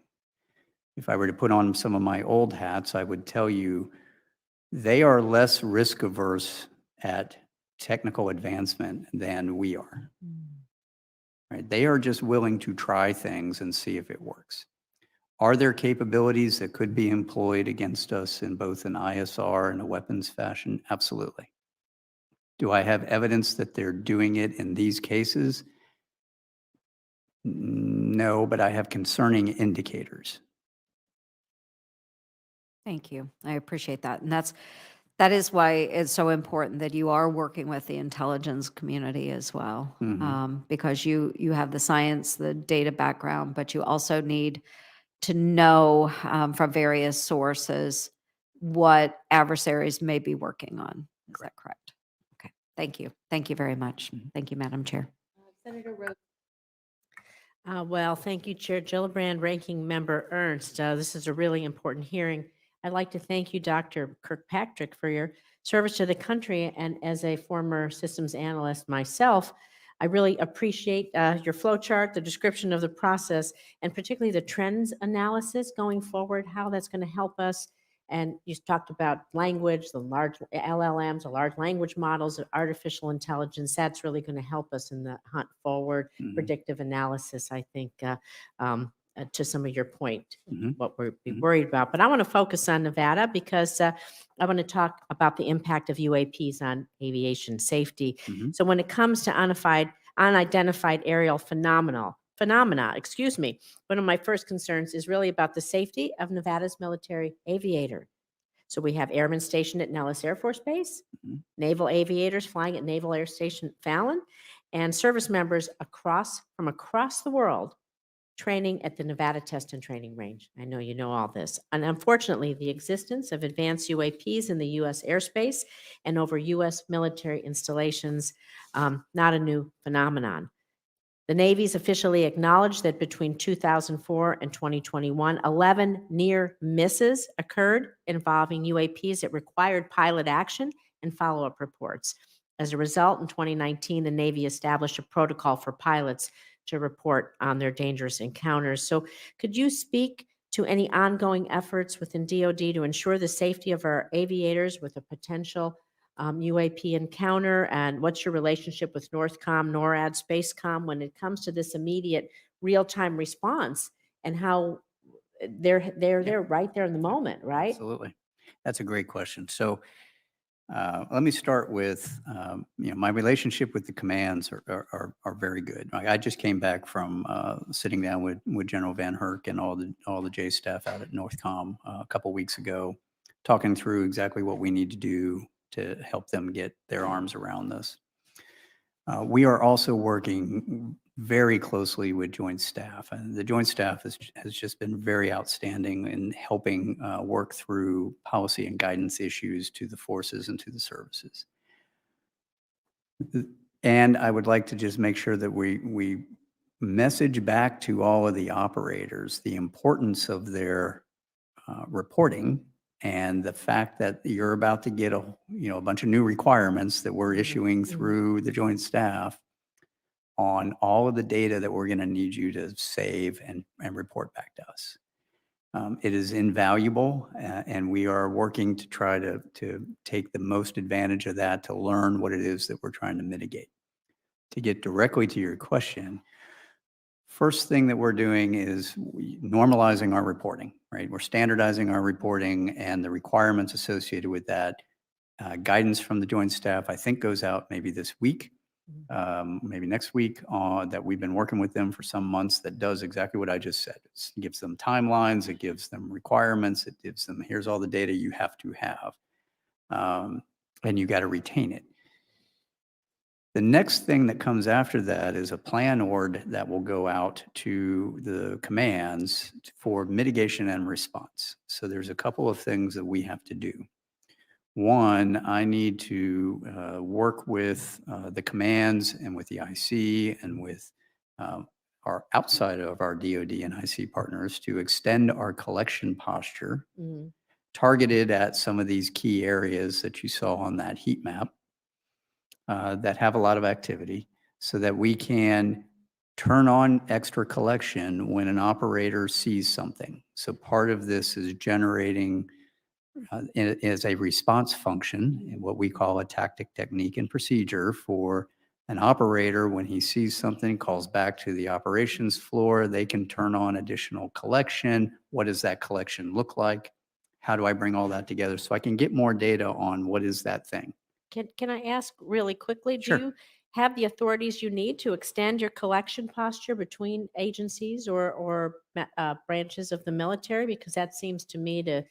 If I were to put on some of my old hats, I would tell you they are less risk averse at technical advancement than we are. Right? They are just willing to try things and see if it works. Are there capabilities that could be employed against us in both an ISR and a weapons fashion? Absolutely. Do I have evidence that they're doing it in these cases? No, but I have concerning indicators. Thank you. I appreciate that. And that is why it's so important that you are working with the intelligence community as well, because you have the science, the data background, but you also need to know from various sources what adversaries may be working on. Is that correct? Okay. Thank you. Thank you very much. Thank you, Madam Chair. Senator Rosen. Well, thank you, Chair Gillibrand, Ranking Member Ernst. This is a really important hearing. I'd like to thank you, Dr. Kirkpatrick, for your service to the country. And as a former systems analyst myself, I really appreciate your flow chart, the description of the process, and particularly the trends analysis going forward, how that's going to help us. And you talked about language, the large LLMs, the large language models, artificial intelligence. That's really going to help us in the hunt forward. Predictive analysis, I think, to some of your point, what we're worried about. But I want to focus on Nevada because I want to talk about the impact of UAPs on aviation safety. So when it comes to unidentified aerial phenomena, one of my first concerns is really about the safety of Nevada's military aviator. So we have airmen stationed at Nellis Air Force Base, naval aviators flying at Naval Air Station Fallon, and service members from across the world training at the Nevada Test and Training Range. I know you know all this. And unfortunately, the existence of advanced UAPs in the U.S. airspace and over U.S. military installations, not a new phenomenon. The Navy's officially acknowledged that between 2004 and 2021, 11 near misses occurred involving UAPs that required pilot action and follow-up reports. As a result, in 2019, the Navy established a protocol for pilots to report on their dangerous encounters. So could you speak to any ongoing efforts within DoD to ensure the safety of our aviators with a potential UAP encounter, and what's your relationship with Northcom, NORAD, Spacecom when it comes to this immediate real-time response and how they're right there in the moment, right? Absolutely. That's a great question. So let me start with, my relationship with the commands are very good. I just came back from sitting down with General Van Herk and all the J staff out at Northcom a couple weeks ago, talking through exactly what we need to do to help them get their arms around this. We are also working very closely with Joint Staff. And the Joint Staff has just been very outstanding in helping work through policy and guidance issues to the forces and to the services. And I would like to just make sure that we message back to all of the operators the importance of their reporting and the fact that you're about to get a bunch of new requirements that we're issuing through the Joint Staff on all of the data that we're going to need you to save and report back to us. It is invaluable, and we are working to try to take the most advantage of that to learn what it is that we're trying to mitigate. To get directly to your question, first thing that we're doing is normalizing our reporting, right? We're standardizing our reporting and the requirements associated with that. Guidance from the Joint Staff, I think, goes out maybe this week, maybe next week, that we've been working with them for some months that does exactly what I just said. It gives them timelines, it gives them requirements, it gives them, here's all the data you have to have, and you got to retain it. The next thing that comes after that is a plan order that will go out to the commands for mitigation and response. So there's a couple of things that we have to do. One, I need to work with the commands and with the IC and with our outside of our DoD and IC partners to extend our collection posture targeted at some of these key areas that you saw on that heat map that have a lot of activity, so that we can turn on extra collection when an operator sees something. So part of this is generating as a response function, what we call a tactic, technique, and procedure for an operator. When he sees something, calls back to the operations floor, they can turn on additional collection. What does that collection look like? How do I bring all that together so I can get more data on what is that thing? Can I ask really quickly, Sure. do you have the authorities you need to extend your collection posture between agencies or branches of the military? Because that seems to me to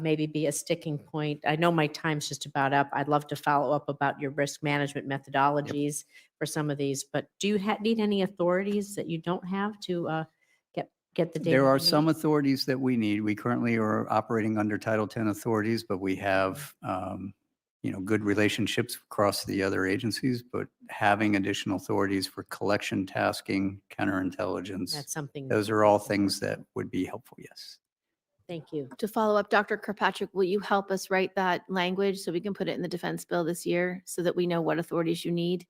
maybe be a sticking point. I know my time's just about up. I'd love to follow up about your risk management methodologies for some of these, but do you need any authorities that you don't have to get the data? There are you some need? authorities that we need. We currently are operating under Title 10 authorities, but we have good relationships across the other agencies, but having additional authorities for collection, tasking, counterintelligence, That's something. those are all things that would be helpful, yes. Thank you. To follow up, Dr. Kirkpatrick, will you help us write that language so we can put it in the defense bill this year so that we know what authorities you need?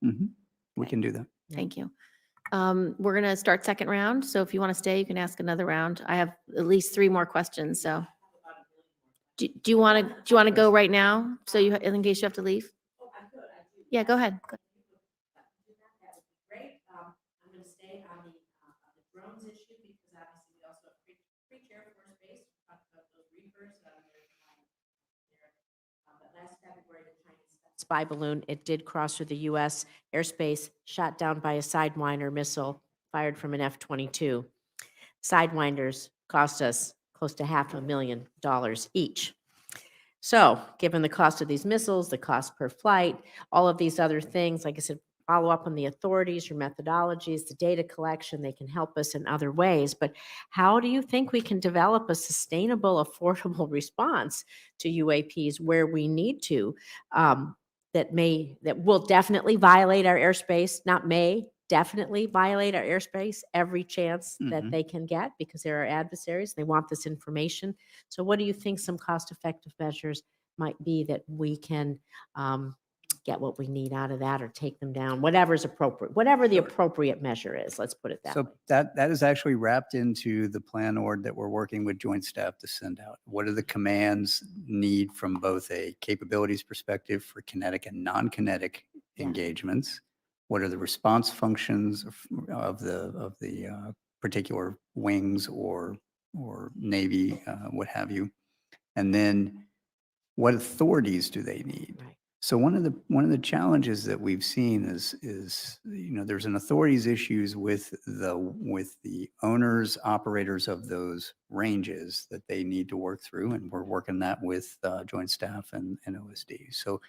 We can do that. Thank you. We're going to start second round. So if you want to stay, you can ask another round. I have at least 3 more questions. So do you want to go right now? So in case you have to leave? Yeah, go ahead. Great. I'm going to stay on the drones issue because obviously we also have Creech Air Force Base. We talked about those reefers. But last February, the Chinese spy balloon, it did cross through the U.S. airspace, shot down by a Sidewinder missile fired from an F-22. Sidewinders cost us close to $500,000 each. So given the cost of these missiles, the cost per flight, all of these other things, like I said, follow up on the authorities, your methodologies, the data collection, they can help us in other ways. But how do you think we can develop a sustainable, affordable response to UAPs where we need to, that will definitely violate our airspace, not may, definitely violate our airspace every chance that they can get because they're our adversaries. They want this information. So what do you think some cost-effective measures might be that we can get what we need out of that or take them down, whatever's appropriate, whatever the appropriate measure is, let's put it that way. So that is actually wrapped into the plan order that we're working with Joint Staff to send out. What do the commands need from both a capabilities perspective for kinetic and non-kinetic engagements? What are the response functions of the particular wings or Navy, what have you? And then what authorities do they need? Right. So one of the challenges that we've seen is there's an authorities issues with the owners, operators of those ranges that they need to work through, and we're working that with Joint Staff and OSD. So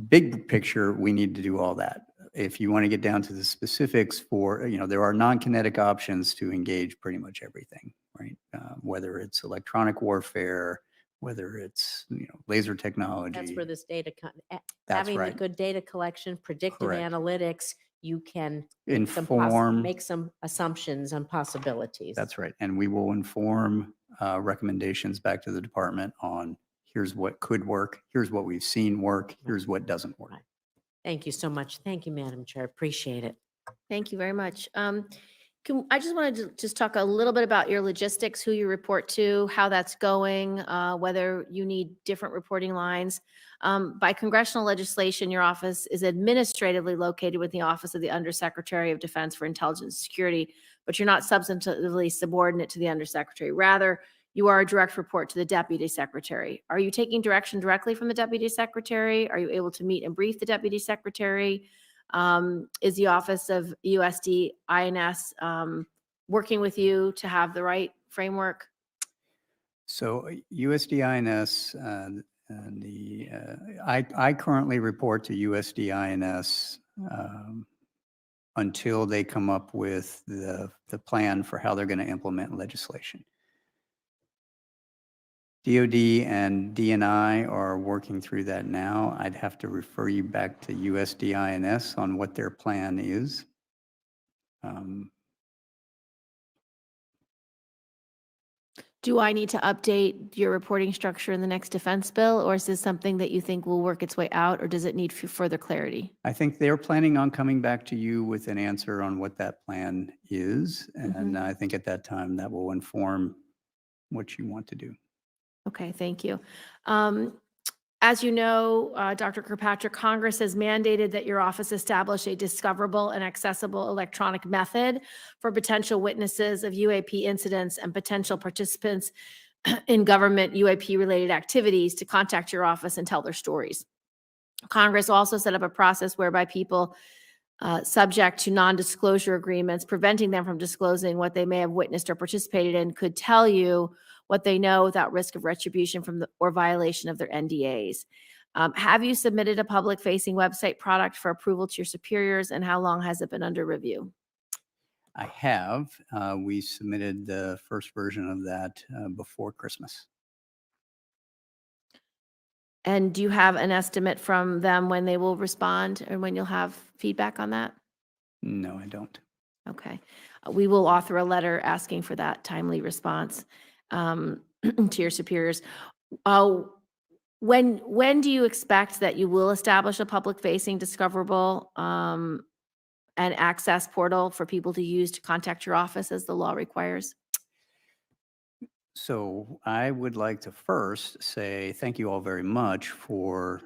big picture, we need to do all that. if you want to get down to the specifics for, there are non-kinetic options to engage pretty much everything, right? Whether it's electronic warfare, whether it's, laser technology. That's where this data, That's having the right. good data collection, predictive Correct. analytics, you can Inform. make some assumptions and possibilities. That's right. And we will inform recommendations back to the department on here's what could work, here's what we've seen work, here's what doesn't work. Right. Thank you so much. Thank you, Madam Chair. Appreciate it. Thank you very much. I just wanted to just talk a little bit about your logistics, who you report to, how that's going, whether you need different reporting lines. By congressional legislation, your office is administratively located with the Office of the Undersecretary of Defense for Intelligence and Security, but you're not substantively subordinate to the Undersecretary. Rather, you are a direct report to the Deputy Secretary. Are you taking direction directly from the Deputy Secretary? Are you able to meet and brief the Deputy Secretary? Is the Office of USD INS working with you to have the right framework? So USD-INS, I currently report to USD-INS until they come up with the plan for how they're going to implement legislation. DOD and DNI are working through that now. I'd have to refer you back to USD-INS on what their plan is. Do I need to update your reporting structure in the next defense bill, or is this something that you think will work its way out, or does it need further clarity? I think they're planning on coming back to you with an answer on what that plan is. And I think at that time that will inform what you want to do. Okay, thank you. As you know, Dr. Kirkpatrick, Congress has mandated that your office establish a discoverable and accessible electronic method for potential witnesses of UAP incidents and potential participants in government UAP-related activities to contact your office and tell their stories. Congress also set up a process whereby people subject to non-disclosure agreements, preventing them from disclosing what they may have witnessed or participated in, could tell you what they know without risk of retribution from or violation of their NDAs. Have you submitted a public-facing website product for approval to your superiors, and how long has it been under review? I have. We submitted the first version of that before Christmas. And do you have an estimate from them when they will respond and when you'll have feedback on that? No, I don't. Okay. We will author a letter asking for that timely response to your superiors. When do you expect that you will establish a public-facing discoverable and access portal for people to use to contact your office as the law requires? So I would like to first say thank you all very much for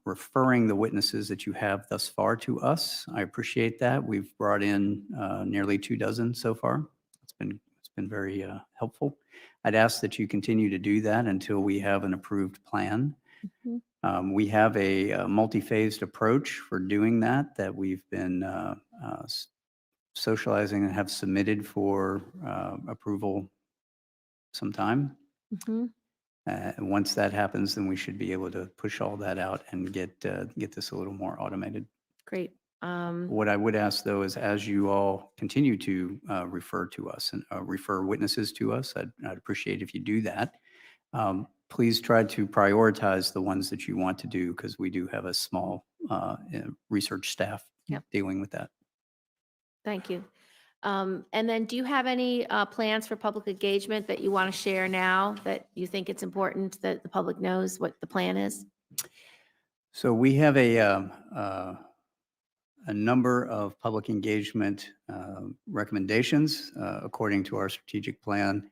referring the witnesses that you have thus far to us. I appreciate that. We've brought in nearly 24 so far. It's been very helpful. I'd ask that you continue to do that until we have an approved plan. We have a multi-phased approach for doing that we've been socializing and have submitted for approval sometime. Once that happens, then we should be able to push all that out and get this a little more automated. Great. What I would ask, though, is as you all continue to refer to us and refer witnesses to us, I'd appreciate if you do that. Please try to prioritize the ones that you want to do, because we do have a small research staff dealing with that. Thank you. And then do you have any plans for public engagement that you want to share now that you think it's important that the public knows what the plan is? So we have a number of public engagement recommendations according to our strategic plan.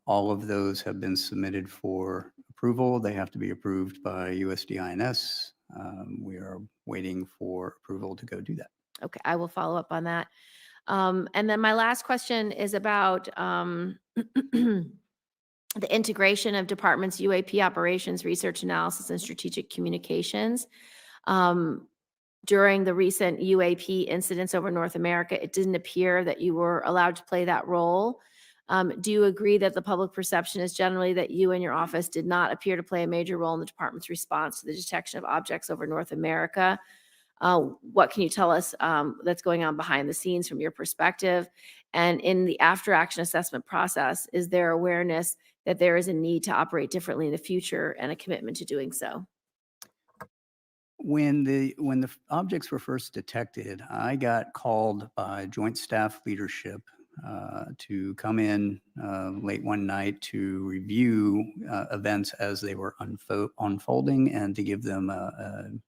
All of those have been submitted for approval. They have to be approved by USD-INS. We are waiting for approval to go do that. Okay, I will follow up on that. And then my last question is about the integration of departments' UAP operations, research analysis, and strategic communications. During the recent UAP incidents over North America, it didn't appear that you were allowed to play that role. Do you agree that the public perception is generally that you and your office did not appear to play a major role in the department's response to the detection of objects over North America? What can you tell us that's going on behind the scenes from your perspective? And in the after action assessment process, is there awareness that there is a need to operate differently in the future and a commitment to doing so? When the objects were first detected, I got called by Joint Staff Leadership to come in late one night to review events as they were unfolding and to give them an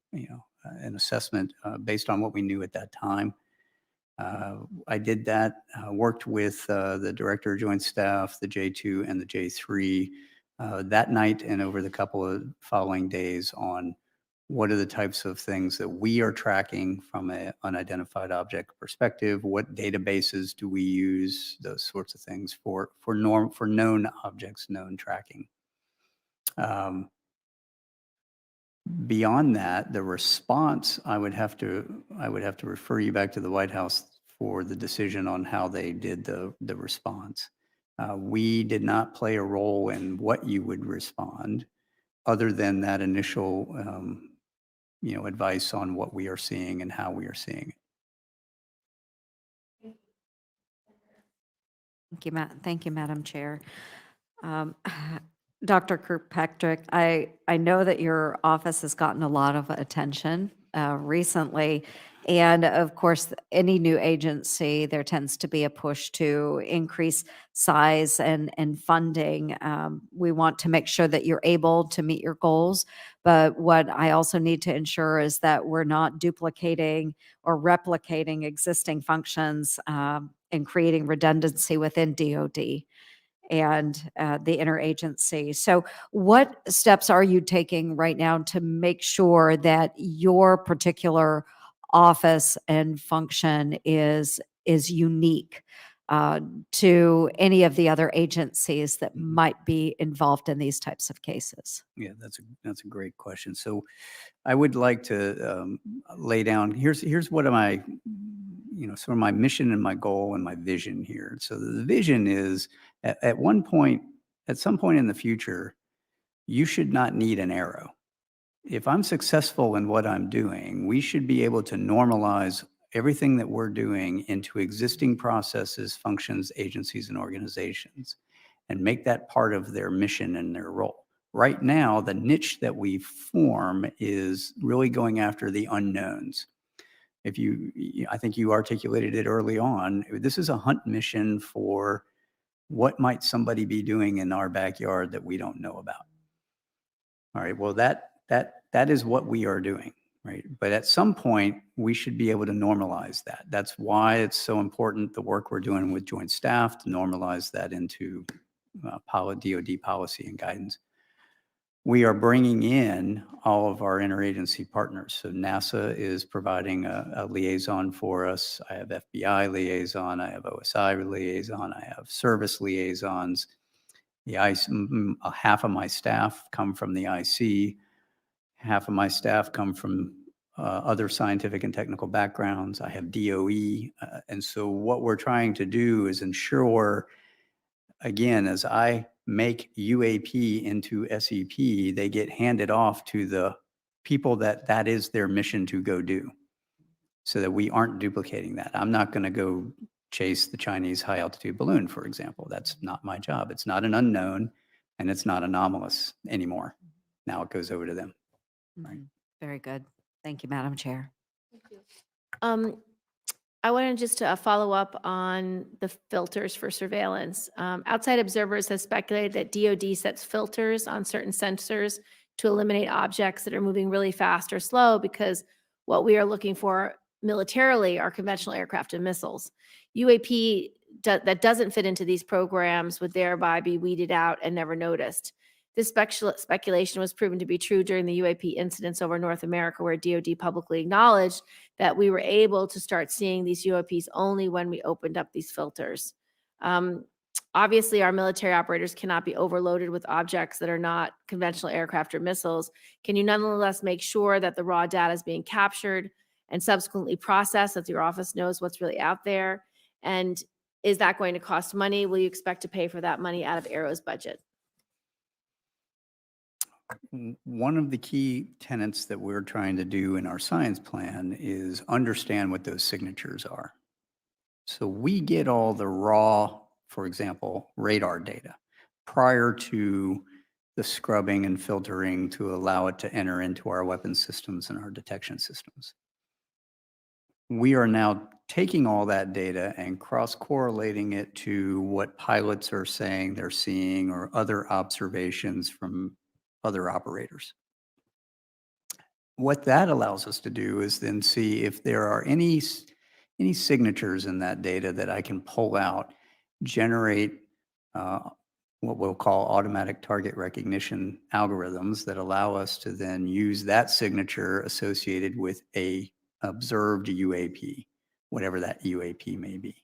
assessment based on what we knew at that time. I did that, worked with the Director of Joint Staff, the J2 and the J3 that night and over the couple of following days on what are the types of things that we are tracking from an unidentified object perspective, what databases do we use, those sorts of things for known objects, known tracking. Beyond that, the response, I would have to refer you back to the White House for the decision on how they did the response. We did not play a role in what you would respond, other than that initial, advice on what we are seeing and how we are seeing it. Thank you, Madam Chair. Dr. Kirkpatrick, I know that your office has gotten a lot of attention recently. And of course, any new agency, there tends to be a push to increase size and funding. We want to make sure that you're able to meet your goals. But what I also need to ensure is that we're not duplicating or replicating existing functions and creating redundancy within DoD and the interagency. So what steps are you taking right now to make sure that your particular office and function is unique to any of the other agencies that might be involved in these types of cases? Yeah, that's a great question. So I would like to lay down, here's what am I, sort of my mission and my goal and my vision here. So the vision is at some point in the future, you should not need an arrow. If I'm successful in what I'm doing, we should be able to normalize everything that we're doing into existing processes, functions, agencies, and organizations, and make that part of their mission and their role. Right now, the niche that we form is really going after the unknowns. I think you articulated it early on, this is a hunt mission for what might somebody be doing in our backyard that we don't know about. All right, well, that is what we are doing, right? But at some point, we should be able to normalize that. That's why it's so important, the work we're doing with Joint Staff, to normalize that into DoD policy and guidance. We are bringing in all of our interagency partners. So NASA is providing a liaison for us. I have FBI liaison, I have OSI liaison, I have service liaisons. Half of my staff come from the IC. Half of my staff come from other scientific and technical backgrounds. I have DOE. And so what we're trying to do is ensure, again, as I make UAP into SEP, they get handed off to the people that is their mission to go do, so that we aren't duplicating that. I'm not going to go chase the Chinese high altitude balloon, for example. That's not my job. It's not an unknown and it's not anomalous anymore. Now it goes over to them. Right. Very good. Thank you, Madam Chair. Thank you. I wanted just to follow up on the filters for surveillance. Outside observers have speculated that DoD sets filters on certain sensors to eliminate objects that are moving really fast or slow, because what we are looking for militarily are conventional aircraft and missiles. UAP that doesn't fit into these programs would thereby be weeded out and never noticed. This speculation was proven to be true during the UAP incidents over North America, where DoD publicly acknowledged that we were able to start seeing these UAPs only when we opened up these filters. Obviously, our military operators cannot be overloaded with objects that are not conventional aircraft or missiles. Can you nonetheless make sure that the raw data is being captured and subsequently processed, so that your office knows what's really out there? And is that going to cost money? Will you expect to pay for that money out of AARO's budget? One of the key tenets that we're trying to do in our science plan is understand what those signatures are. So we get all the raw, for example, radar data prior to the scrubbing and filtering to allow it to enter into our weapon systems and our detection systems. We are now taking all that data and cross-correlating it to what pilots are saying they're seeing or other observations from other operators. What that allows us to do is then see if there are any signatures in that data that I can pull out, generate what we'll call automatic target recognition algorithms that allow us to then use that signature associated with a observed UAP, whatever that UAP may be.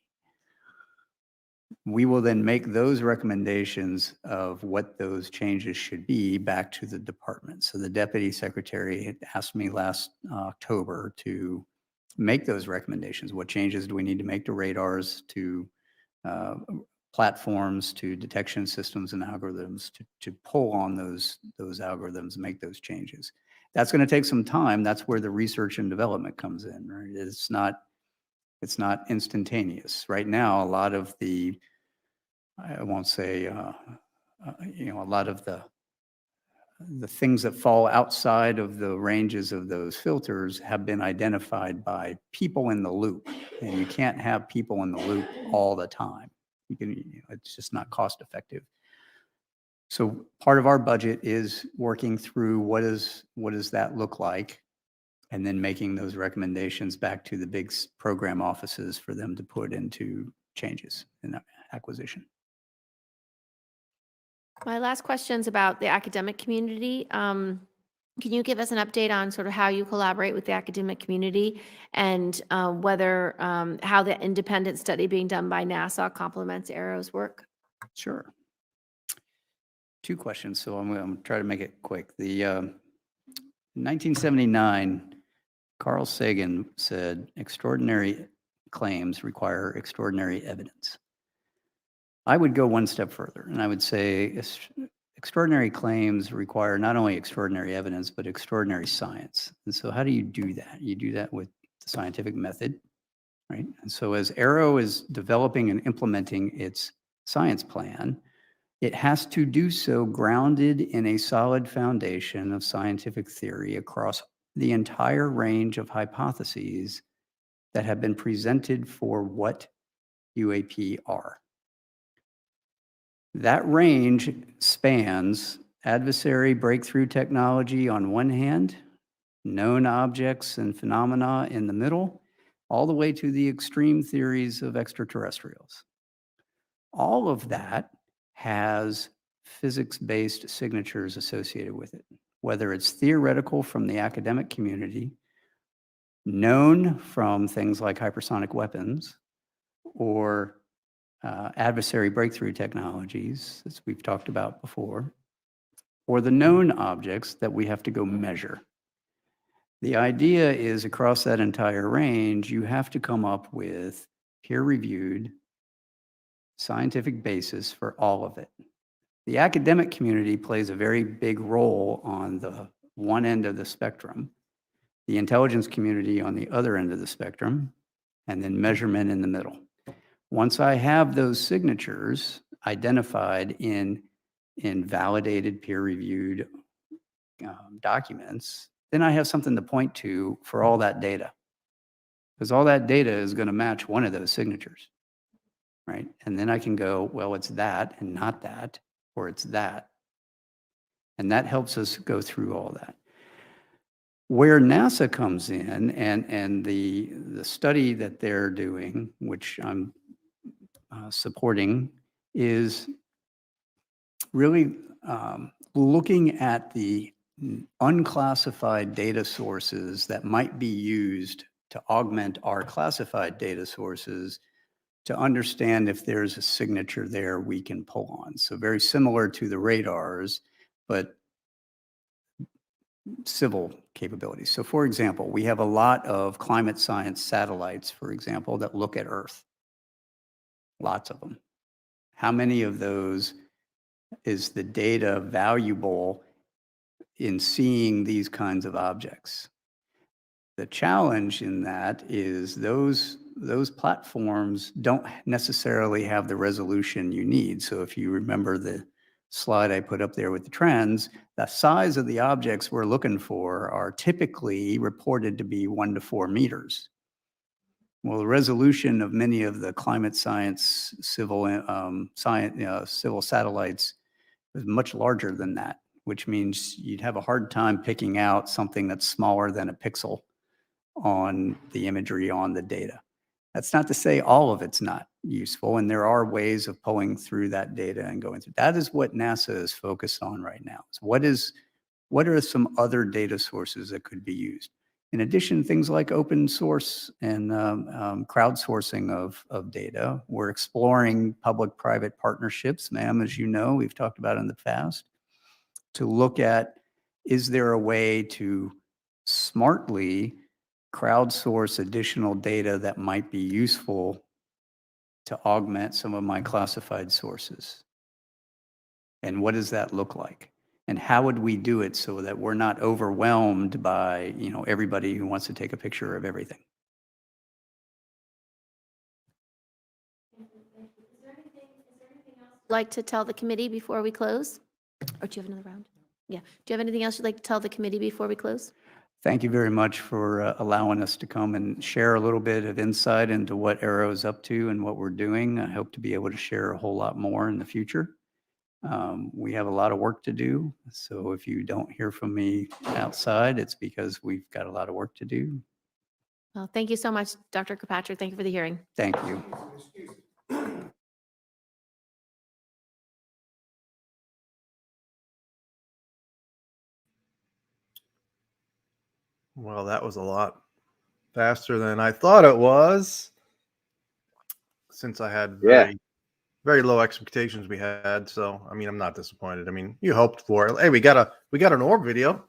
We will then make those recommendations of what those changes should be back to the department. So the deputy secretary had asked me last October to make those recommendations. What changes do we need to make to radars, to platforms, to detection systems and algorithms to pull on those algorithms and make those changes? That's going to take some time. That's where the research and development comes in, right? It's not instantaneous. Right now, a lot of the, I won't say, a lot of the things that fall outside of the ranges of those filters have been identified by people in the loop, and you can't have people in the loop all the time. It's just not cost effective. So part of our budget is working through what does that look like, and then making those recommendations back to the big program offices for them to put into changes in that acquisition. My last question's about the academic community. Can you give us an update on sort of how you collaborate with the academic community and whether how the independent study being done by NASA complements AARO's work? Sure. Two questions, so I'm going to try to make it quick. The 1979, Carl Sagan said, extraordinary claims require extraordinary evidence. I would go one step further, and I would say extraordinary claims require not only extraordinary evidence, but extraordinary science. And so how do you do that? You do that with the scientific method, right? And so as AARO is developing and implementing its science plan, it has to do so grounded in a solid foundation of scientific theory across the entire range of hypotheses that have been presented for what UAP are. That range spans adversary breakthrough technology on one hand, known objects and phenomena in the middle, all the way to the extreme theories of extraterrestrials. All of that has physics-based signatures associated with it, whether it's theoretical from the academic community, known from things like hypersonic weapons, or adversary breakthrough technologies, as we've talked about before, or the known objects that we have to go measure. The idea is across that entire range, you have to come up with peer-reviewed scientific basis for all of it. The academic community plays a very big role on the one end of the spectrum, the intelligence community on the other end of the spectrum, and then measurement in the middle. Once I have those signatures identified in validated peer-reviewed documents, then I have something to point to for all that data. Because all that data is going to match one of those signatures, right? And then I can go, well, it's that and not that, or it's that. And that helps us go through all that. Where NASA comes in and the study that they're doing, which I'm supporting, is really looking at the unclassified data sources that might be used to augment our classified data sources to understand if there's a signature there we can pull on. So very similar to the radars, but civil capabilities. So for example, we have a lot of climate science satellites, for example, that look at Earth. Lots of them. How many of those is the data valuable in seeing these kinds of objects. The challenge in that is those platforms don't necessarily have the resolution you need. So if you remember the slide I put up there with the trends, the size of the objects we're looking for are typically reported to be 1 to 4 meters. Well, the resolution of many of the climate science civil satellites is much larger than that, which means you'd have a hard time picking out something that's smaller than a pixel on the imagery on the data. That's not to say all of it's not useful, and there are ways of pulling through that data and going through. That is what NASA is focused on right now. So what are some other data sources that could be used? In addition, things like open source and crowdsourcing of data. We're exploring public-private partnerships, ma'am, as you know, we've talked about in the past, to look at, is there a way to smartly crowdsource additional data that might be useful to augment some of my classified sources? And what does that look like? And how would we do it so that we're not overwhelmed by, everybody who wants to take a picture of everything? Like to tell the committee before we close? Or do you have another round? Yeah. Do you have anything else you'd like to tell the committee before we close? Thank you very much for allowing us to come and share a little bit of insight into what AARO is up to and what we're doing. I hope to be able to share a whole lot more in the future. We have a lot of work to do. So if you don't hear from me outside, it's because we've got a lot of work to do. Well, thank you so much, Dr. Kirkpatrick. Thank you for the hearing. Thank you. Well, that was a lot faster than I thought it was. Since I had very low expectations we had. So, I mean, I'm not disappointed. I mean, you hoped for it. Hey, we got an orb video.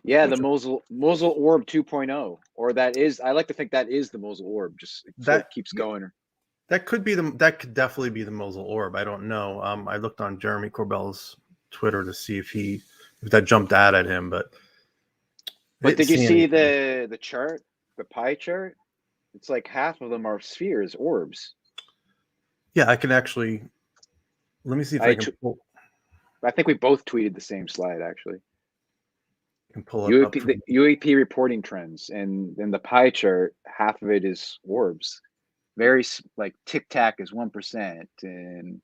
Yeah, the Mosul orb 2.0, or that is, I like to think that is the Mosul orb. Just that keeps going. That could definitely be the Mosul orb. I don't know. I looked on Jeremy Corbell's Twitter to see if that jumped out at him, but did you see the chart, the pie chart? It's like half of them are spheres, orbs. Yeah, I can actually. Let me see if I can pull. I think we both tweeted the same slide, actually. Can pull UAP, the UAP reporting trends, and then the pie chart, half of it is orbs. Very like Tic Tac is 1%, and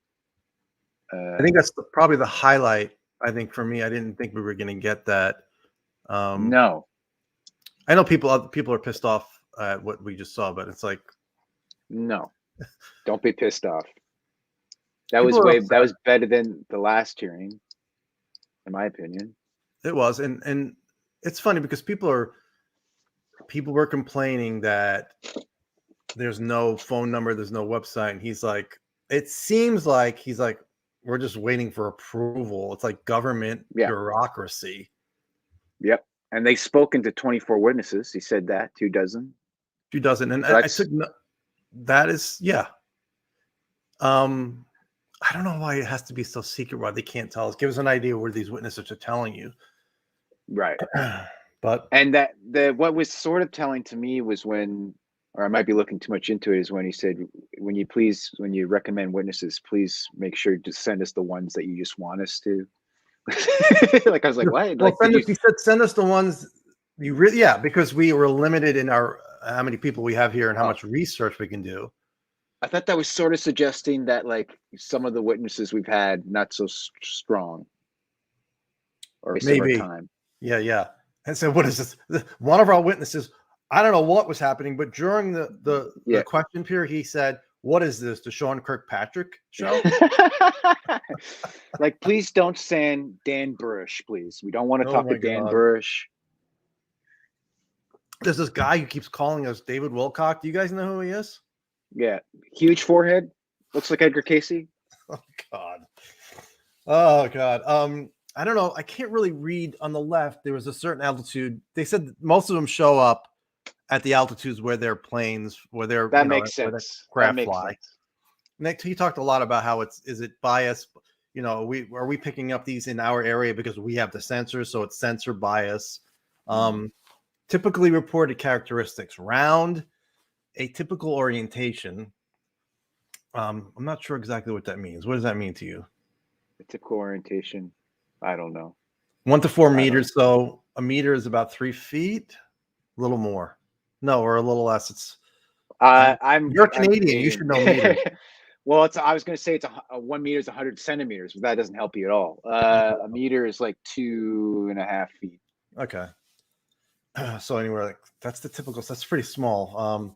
I think that's probably the highlight. I think for me, I didn't think we were going to get that. No, I know people are pissed off at what we just saw, but it's like, no, don't be pissed off. That was better than the last hearing, in my opinion. It was, and it's funny because people were complaining that there's no phone number, there's no website, and he's like, it seems like he's like, we're just waiting for approval. It's like government bureaucracy. Yep, and they've spoken to 24 witnesses. He said that 2 dozen. 2 dozen, and I took that is I don't know why it has to be so secret. Why they can't tell us? Give us an idea where these witnesses are telling you. Right. But that what was sort of telling to me was when, or I might be looking too much into it, is when he said, when you recommend witnesses, please make sure to send us the ones that you just want us to. Like I was like, what? Well, Like, he said, send us the ones you really, because we were limited in our how many people we have here and how much research we can do. I thought that was sort of suggesting that like some of the witnesses we've had not so strong, or maybe time. Yeah. And so, what is this? One of our witnesses, I don't know what was happening, but during the question period, he said, "What is this? The Sean Kirkpatrick show?" Like, please don't send Dan Burrish, please. We don't want to talk to Dan Burrish. There's this guy who keeps calling us David Wilcock. Do you guys know who he is? Yeah, huge forehead, looks like Edgar Casey. Oh God. I don't know. I can't really read on the left. There was a certain altitude. They said most of them show up at the altitudes where their planes, where their that makes sense. Craft fly. Nick, he talked a lot about how is it biased? you know, are we picking up these in our area because we have the sensors, so it's sensor bias. Typically reported characteristics: round, atypical orientation. I'm not sure exactly what that means. What does that mean to you? The typical orientation, I don't know. 1 to 4 I don't meters. So a meter is about 3 feet, a little more. No, or a little less. It's you're Canadian. You should know meters. Well, I was going to say it's a 1 meter is 100 centimeters, but that doesn't help you at all. A meter is like 2.5 feet. Okay. So anywhere like that's the typical. That's pretty small.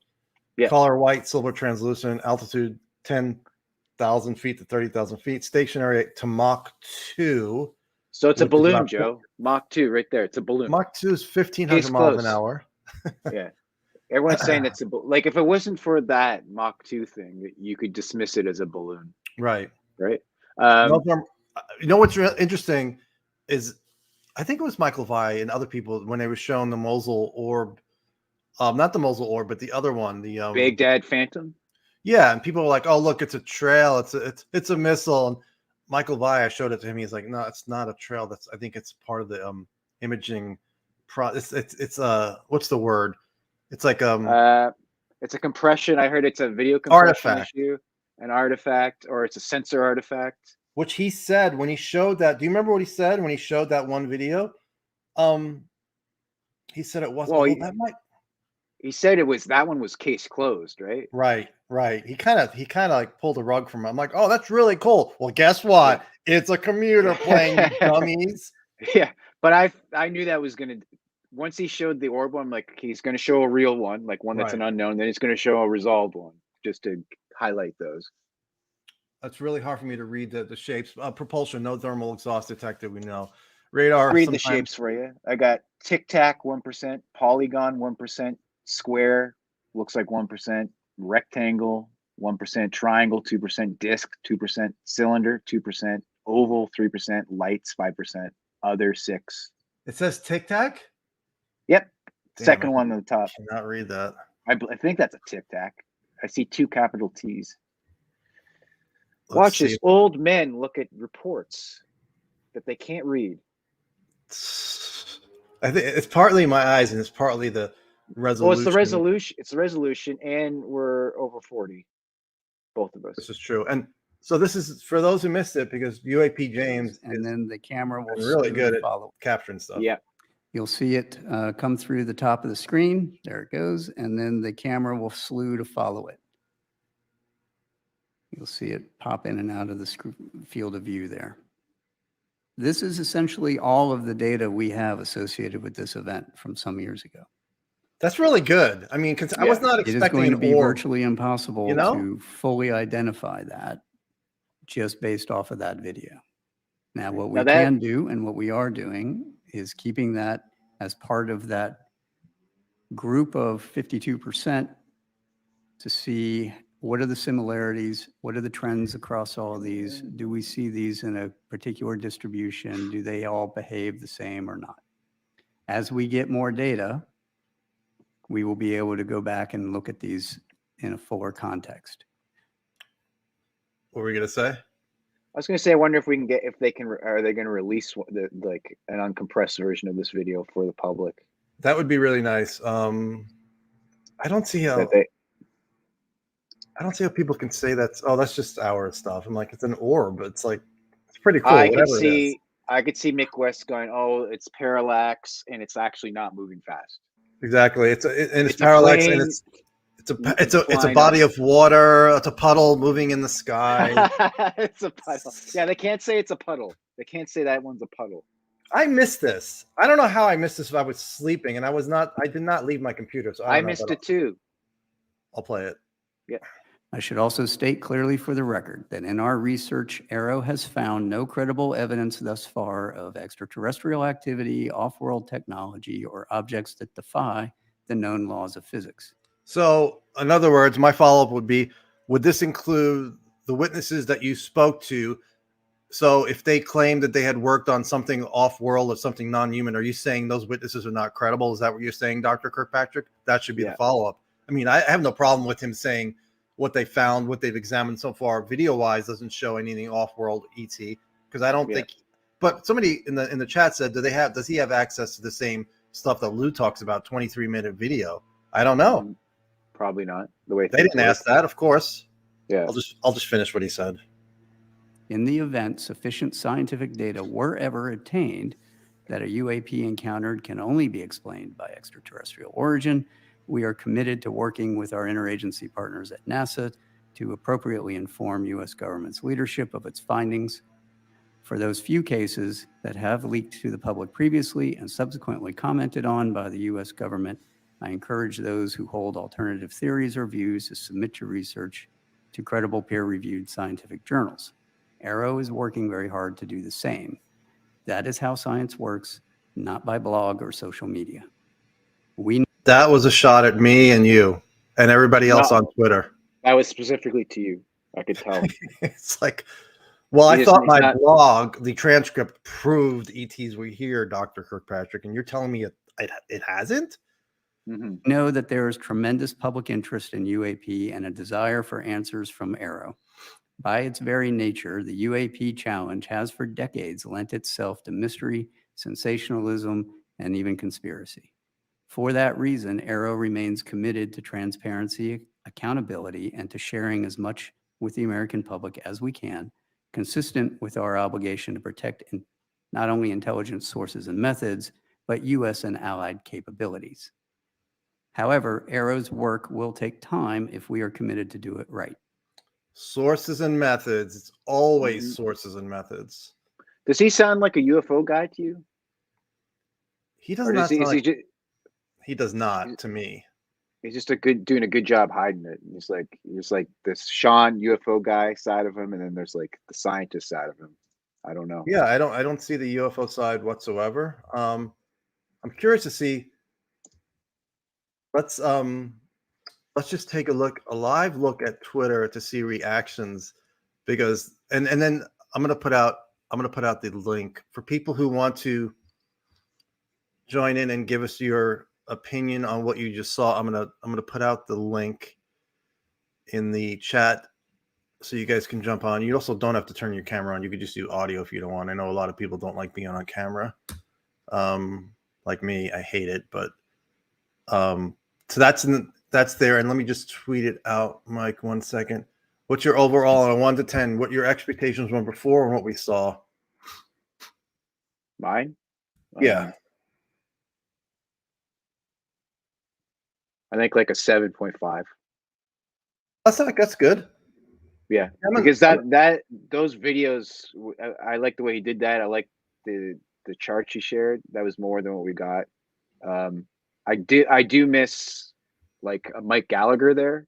Yeah. Color white, silver translucent, altitude 10,000 feet to 30,000 feet, stationary to Mach 2. So it's a which is balloon, about Joe. Mach 2 right there. It's a balloon. Mach 2 is 1,500 Case miles closed. an hour. Yeah. Everyone's saying it's like if it wasn't for that Mach 2 thing, you could dismiss it as a balloon, Right. right? You know what's interesting is I think it was Michael Vai and other people when they were showing the Mosul orb, not the Mosul orb, but the other one, the Baghdad Phantom. Yeah, and people were like, "Oh, look, it's a trail. It's a missile." And Michael Vai, I showed it to him. He's like, "No, it's not a trail. I think it's part of the imaging It's what's the word? It's like it's a compression. I heard it's a video compression artifact issue, an artifact, or it's a sensor artifact." Which he said when he showed that. Do you remember what he said when he showed that one video? He said it wasn't. Well, that might. He said that one was case closed, right? Right. He kind of like pulled the rug from him. I'm like, oh, that's really cool. Well, guess what? It's a commuter plane, you dummies. Yeah, but I knew that was gonna. Once he showed the orb one, I'm like, he's gonna show a real one, like one that's an unknown. Then he's gonna show a resolved one, just to highlight those. That's really hard for me to read the shapes. Propulsion, no thermal exhaust detected. We know. Radar. Read the shapes for you. I got tic tac 1%, polygon 1%, square looks like 1%, rectangle 1%, triangle 2%, disc 2%, cylinder 2%, oval 3%, lights 5%, other 6. It says tic tac. Yep. Damn, Second one on the top. I cannot read that. I think that's a tic tac. I see 2 capital T's. Watch this. Old men look at reports that they can't read. I think it's partly my eyes and it's partly the resolution. Well, it's the resolution. It's the resolution, and we're over 40, both of us. This is true. And so this is for those who missed it because UAP James and then the camera will really good at follow capturing stuff. Yeah. You'll see it come through the top of the screen. There it goes. And then the camera will slew to follow it. You'll see it pop in and out of the field of view there. This is essentially all of the data we have associated with this event from some years ago. That's really good. I mean, I was not expecting it is going to be orb. virtually impossible to fully identify that just based off of that video. Now, what we can do and what we are doing is keeping that as part of that group of 52% to see what are the similarities, what are the trends across all of these? Do we see these in a particular distribution? Do they all behave the same or not? As we get more data, we will be able to go back and look at these in a fuller context. What were you going to say? I was going to say, I wonder if we can are they going to release like an uncompressed version of this video for the public? That would be really nice. I don't see how people can say that's just our stuff. I'm like, it's an orb. It's like, it's pretty cool. I could see Mick West going, oh, it's parallax and it's actually not moving fast. Exactly. It's parallax and it's a body of water. It's a puddle moving in the sky. It's a puddle. Yeah, they can't say it's a puddle. They can't say that one's a puddle. I missed this. I don't know how I missed this if I was sleeping and I did not leave my computer. So I missed it too. I'll play it. Yeah. I should also state clearly for the record that in our research, AARO has found no credible evidence thus far of extraterrestrial activity, off-world technology, or objects that defy the known laws of physics. So, in other words, my follow-up would be, would this include the witnesses that you spoke to? So if they claim that they had worked on something off-world or something non-human, are you saying those witnesses are not credible? Is that what you're saying, Dr. Kirkpatrick? That should be the follow-up. I mean, I have no problem with him saying, what they found, what they've examined so far, video wise, doesn't show anything off-world ET. Because I don't think. But somebody in the chat said, does he have access to the same stuff that Lou talks about, 23-minute video? I don't know. Probably not. The way They didn't ask that, of course. Yeah. I'll just finish what he said. In the event sufficient scientific data were ever obtained that a UAP encountered can only be explained by extraterrestrial origin, we are committed to working with our interagency partners at NASA to appropriately inform U.S. government's leadership of its findings. For those few cases that have leaked to the public previously and subsequently commented on by the U.S. government, I encourage those who hold alternative theories or views to submit your research to credible peer-reviewed scientific journals. AARO is working very hard to do the same. That is how science works, not by blog or social media. That was a shot at me and you and everybody else on Twitter. That was specifically to you. I could tell. It's like, well, I thought my blog, the transcript proved ETs were here, Dr. Kirkpatrick, and you're telling me it hasn't? Mm-hmm. Know that there is tremendous public interest in UAP and a desire for answers from AARO. By its very nature, the UAP challenge has for decades lent itself to mystery, sensationalism, and even conspiracy. For that reason, AARO remains committed to transparency, accountability, and to sharing as much with the American public as we can, consistent with our obligation to protect not only intelligence sources and methods, but U.S. and allied capabilities. However, AARO's work will take time if we are committed to do it right. Sources and methods. It's always sources and methods. Does he sound like a UFO guy to you? He does not. He does not to me. He's just doing a good job hiding it. He's like this Sean UFO guy side of him, and then there's like the scientist side of him. I don't know. Yeah, I don't see the UFO side whatsoever. I'm curious to see. Let's just take a live look at Twitter to see reactions, because and then I'm gonna put out the link for people who want to join in and give us your opinion on what you just saw. I'm gonna put out the link in the chat so you guys can jump on. You also don't have to turn your camera on. You could just do audio if you don't want. I know a lot of people don't like being on camera. Like me, I hate it, but so that's there. And let me just tweet it out, Mike, 1 second. What's your overall on a 1 to 10? What your expectations were before and what we saw? Mine? Yeah. I think like a 7.5. That's good. Yeah, because those videos, I like the way he did that. I like the charts he shared. That was more than what we got. I do miss like a Mike Gallagher there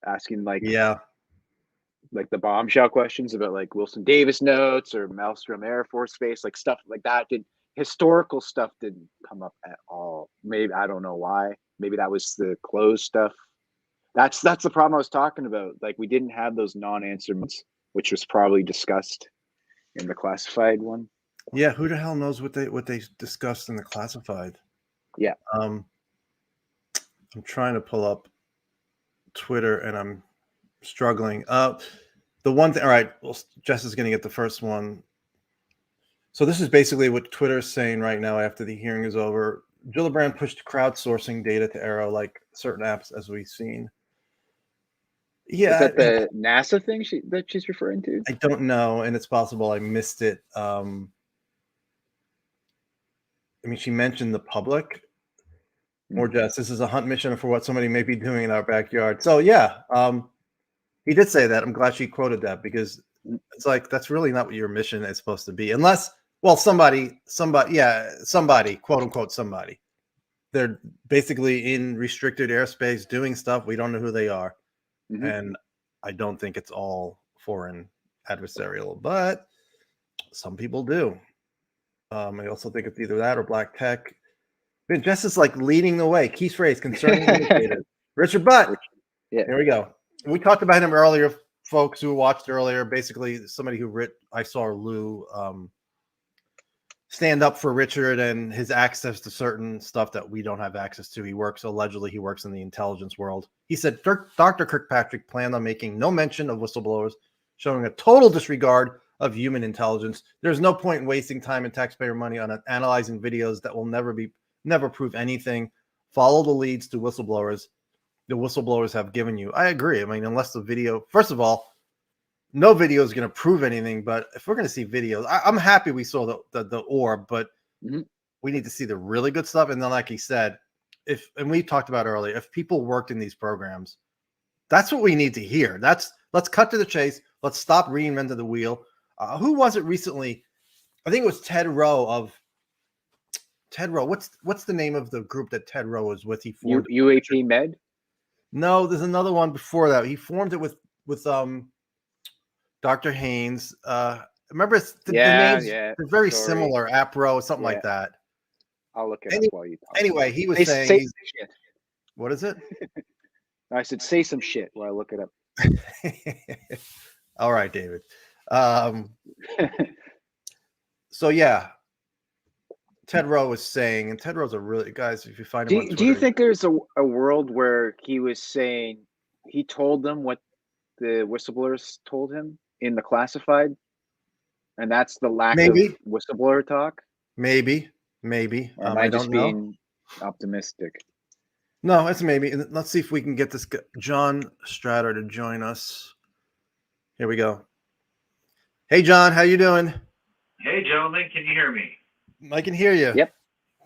asking like the bombshell questions about like Wilson Davis notes or Maelstrom Air Force Base, like stuff like that. Historical stuff didn't come up at all. Maybe I don't know why. Maybe that was the closed stuff. That's the problem I was talking about. Like we didn't have those non-answers, which was probably discussed in the classified one. Yeah, who the hell knows what they discussed in the classified? Yeah. I'm trying to pull up Twitter and I'm struggling. The one thing, all right, well, Jess is going to get the first one. So this is basically what Twitter is saying right now after the hearing is over. Gillibrand pushed crowdsourcing data to AARO like certain apps, as we've seen. Yeah. Is that the NASA thing that she's referring to? I don't know, and it's possible I missed it. I mean, she mentioned the public. More Jess, this is a hunt mission for what somebody may be doing in our backyard. So yeah, he did say that. I'm glad she quoted that, because it's like that's really not what your mission is supposed to be, unless, well, somebody, quote unquote, somebody. They're basically in restricted airspace doing stuff. We don't know who they are, and I don't think it's all foreign adversarial, but some people do. I also think it's either that or black tech. Jess is like leading the way. Key phrase, concerning indicators. Richard Butt. Yeah. Here we go. We talked about him earlier, folks who watched earlier. Basically, somebody who I saw Lou stand up for Richard and his access to certain stuff that we don't have access to. He works in the intelligence world. He said Dr. Kirkpatrick planned on making no mention of whistleblowers, showing a total disregard of human intelligence. There's no point in wasting time and taxpayer money on analyzing videos that will never prove anything. Follow the leads to whistleblowers the whistleblowers have given you. I agree. I mean, unless the video, first of all, no video is going to prove anything, but if we're going to see videos, I'm happy we saw the orb, but we need to see the really good stuff. And then, like he said, and we talked about earlier, if people worked in these programs, that's what we need to hear. Let's cut to the chase. Let's stop reinventing the wheel. Who was it recently? I think it was Ted Rowe. What's the name of the group that Ted Rowe was with? He formed UAP Med. No, there's another one before that. He formed it with Dr. Haynes. Remember the names? They're very similar. APRO, something like that. I'll look it up while you talk. Anyway, he was saying, say some shit. What is it? I said, say some shit while I look it up. All right, David. So yeah, Ted Rowe was saying, and Ted Rowe's a really, guys, if you find him on Twitter, do you think there's a world where he was saying he told them what the whistleblowers told him in the classified, and that's the lack of whistleblower talk? Maybe. Or am I just being optimistic? No, it's maybe. Let's see if we can get this John Stratter to join us. Here we go. Hey, John, how you doing? Hey, gentlemen, can you hear me? I can hear you. Yep.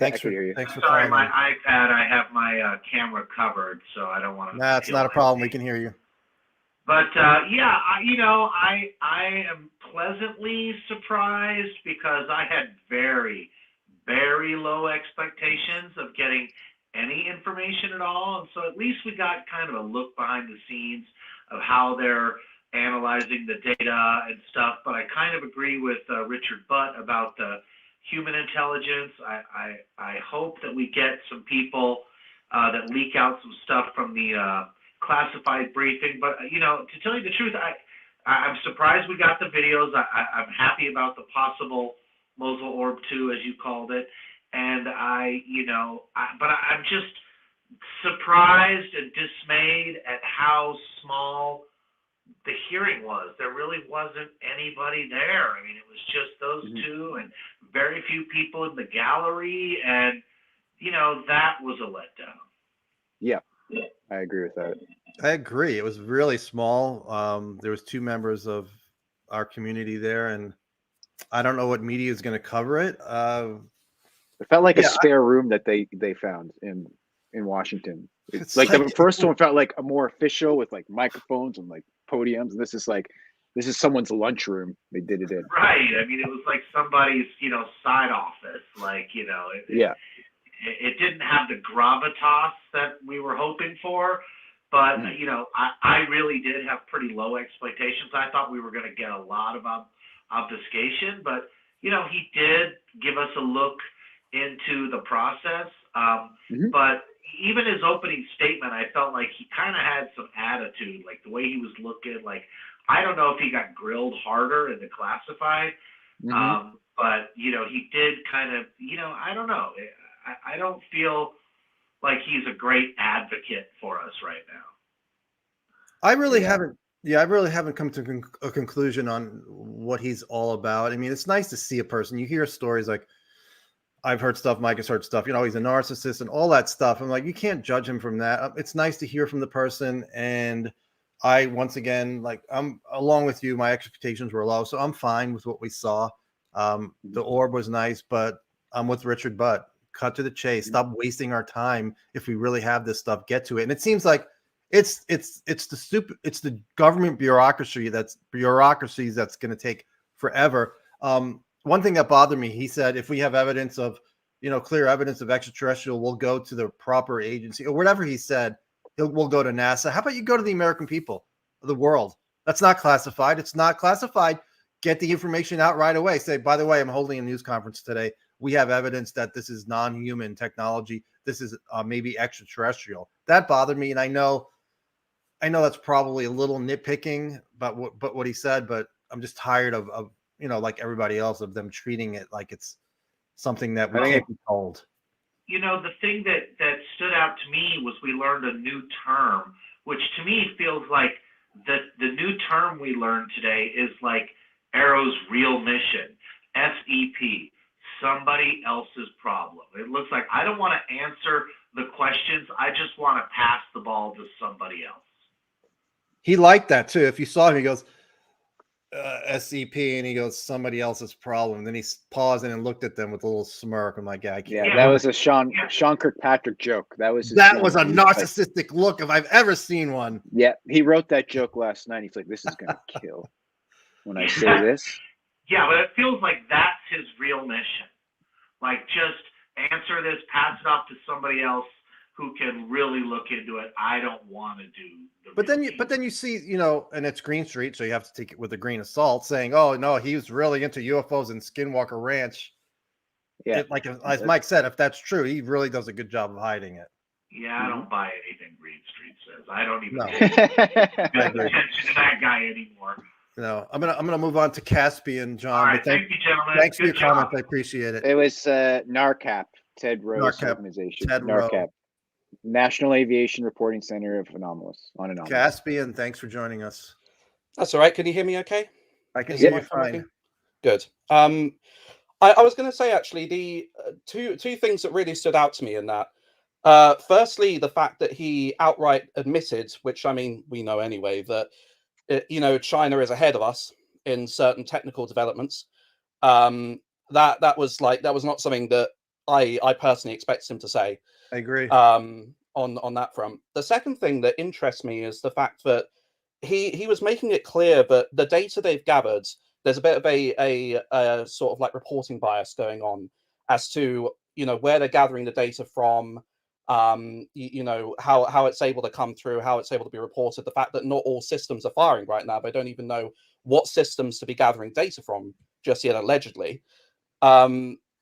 Thanks I can hear you. Thanks for Sorry, calling. my iPad, I have my camera covered, so I don't want to. Nah, it's not a problem. We can hear you. But yeah, I am pleasantly surprised because I had very, very low expectations of getting any information at all, and so at least we got kind of a look behind the scenes of how they're analyzing the data and stuff. But I kind of agree with Richard Butt about the human intelligence. I hope that we get some people that leak out some stuff from the classified briefing. But to tell you the truth, I'm surprised we got the videos. I'm happy about the possible Mosul Orb 2, as you called it, and but I'm just surprised and dismayed at how small the hearing was. There really wasn't anybody there. I mean, it was just those two and very few people in the gallery, and that was a letdown. Yeah, I agree with that. I agree. It was really small. There was 2 members of our community there, and I don't know what media is going to cover it. It felt like a spare room that they found in Washington. It's like the first one felt like a more official with like microphones and like podiums, and this is someone's lunchroom. They did it in. Right. I mean, it was like somebody's side office. Like it didn't have the gravitas that we were hoping for. But, I really did have pretty low expectations. I thought we were going to get a lot of obfuscation, but, he did give us a look into the process. But even his opening statement, I felt like he kind of had some attitude, like the way he was looking. Like, I don't know if he got grilled harder in the classified, but, he did kind of, I don't know. I don't feel like he's a great advocate for us right now. I really haven't come to a conclusion on what he's all about. I mean, it's nice to see a person. You hear stories like, I've heard stuff, Mike has heard stuff, he's a narcissist and all that stuff. I'm like, you can't judge him from that. It's nice to hear from the person. And I, once again, I'm along with you, my expectations were low, so I'm fine with what we saw. The orb was nice, but I'm with Richard Butt. Cut to the chase. Stop wasting our time. If we really have this stuff, get to it. And it seems like it's the government bureaucracies that's going to take forever. One thing that bothered me, he said, if we have evidence of, clear evidence of extraterrestrial, we'll go to the proper agency or whatever he said. We'll go to NASA. How about you go to the American people of the world? That's not classified. It's not classified. Get the information out right away. Say, by the way, I'm holding a news conference today. We have evidence that this is non-human technology. This is maybe extraterrestrial. That bothered me, and I know that's probably a little nitpicking about what he said, but I'm just tired of like everybody else, of them treating it like it's something that we I think can't be told. You know, the thing that stood out to me was we learned a new term, which to me feels like the new term we learned today is like AARO's real mission, SEP, somebody else's problem. It looks like I don't want to answer the questions. I just want to pass the ball to somebody else. He liked that too. If you saw him, he goes, SCP, and he goes, somebody else's problem. Then he paused and looked at them with a little smirk. I'm like, yeah, I can't. Yeah, that was a Sean Kirkpatrick joke. That was his That thing. was a He was like- narcissistic look if I've ever seen one. Yeah, he wrote that joke last night. He's like, "This is gonna kill when I say this." Yeah, but it feels like that's his real mission. Like, just answer this, pass it off to somebody else who can really look into it. I don't want to do the But real then you see, you know, and it's Green Street, so you have to take it with a grain of salt, saying, "Oh no, he was really into UFOs and Skinwalker Ranch." Yeah, Like as Mike said, if that's true, he really does a good job of hiding it. Yeah, I don't buy anything Green Street says. I don't even No. pay I agree. attention to that guy anymore. You know, I'm gonna move on to Caspian, John. All right, but thank you, gentlemen. thanks for Good your job. comments. I appreciate it. it was NARCAP, Ted Rose NARCAP, organization. Ted Rose. NARCAP, National Aviation Reporting Center of Anomalous on Anomalous. Caspian, thanks for joining us. That's all right. Can you hear me okay? I can Is hear my you phone fine. okay? Good. I was going to say, actually, the two things that really stood out to me in that. Firstly, the fact that he outright admitted, which I mean, we know anyway, that you know, China is ahead of us in certain technical developments. That was not something that I personally expected him to say. I agree. On that front. The second thing that interests me is the fact that he was making it clear that the data they've gathered, there's a bit of a sort of like reporting bias going on as to, you know, where they're gathering the data from, you know, how it's able to come through, how it's able to be reported, the fact that not all systems are firing right now. They don't even know what systems to be gathering data from just yet, allegedly.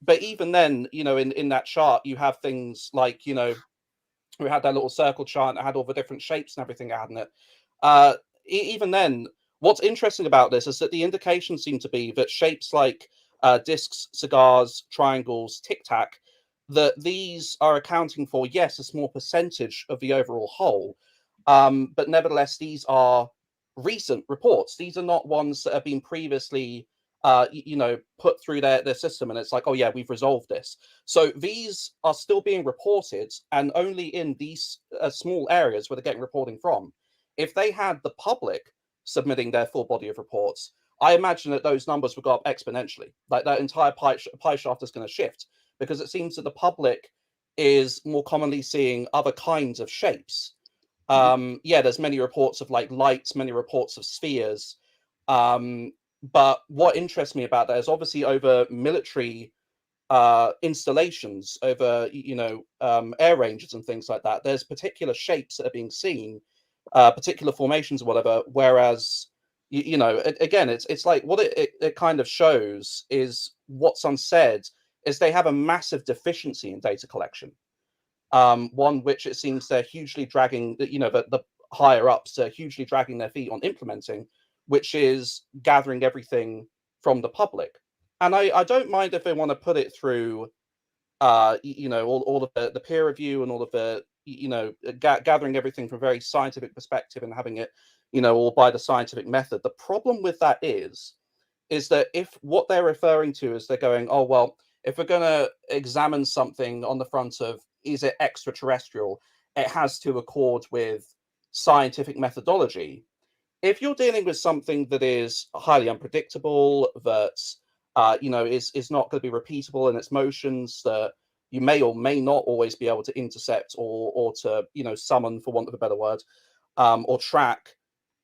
But even then, you know, in that chart, you have things like, you know, we had that little circle chart that had all the different shapes and everything out in it. Even then, what's interesting about this is that the indications seem to be that shapes like discs, cigars, triangles, tic-tac, that these are accounting for, yes, a small percentage of the overall whole. But nevertheless, these are recent reports. These are not ones that have been previously you know, put through their system, and it's like, oh yeah, we've resolved this. So these are still being reported, and only in these small areas where they're getting reporting from. If they had the public submitting their full body of reports, I imagine that those numbers would go up exponentially. Like that entire pie shaft is going to shift, because it seems that the public is more commonly seeing other kinds of shapes. Yeah, there's many reports of like lights, many reports of spheres. But what interests me about that is obviously over military installations, over, you know, air ranges and things like that, there's particular shapes that are being seen, particular formations or whatever. Whereas, you know, again, it's like what it kind of shows is what's unsaid is they have a massive deficiency in data collection. One which it seems they're hugely dragging, you know, the higher ups are hugely dragging their feet on implementing, which is gathering everything from the public. And I don't mind if they want to put it through, you know, all of the peer review and all of the, you know, gathering everything from a very scientific perspective and having it, you know, all by the scientific method. The problem with that is that if what they're referring to is they're going, oh, well, if we're going to examine something on the front of, is it extraterrestrial, it has to accord with scientific methodology. If you're dealing with something that is highly unpredictable, that you know, is not going to be repeatable in its motions, that you may or may not always be able to intercept or to, you know, summon, for want of a better word, or track,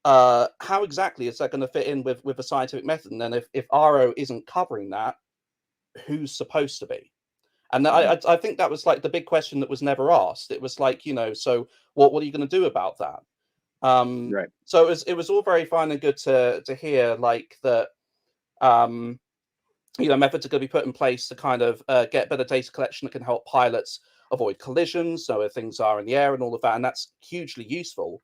how exactly is that going to fit in with a scientific method? And then if AARO isn't covering that, who's supposed to be? And I think that was like the big question that was never asked. It was like, you know, so what are you going to do about that? Right. So it was all very fine and good to hear like that, you know, methods are going to be put in place to kind of get better data collection that can help pilots avoid collisions, know where things are in the air and all of that, and that's hugely useful.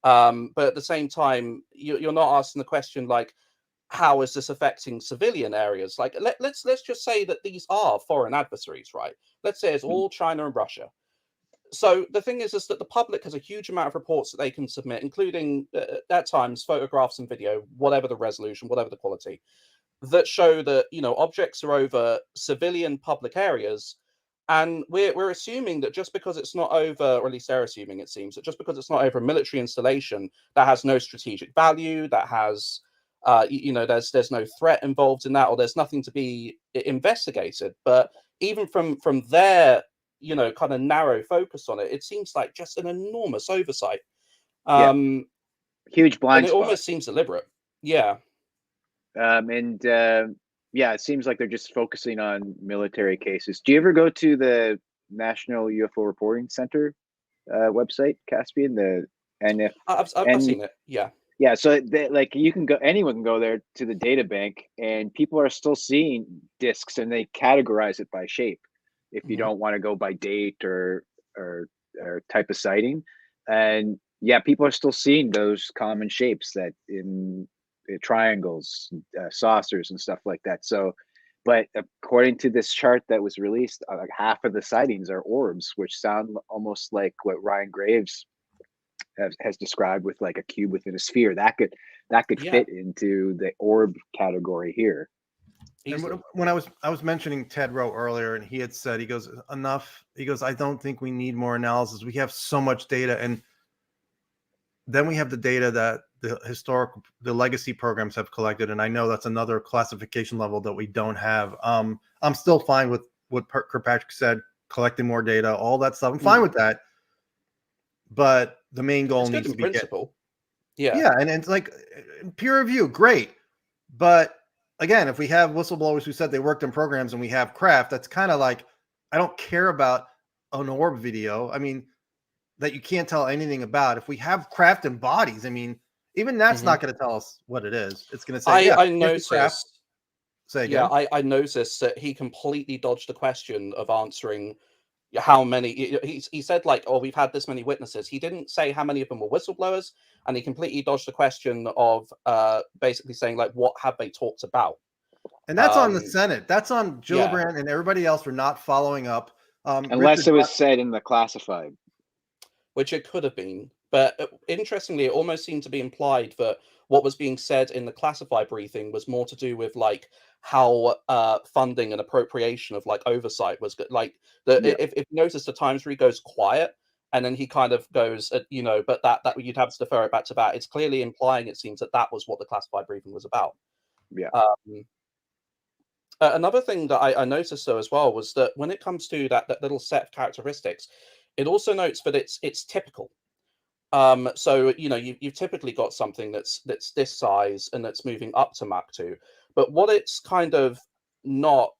But at the same time, you're not asking the question like, how is this affecting civilian areas? Like, let's just say that these are foreign adversaries, right? Let's say it's all China and Russia. So the thing is that the public has a huge amount of reports that they can submit, including at times photographs and video, whatever the resolution, whatever the quality, that show that, you know, objects are over civilian public areas. And we're assuming that just because it's not over, or at least they're assuming, it seems, that just because it's not over a military installation that has no strategic value, that has, you know, there's no threat involved in that, or there's nothing to be investigated. But even from their, you know, kind of narrow focus on it, it seems like just an enormous oversight. Huge blind and it spot. almost seems deliberate. Yeah. Yeah, it seems like they're just focusing on military cases. Do you ever go to the National UFO Reporting Center website, Caspian? The NF. I've seen it. Yeah. Yeah, so like you can go, anyone can go there to the data bank, and people are still seeing discs, and they categorize it by shape. If you don't want to go by date or type of sighting, and yeah, people are still seeing those common shapes that in triangles, saucers, and stuff like that. So, but according to this chart that was released, like half of the sightings are orbs, which sound almost like what Ryan Graves has described with like a cube within a sphere. That could fit into the orb category here. And when I was mentioning Ted Rowe earlier, and he had said, he goes, enough. He goes, I don't think we need more analysis. We have so much data, and then we have the data that the legacy programs have collected, and I know that's another classification level that we don't have. I'm still fine with what Kirkpatrick said, collecting more data, all that stuff. I'm fine with that, but the main goal needs to be principle. Yeah, and it's like peer review, great, but again, if we have whistleblowers who said they worked in programs and we have craft, that's kind of like, I don't care about an orb video. I mean, that you can't tell anything about. If we have craft and bodies, I mean, even that's not going to tell us what it is. It's going to say, I noticed. Say again. Yeah, I noticed that he completely dodged the question of answering how many. He said like, oh, we've had this many witnesses. He didn't say how many of them were whistleblowers, and he completely dodged the question of basically saying like, what have they talked about? And that's on the Senate. That's on Gillibrand and everybody else for not following up. Unless it was said in the classified. Which it could have been. But interestingly, it almost seemed to be implied that what was being said in the classified briefing was more to do with like how funding and appropriation of like oversight was like if you notice the times where he goes quiet and then he kind of goes you know, but that you'd have to defer it back to that. It's clearly implying, it seems, that was what the classified briefing was about. Another thing that I noticed though as well was that when it comes to that little set of characteristics, it also notes that it's typical. So you know, you've typically got something that's this size and that's moving up to Mach 2, but what it's kind of not,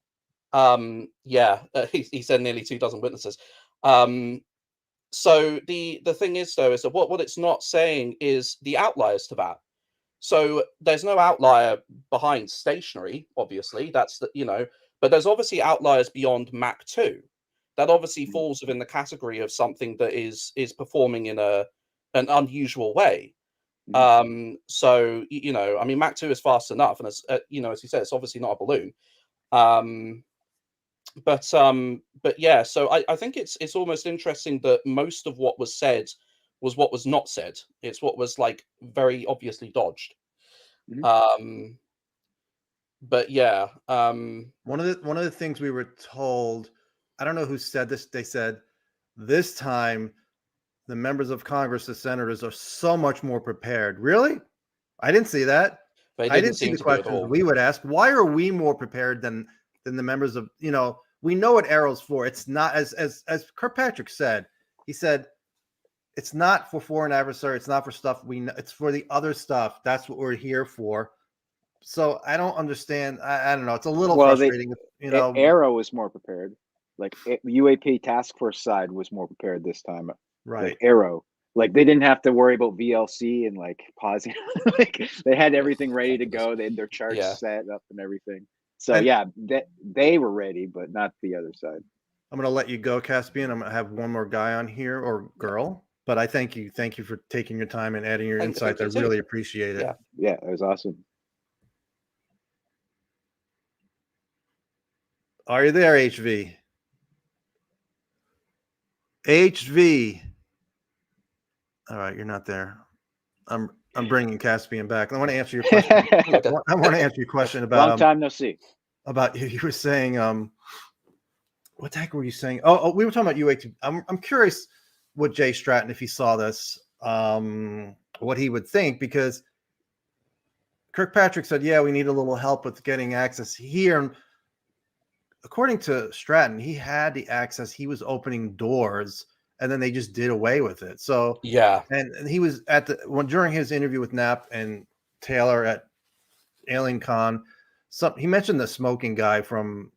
he said nearly 24 witnesses. So the thing is though, is that what it's not saying is the outliers to that. So there's no outlier behind stationary, obviously, that's the, you know, but there's obviously outliers beyond Mach 2. That obviously falls within the category of something that is performing in an unusual way. So you know, I mean, Mach 2 is fast enough, and as you know, as you said, it's obviously not a balloon. But yeah, so I think it's almost interesting that most of what was said was what was not said. It's what was like very obviously dodged. But yeah, one of the things we were told, I don't know who said this, they said this time the members of Congress, the senators, are so much more prepared. Really? I didn't see that. I didn't see the questions we would ask. Why are we more prepared than the members of, you know, we know what AARO's for. It's not, as Kirkpatrick said, he said, it's not for foreign adversary. It's not for stuff we know. It's for the other stuff. That's what we're here for. So I don't understand. I don't know. It's a little frustrating. You know, AARO was more prepared. Like UAP task force side was more prepared this time. Right. Like AARO, like they didn't have to worry about VLC and like pausing. Like they had everything ready to go. They had their charts set up and everything. So they were ready, but not the other side. I'm going to let you go, Caspian. I'm going to have one more guy on here, or girl. But I thank you for taking your time and adding your insights. I really appreciate it. Yeah, it was awesome. Are you there, HV? HV. All right, you're not there. I'm bringing Caspian back. I want to answer your question. I want to answer your question about Long time no see. about you were saying what the heck were you saying? Oh, we were talking about UAT. I'm curious what Jay Stratton, if he saw this, what he would think, because Kirkpatrick said, yeah, we need a little help with getting access here. And according to Stratton, he had the access. He was opening doors, and then they just did away with it. So Yeah. and he was at during his interview with Knapp and Taylor at Alien Con, he mentioned the smoking guy from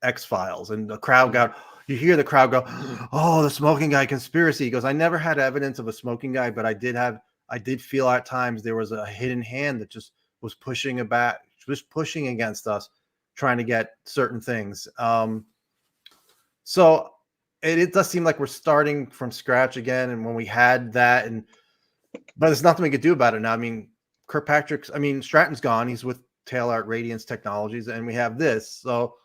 X-Files, and the crowd you hear the crowd go, oh, the smoking guy conspiracy. He goes, I never had evidence of a smoking guy, but I did feel at times there was a hidden hand that just was pushing against us, trying to get certain things. So it does seem like we're starting from scratch again. And when we had that, but there's nothing we could do about it now. I mean, Stratton's gone. He's with Taylor at Radiance Technologies, and we have this. So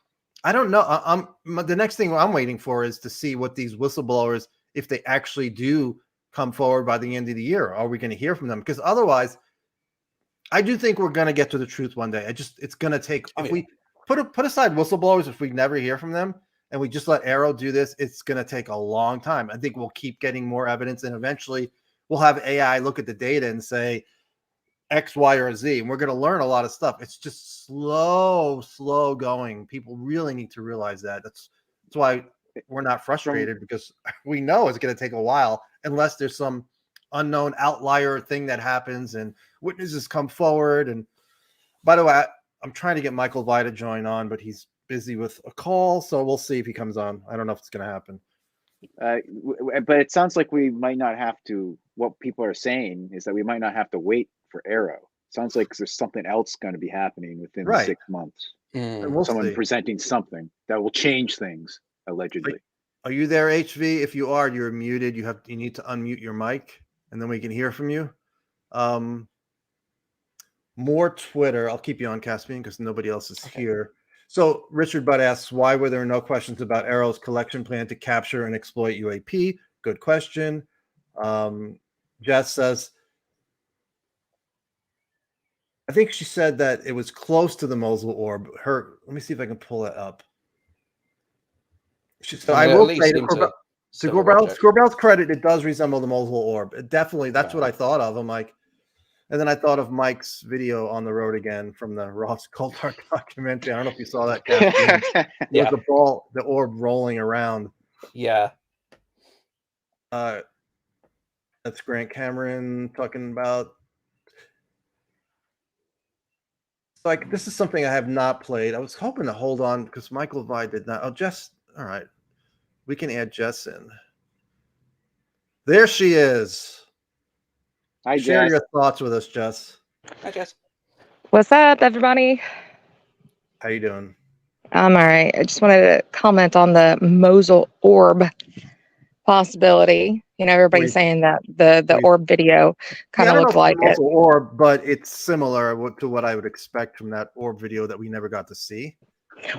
I don't know. The next thing I'm waiting for is to see what these whistleblowers, if they actually do come forward by the end of the year. Are we going to hear from them? Because otherwise, I do think we're going to get to the truth one day. It's going to take, if we put aside whistleblowers, if we never hear from them and we just let AARO do this, it's going to take a long time. I think we'll keep getting more evidence, and eventually we'll have AI look at the data and say X, Y, or Z, and we're going to learn a lot of stuff. It's just slow going. People really need to realize that. That's why we're not frustrated, because we know it's going to take a while unless there's some unknown outlier thing that happens and witnesses come forward. And by the way, I'm trying to get Michael Vi to join on, but he's busy with a call, so we'll see if he comes on. I don't know if it's going to happen. But it sounds like we might not have to. What people are saying is that we might not have to wait for AARO. Sounds like there's something else going to be happening within 6 months. We'll Someone see. presenting something that will change things, allegedly. Are you there, HV? If you are, you're muted. You need to unmute your mic, and then we can hear from you. More Twitter. I'll keep you on, Caspian, because nobody else is here. So Richard Butt asks, why were there no questions about AARO's collection plan to capture and exploit UAP? Good question. Jess says, I think she said that it was close to the Mosul orb. Let me see if I can pull it up. So I will say, to Corbell's credit, it does resemble the Mosul orb. It definitely, that's what I thought of. I'm like, and then I thought of Mike's video on the road again from the Ross Coulthard documentary. I don't know if you saw that. Yeah. The orb rolling around. Yeah. That's Grant Cameron talking about. Like, this is something I have not played. I was hoping to hold on because Michael Vi did not. Oh, Jess. All right. We can add Jess in. There she is. Hi, Share Jess. your thoughts with us, Jess. Hi, Jess. What's up, everybody? How you doing? I'm all right. I just wanted to comment on the Mosul orb possibility. You know, everybody's saying that the orb video kind of looked like it. Orb, but it's similar to what I would expect from that orb video that we never got to see.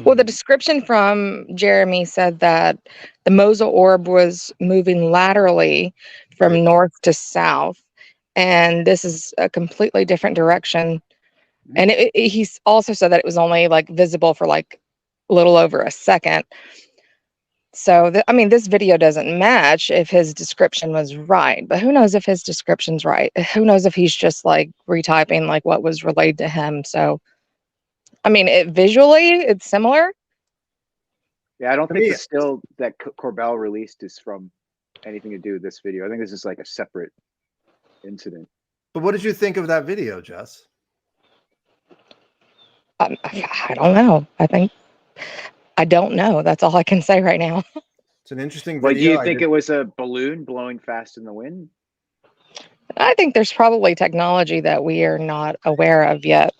Well, the description from Jeremy said that the Mosul orb was moving laterally from north to south, and this is a completely different direction. And he's also said that it was only like visible for like a little over a second. So, I mean, this video doesn't match if his description was right, but who knows if his description's right? Who knows if he's just like retyping like what was relayed to him? So, I mean, visually, it's similar. Yeah, I don't think the still that Corbell released is from anything to do with this video. I think this is like a separate incident. But what did you think of that video, Jess? I don't know. I don't know. That's all I can say right now. It's an interesting video. But do you think it was a balloon blowing fast in the wind? I think there's probably technology that we are not aware of yet.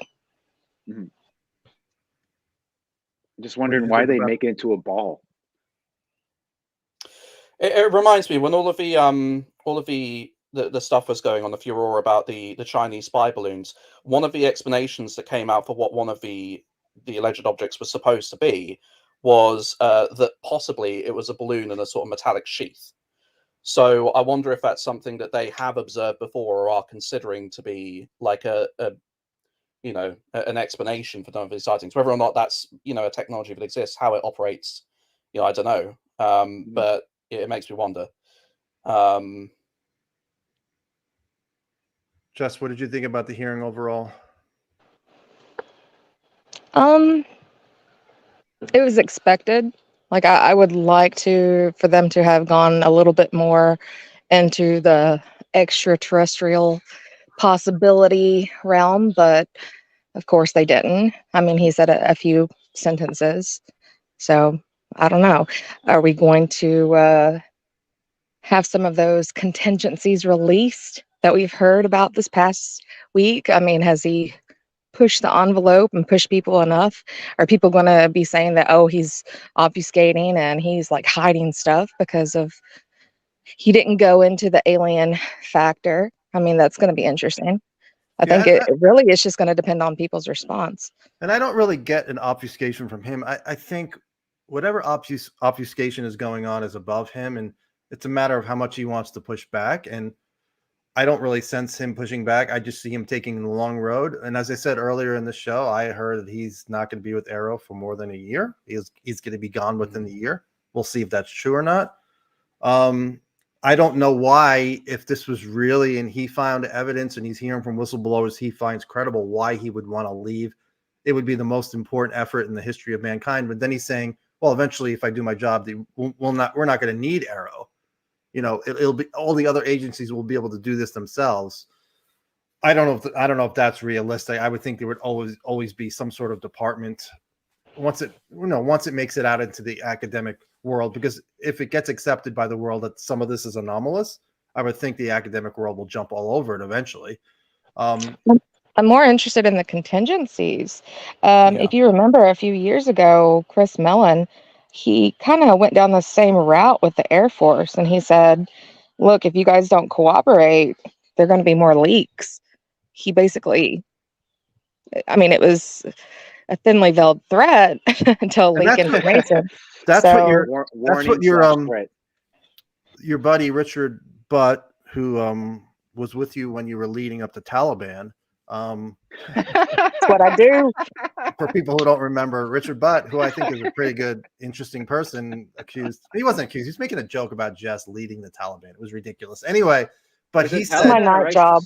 Mm-hmm. Just wondering why they make it into a ball. It reminds me when all of the stuff was going on, the furor about the Chinese spy balloons. One of the explanations that came out for what one of the the alleged objects were supposed to be was that possibly it was a balloon in a sort of metallic sheath. So I wonder if that's something that they have observed before or are considering to be like an explanation for some of these sightings. Whether or not that's, a technology that exists, how it operates, I don't know. But it makes me wonder. Jess, what did you think about the hearing overall? It was expected. Like I would like for them to have gone a little bit more into the extraterrestrial possibility realm, but of course they didn't. I mean, he said a few sentences. So I don't know. Are we going to have some of those contingencies released that we've heard about this past week? I mean, has he pushed the envelope and pushed people enough? Are people going to be saying that, oh, he's obfuscating and he's like hiding stuff because of he didn't go into the alien factor? I mean, that's going to be interesting. I think it really is just going to depend on people's response. And I don't really get an obfuscation from him. I think whatever obfuscation is going on is above him, and it's a matter of how much he wants to push back. And I don't really sense him pushing back. I just see him taking the long road. And as I said earlier in the show, I heard that he's not going to be with AARO for more than a year. He's going to be gone within the year. We'll see if that's true or not. I don't know why, if this was really, and he found evidence and he's hearing from whistleblowers he finds credible, why he would want to leave. It would be the most important effort in the history of mankind. But then he's saying, well, eventually, if I do my job, we're not going to need AARO. It'll be all the other agencies will be able to do this themselves. I don't know if that's realistic. I would think there would always be some sort of department once it makes it out into the academic world, because if it gets accepted by the world that some of this is anomalous, I would think the academic world will jump all over it eventually. I'm more interested in the contingencies. If you remember a few years ago, Chris Mullin, he kind of went down the same route with the Air Force, and he said, look, if you guys don't cooperate, there are going to be more leaks. He basically, I mean, it was a thinly veiled threat until leak information. That's so, what your buddy Richard Butt, who was with you when you were leading up the Taliban. That's what I do. For people who don't remember, Richard Butt, who I think is a pretty good, interesting person, he wasn't accused. He's making a joke about Jess leading the Taliban. It was ridiculous. Anyway, but he said, my night job.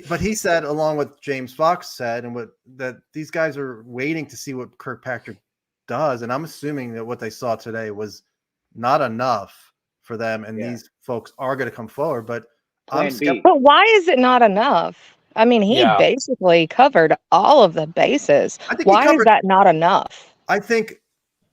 But he said, along with James Fox said, and that these guys are waiting to see what Kirkpatrick does. And I'm assuming that what they saw today was not enough for them. And these folks are going to come forward. But But why is it not enough? I mean, he basically covered all of the bases. Why is that not enough? I think,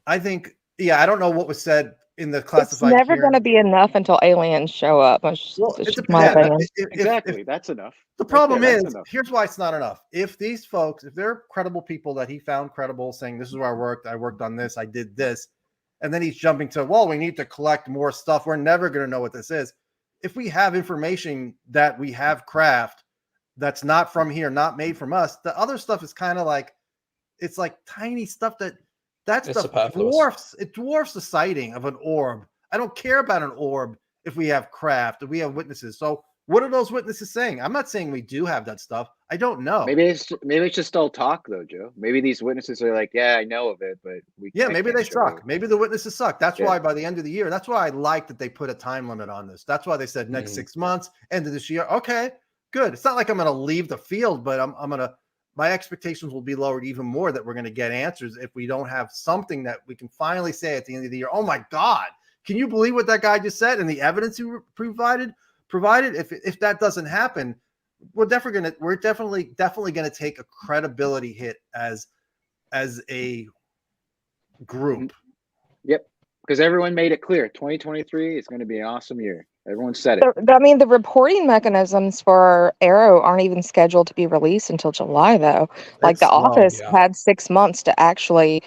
I don't know what was said in the classified. It's never going to be enough until aliens show up. Exactly. That's enough. The problem is, here's why it's not enough. If these folks, if they're credible people that he found credible, saying this is where I worked on this, I did this, and then he's jumping to, well, we need to collect more stuff. We're never going to know what this is. If we have information that we have craft that's not from here, not made from us, the other stuff is kind of like, it's like tiny stuff that stuff dwarfs the sighting of an orb. I don't care about an orb if we have craft, if we have witnesses. So what are those witnesses saying? I'm not saying we do have that stuff. I don't know. Maybe it's just all talk though, Joe. Maybe these witnesses are like, yeah, I know of it, but maybe they suck. Maybe the witnesses suck. That's why by the end of the year, that's why I like that they put a time limit on this. That's why they said next 6 months, end of this year. Okay, good. It's not like I'm going to leave the field, but I'm going to, my expectations will be lowered even more that we're going to get answers if we don't have something that we can finally say at the end of the year. Oh my God, can you believe what that guy just said and the evidence he provided? If that doesn't happen, we're definitely going to take a credibility hit as a group. Yep, because everyone made it clear 2023 is going to be an awesome year. Everyone said it. I mean, the reporting mechanisms for AARO aren't even scheduled to be released until July, though. Like the office had 6 months to actually,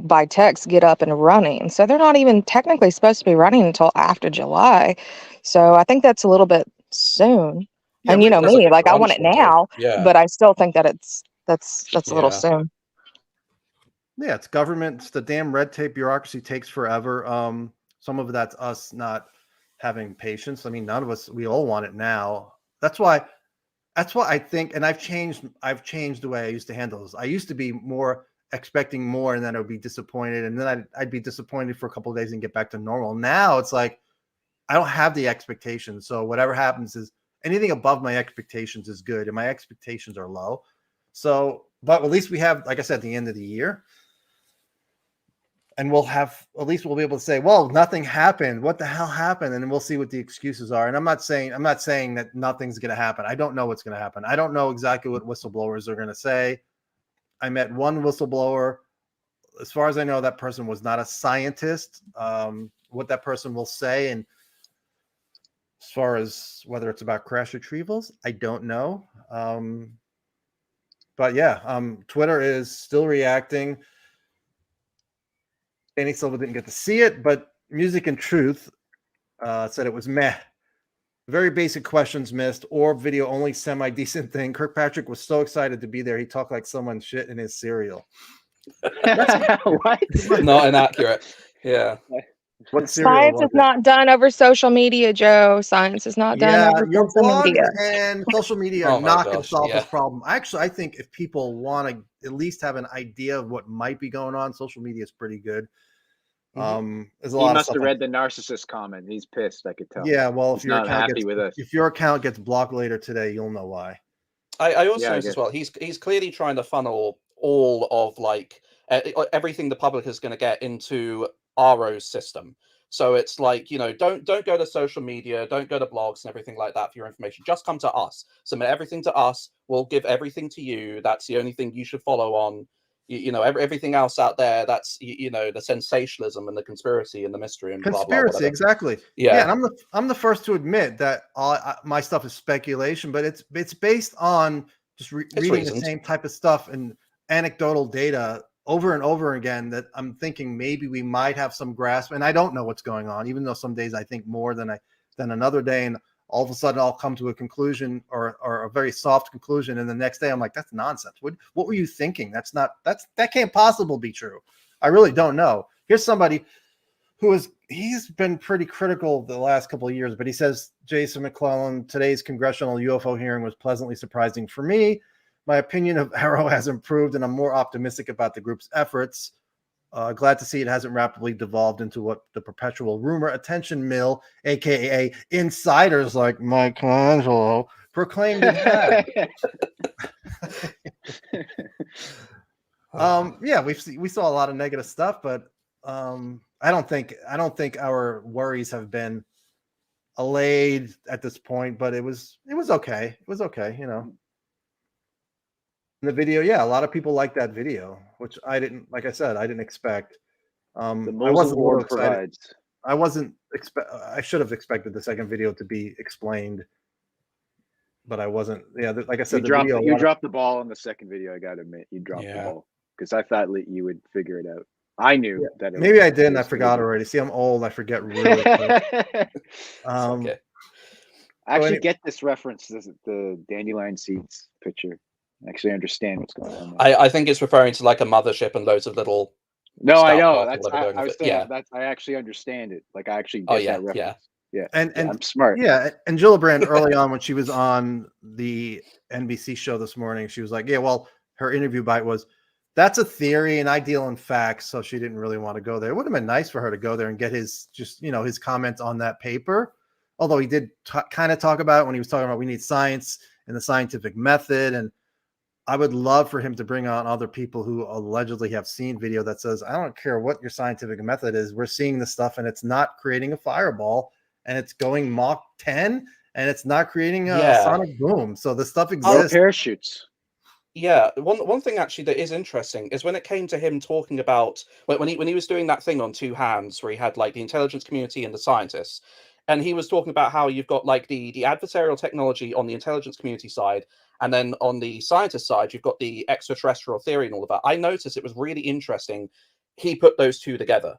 by text get up and running. So they're not even technically supposed to be running until after July. So I think that's a little bit soon. And me, like I want it now, but I still think that it's That's a little Yeah. soon. Yeah, it's government. It's the damn red tape bureaucracy takes forever. Some of that's us not having patience. I mean, none of us, we all want it now. That's why I think, and I've changed the way I used to handle this. I used to be more expecting more, and then I would be disappointed, and then I'd be disappointed for a couple of days and get back to normal. Now it's like I don't have the expectations, so whatever happens is anything above my expectations is good, and my expectations are low. So, but at least we have, like I said, the end of the year, and at least we'll be able to say, well, nothing happened. What the hell happened? And then we'll see what the excuses are. And I'm not saying that nothing's going to happen. I don't know what's going to happen. I don't know exactly what whistleblowers are going to say. I met one whistleblower. As far as I know, that person was not a scientist. What that person will say, and as far as whether it's about crash retrievals, I don't know. But yeah, Twitter is still reacting. Danny Silva didn't get to see it, but Music and Truth said it was meh. Very basic questions missed, or video only semi-decent thing. Kirkpatrick was so excited to be there, he talked like someone shit in his cereal. What? Not inaccurate. Yeah. What cereal Science was is it? not done over social media, Joe. Science is not done over Your social blogs media. and social media Oh are my not going to gosh, solve yeah. this problem. Actually, I think if people want to at least have an idea of what might be going on, social media is pretty good. There's a He lot of must stuff. have read the narcissist comment. He's pissed, I could tell. Yeah, well, He's not happy with us. if your account gets blocked later today, you'll know why. I also Yeah, I noticed as get- well, he's clearly trying to funnel all of like everything the public is going to get into AARO's system. So it's like, don't go to social media, don't go to blogs and everything like that for your information. Just come to us. Submit everything to us. We'll give everything to you. That's the only thing you should follow on. Everything else out there, that's the sensationalism and the conspiracy and the mystery and blah, blah, Conspiracy, whatever. exactly. Yeah. And I'm the first to admit that my stuff is speculation, but it's based on just reading reasons. the same type of stuff and anecdotal data over and over again, that I'm thinking maybe we might have some grasp. And I don't know what's going on, even though some days I think more than another day, and all of a sudden I'll come to a conclusion or a very soft conclusion, and the next day I'm like, that's nonsense. What were you thinking? That can't possibly be true. I really don't know. Here's somebody he's been pretty critical the last couple of years, but he says, Jason McClellan, today's congressional UFO hearing was pleasantly surprising for me. My opinion of AARO has improved, and I'm more optimistic about the group's efforts. Glad to see it hasn't rapidly devolved into what the perpetual rumor attention mill, aka insiders like Colangelo, proclaimed it had. Yeah, we saw a lot of negative stuff, but I don't think our worries have been allayed at this point. But it was okay. It was okay, The video, yeah, a lot of people like that video, which I didn't. Like I said, I didn't expect. The I Mosul wasn't a War little excited. provides. I wasn't I should have expected the second video to be explained, but I wasn't. Yeah, like I said, You dropped the ball on the second video. I gotta admit, you dropped the Yeah. ball because I thought you would figure it out. I knew that. Maybe I didn't. I was forgot gonna already. See, I'm old. I forget really quick. It's okay. I actually any- get this reference, the dandelion seeds picture. I actually understand what's going on there. I think it's referring to like a mothership and loads of little. No, I Star know. Park or That's whatever going I was with it. saying Yeah. that I actually understand it. Like I actually Oh, get yeah, that reference. Yeah. And I'm smart. Yeah, and Gillibrand early on when she was on the NBC show this morning, she was like, "Yeah, well, her interview bite was, that's a theory, and I deal in facts, so she didn't really want to go there." It would have been nice for her to go there and get his his comments on that paper. Although he did kind of talk about it when he was talking about we need science and the scientific method, and I would love for him to bring on other people who allegedly have seen video that says, I don't care what your scientific method is, we're seeing this stuff and it's not creating a fireball and it's going Mach 10 and it's not creating a sonic boom. So the stuff exists. Parachutes. Yeah, one thing actually that is interesting is when it came to him talking about when he was doing that thing on two hands where he had like the intelligence community and the scientists, and he was talking about how you've got like the adversarial technology on the intelligence community side, and then on the scientist side you've got the extraterrestrial theory and all of that. I noticed it was really interesting. He put those two together.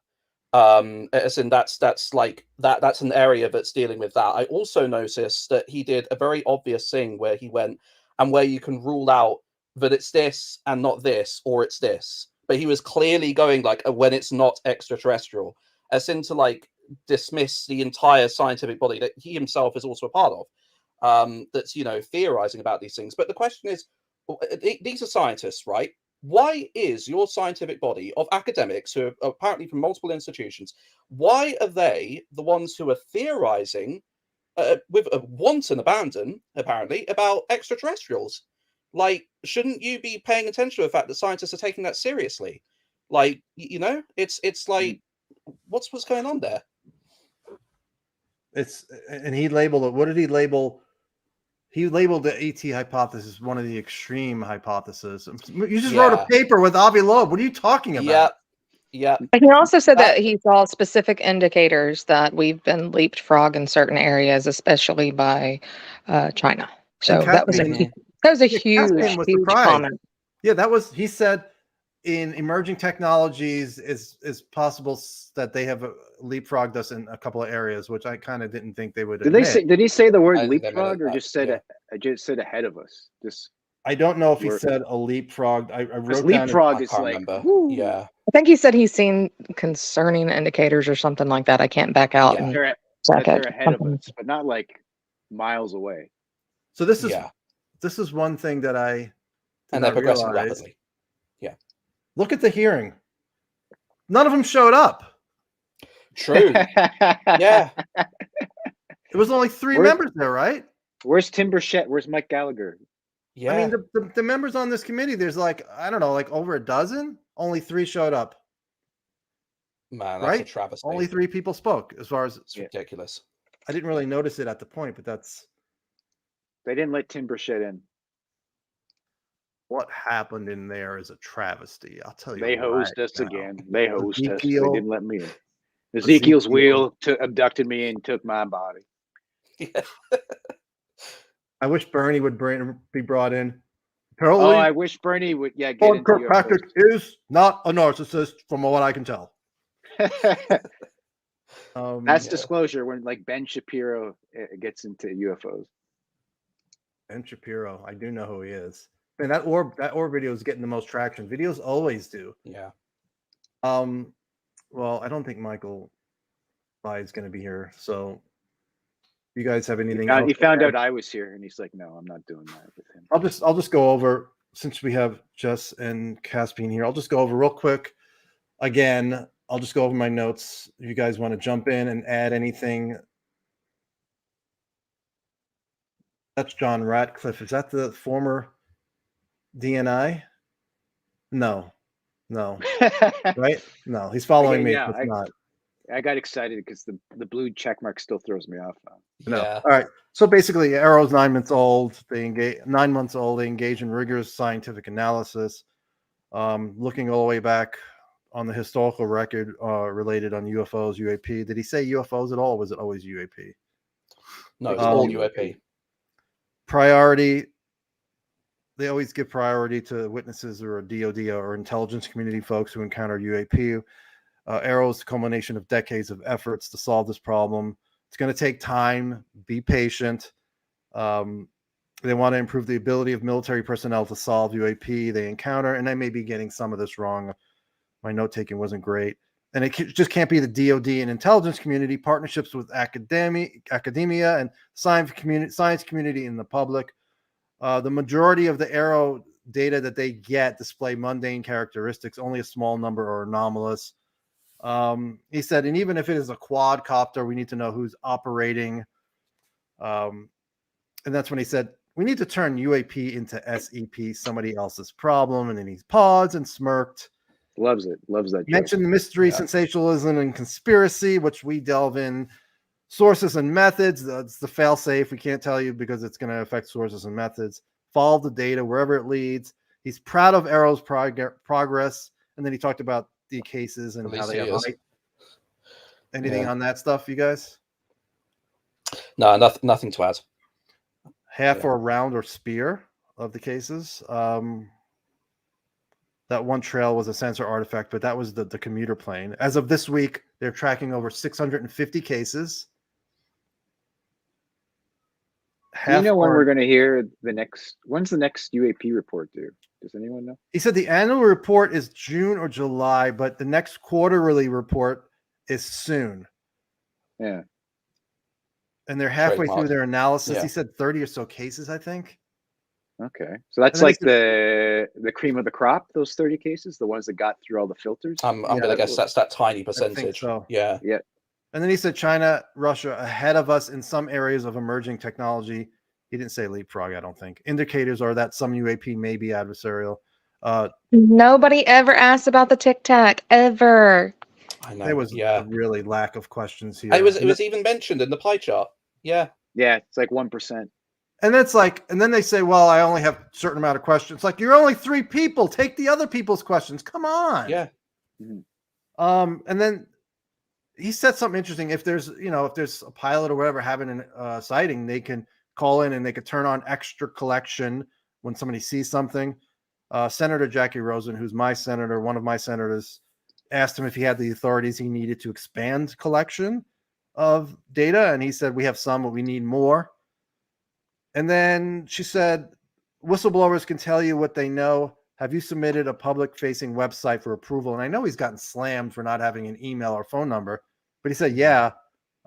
As in that's an area that's dealing with that. I also noticed that he did a very obvious thing where he went and where you can rule out that it's this and not this, or it's this. But he was clearly going like when it's not extraterrestrial, as in to like dismiss the entire scientific body that he himself is also a part of, that's, you know, theorizing about these things. But the question is, these are scientists, right? Why is your scientific body of academics who are apparently from multiple institutions, why are they the ones who are theorizing with a wanton abandon, apparently, about extraterrestrials? Like, shouldn't you be paying attention to the fact that scientists are taking that seriously? Like, you know, it's like, what's going on there? And he labeled it. What did he label? He labeled the ET hypothesis one of the extreme hypotheses. You just wrote a paper with Avi Loeb. What are you talking about? Yeah. But he also said that he saw specific indicators that we've been leapfrog in certain areas, especially by China. So that was a huge comment. Yeah, he said in emerging technologies is possible that they have leapfrogged us in a couple of areas, which I kind of didn't think they would. Did he say the word leapfrog, or just said ahead of us? I don't know if he said a leapfrog. I wrote leapfrog down. is like, yeah. I think he said he's seen concerning indicators or something like that. I can't back out. Yeah, And they're ahead of us, but not like miles away. So this is one thing that I and they're progressing rapidly. Yeah. Look at the hearing. None of them showed up. True. Yeah. It was only three members there, right? Where's Tim Burchett? Where's Mike Gallagher? Yeah. I mean, the members on this committee, there's like, I don't know, like over a dozen. Only 3 showed up. Man, that's a travesty. Only 3 people spoke. As far as it's ridiculous. I didn't really notice it at the point, but they didn't let Tim Burchett in. What happened in there is a travesty. I'll tell you. They hosed us again. They hosed us. They Ezekiel- didn't let me in. Ezekiel's wheel abducted me and took my body. I wish Bernie would be brought in. Oh, I wish Bernie would. Yeah, get into Kirkpatrick is not a narcissist, from what I can tell. That's disclosure when like Ben Shapiro gets into UFOs. Ben Shapiro, I do know who he is. Man, that orb video is getting the most traction. Videos always do. Yeah. Well, I don't think Michael Bai is going to be here. So, you guys have anything? He found out I was here, and he's like, "No, I'm not doing that with him." I'll just go over, since we have Jess and Caspian here. I'll just go over real quick. Again, I'll just go over my notes. If you guys want to jump in and add anything. That's John Ratcliffe. Is that the former DNI? No. Right? No, he's following me. Yeah, it's not. I got excited because the blue check mark still throws me off. No. Yeah. All right. So basically, AARO's 9 months old. They engage 9 months old. They engage in rigorous scientific analysis, looking all the way back on the historical record related on UFOs, UAP. Did he say UFOs at all? Or was it always UAP? No, it's all UAP. Priority. They always give priority to witnesses or DOD or intelligence community folks who encounter UAP. AARO is the culmination of decades of efforts to solve this problem. It's going to take time. Be patient. They want to improve the ability of military personnel to solve UAP they encounter, and I may be getting some of this wrong. My note taking wasn't great, and it just can't be the DOD and intelligence community. Partnerships with academia and science community and the public. The majority of the AARO data that they get display mundane characteristics. Only a small number are anomalous. He said, and even if it is a quadcopter, we need to know who's operating. And that's when he said, we need to turn UAP into SEP, somebody else's problem. And then he paused and smirked. Loves it. Loves that. Mentioned the mystery, sensationalism, and conspiracy, which we delve in. Sources and methods. That's the fail safe. We can't tell you because it's going to affect sources and methods. Follow the data wherever it leads. He's proud of AARO's progress. And then he talked about the cases and how they have height. Anything on that stuff, you guys? No, nothing to add. Half or round or spear of the cases. That one trail was a sensor artifact, but that was the commuter plane. As of this week, they're tracking over 650 cases. Do you know when half-hearted. we're going to hear when's the next UAP report due? Does anyone know? He said the annual report is June or July, but the next quarterly report is soon. Yeah. And they're halfway through Trademark. their analysis. Yeah. He said 30 or so cases, I think. Okay. So that's then he like the cream of the crop, those 30 cases, the ones that got through all the filters. I'm Yeah, gonna guess that's that tiny I think percentage. so. Yeah. Yeah. And then he said China, Russia ahead of us in some areas of emerging technology. He didn't say leapfrog, I don't think. Indicators are that some UAP may be adversarial. Nobody ever asked about the Tic Tac ever. I know. There was yeah. a really lack of questions here. It was even mentioned in the pie chart. Yeah. Yeah, it's like 1%. And that's like, and then they say, well, I only have a certain amount of questions. Like, you're only 3 people. Take the other people's questions. Come on. Yeah. And then he said something interesting. If there's a pilot or whatever having a sighting, they can call in and they could turn on extra collection when somebody sees something. Senator Jacky Rosen, who's my senator, one of my senators, asked him if he had the authorities he needed to expand collection of data. And he said, we have some, but we need more. And then she said, whistleblowers can tell you what they know. Have you submitted a public-facing website for approval? And I know he's gotten slammed for not having an email or phone number, but he said, yeah,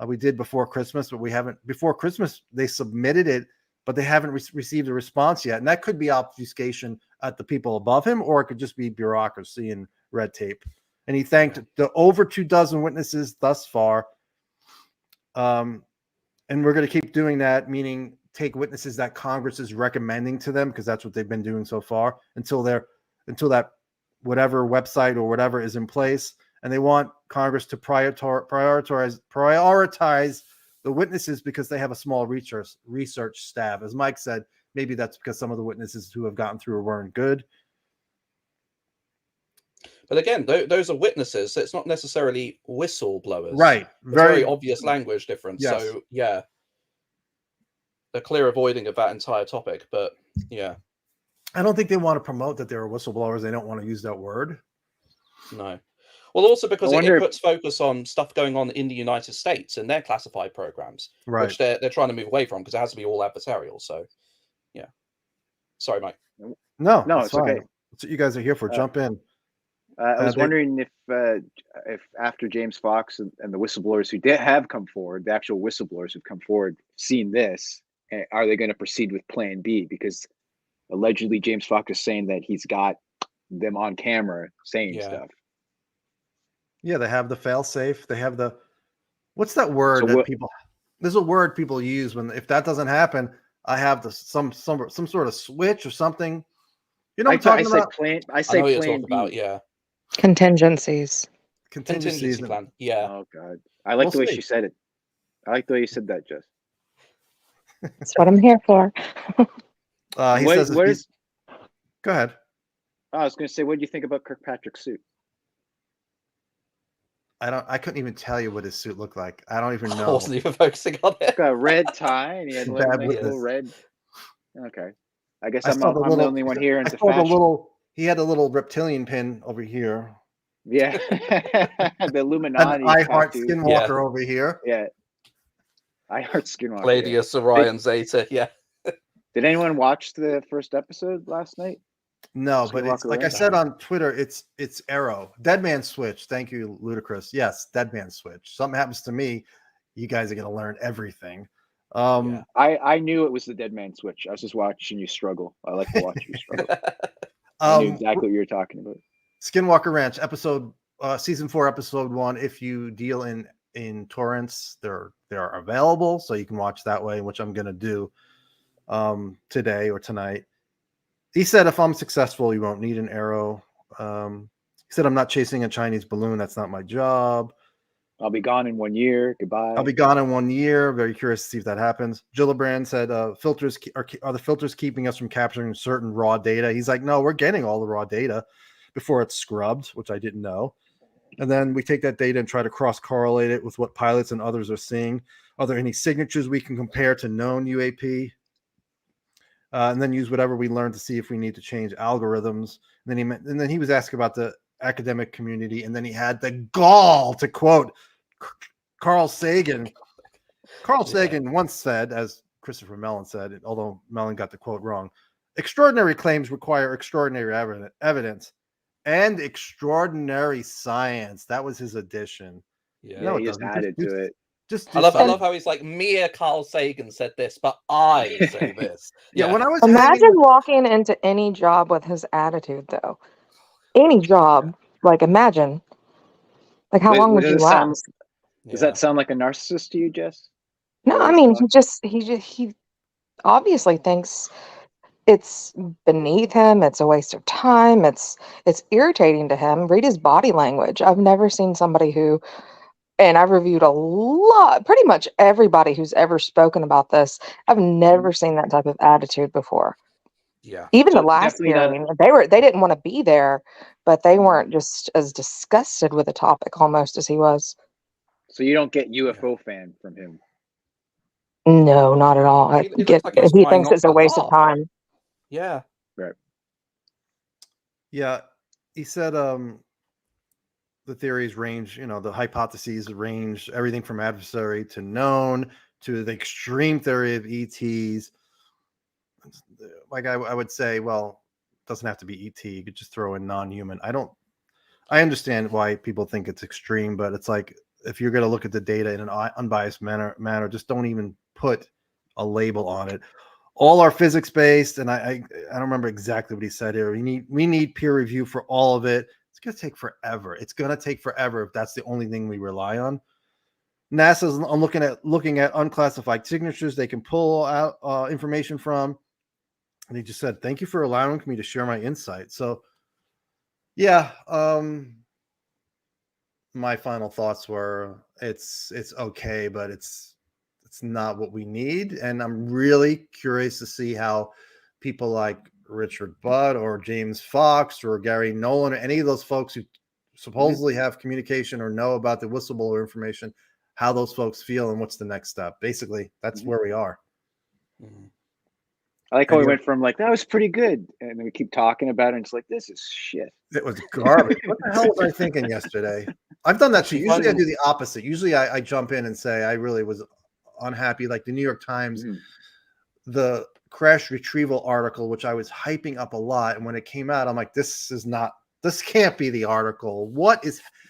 we did before Christmas, but we haven't. Before Christmas, they submitted it, but they haven't received a response yet. And that could be obfuscation at the people above him, or it could just be bureaucracy and red tape. And he thanked the over 24 witnesses thus far. And we're going to keep doing that, meaning take witnesses that Congress is recommending to them, because that's what they've been doing so far until that whatever website or whatever is in place. And they want Congress to prioritize the witnesses because they have a small research staff. As Mike said, maybe that's because some of the witnesses who have gotten through weren't good. But again, those are witnesses. So it's not necessarily whistleblowers. Right. Very obvious language difference. Yes. So yeah, a clear avoiding of that entire topic. But yeah, I don't think they want to promote that they're whistleblowers. They don't want to use that word. no. Well, also because I it wonder puts focus on stuff going on in the United States and their classified programs, Right. which they're trying to move away from because it has to be all adversarial. So yeah. Sorry, Mike. No, No, it's it's fine. okay. That's what you guys are here for. Jump in. I was they- wondering if after James Fox and the whistleblowers who have come forward, the actual whistleblowers who've come forward, seen this, are they going to proceed with Plan B? Because allegedly James Fox is saying that he's got them on camera saying stuff. Yeah, they have the fail safe. They have the what's that word So that what- people? There's a word people use when if that doesn't happen, I have some sort of switch or something. You know what I'm talking about? I I say know what you're Plan talking about. B. Yeah. Contingencies. Contingency plan. Yeah. Oh God, I like We'll the way see. she said it. I like the way you said that, Jess. That's what I'm here for. He What- says. what is- Go ahead. I was going to say, what do you think about Kirkpatrick's suit? I couldn't even tell you what his suit looked like. I don't even I know. wasn't even focusing on it. Got a red tie, and he had like Bad a nice witness. little red. Okay, I guess I I'm saw the the little- only one here I into saw the fashion. little. He had a little reptilian pin over here. Yeah, the Illuminati. An I Heart tattoo. Skinwalker over here. Yeah, I Heart Skinwalker. Gladius, Orion, Zeta. Yeah. Did anyone watch the first episode last night? No, but it's Skinwalker like I Ranch? said on Twitter, it's Arrow. Dead Man Switch. Thank you, Ludicrous. Yes, Dead Man Switch. Something happens to me, you guys are gonna learn everything. Yeah. I knew it was the Dead Man Switch. I was just watching you struggle. I like to watch you struggle. I knew exactly what you were talking about. Skinwalker Ranch season 4, episode 1. If you deal in torrents, they are available, so you can watch that way, which I'm gonna do today or tonight. He said, if I'm successful, you won't need an arrow. He said, I'm not chasing a Chinese balloon. That's not my job. I'll be gone in 1 year. Goodbye. I'll be gone in 1 year. Very curious to see if that happens. Gillibrand said, filters are the filters keeping us from capturing certain raw data? He's like, no, we're getting all the raw data before it's scrubbed, which I didn't know. And then we take that data and try to cross-correlate it with what pilots and others are seeing. Are there any signatures we can compare to known UAP? And then use whatever we learn to see if we need to change algorithms. And then he was asked about the academic community, and then he had the gall to quote Carl Sagan. Carl Sagan once said, as Christopher Mellon said, although Mellon got the quote wrong. Extraordinary claims require extraordinary evidence and extraordinary science. That was his addition. Yeah. No, he it just doesn't. added to it. Just I do love science. how he's like, Mia Carl Sagan said this, but I say this. Yeah, when I was Imagine walking into any job with his attitude, though. Any job, like imagine, like how Wait, long would does you it sound- last? Does that sound like a narcissist to you, Jess? No, I mean he obviously thinks it's beneath him. It's a waste of time. It's irritating to him. Read his body language. I've never seen somebody who, and I've reviewed a lot, pretty much everybody who's ever spoken about this. I've never seen that type of attitude before. Yeah. Even So the last definitely not- hearing, they didn't want to be there, but they weren't just as disgusted with the topic almost as he was. So you don't get UFO fan from him. No, not at all. He looks like he's He trying thinks not it's a to waste of laugh. time. Yeah. Yeah, he said the theories range, the hypotheses range everything from adversary to known to the extreme theory of ETs. Like I would say, well, it doesn't have to be ET. You could just throw in non-human. I understand why people think it's extreme, but it's like if you're going to look at the data in an unbiased manner, just don't even put a label on it. All are physics based, and I don't remember exactly what he said here. We need peer review for all of it. It's going to take forever. It's going to take forever if that's the only thing we rely on. NASA's looking at unclassified signatures they can pull out information from. And he just said, "Thank you for allowing me to share my insight." So, yeah, my final thoughts were it's okay, but it's not what we need. And I'm really curious to see how people like Richard Budd or James Fox or Gary Nolan or any of those folks who supposedly have communication or know about the whistleblower information, how those folks feel and what's the next step. Basically, that's where we are. I like how we went from like, that was pretty good. And then we keep talking about it. And it's like, this is shit. It was garbage. What the hell was I thinking yesterday? I've done that too. Usually I do the opposite. Usually I jump in and say, I really was unhappy. Like the New York Times, the crash retrieval article, which I was hyping up a lot. And when it came out, I'm like, this can't be the article.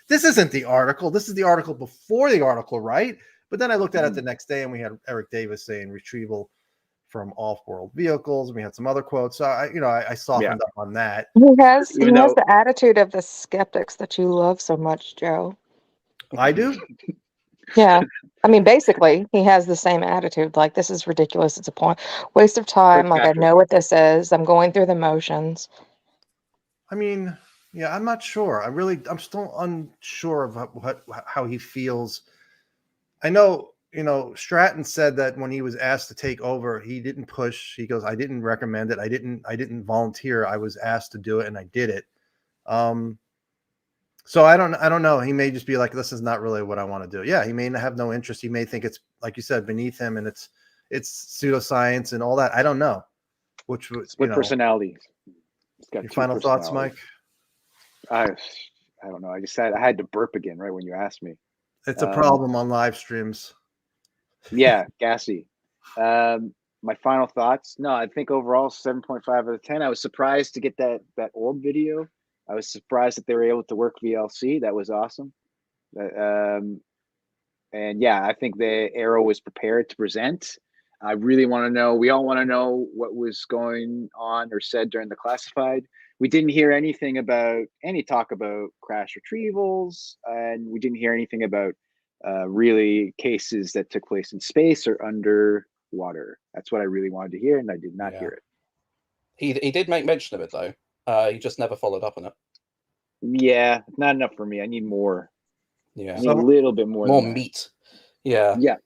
This isn't the article. This is the article before the article, right? But then I looked at it the next day and we had Eric Davis saying retrieval from off-world vehicles. We had some other quotes. So I softened up on that. He has the attitude of the skeptics that you love so much, Joe. I do? Yeah. I mean, basically, he has the same attitude. Like, this is ridiculous. It's a waste of time. Like, I know what this is. I'm going through the motions. I mean, yeah, I'm not sure. I'm still unsure of how he feels. I know, Stratton said that when he was asked to take over, he didn't push. He goes, I didn't recommend it. I didn't volunteer. I was asked to do it and I did it. So I don't know. He may just be like, this is not really what I want to do. Yeah, he may have no interest. He may think it's, like you said, beneath him and it's pseudoscience and all that. I don't know. Which was personalities. Your final thoughts, Mike? I don't know. I had to burp again right when you asked me. It's a problem on live streams. Yeah, gassy. My final thoughts. No, I think overall 7.5 out of 10. I was surprised to get that orb video. I was surprised that they were able to work VLC. That was awesome. And yeah, I think the AARO was prepared to present. I really want to know. We all want to know what was going on or said during the classified. We didn't hear anything about any talk about crash retrievals, and we didn't hear anything about really cases that took place in space or underwater. That's what I really wanted to hear, and I did not hear it. He did make mention of it though. He just never followed up on it. Yeah, not enough for me. I need more. Yeah, I need a little bit more. More meat. Yeah. Yeah.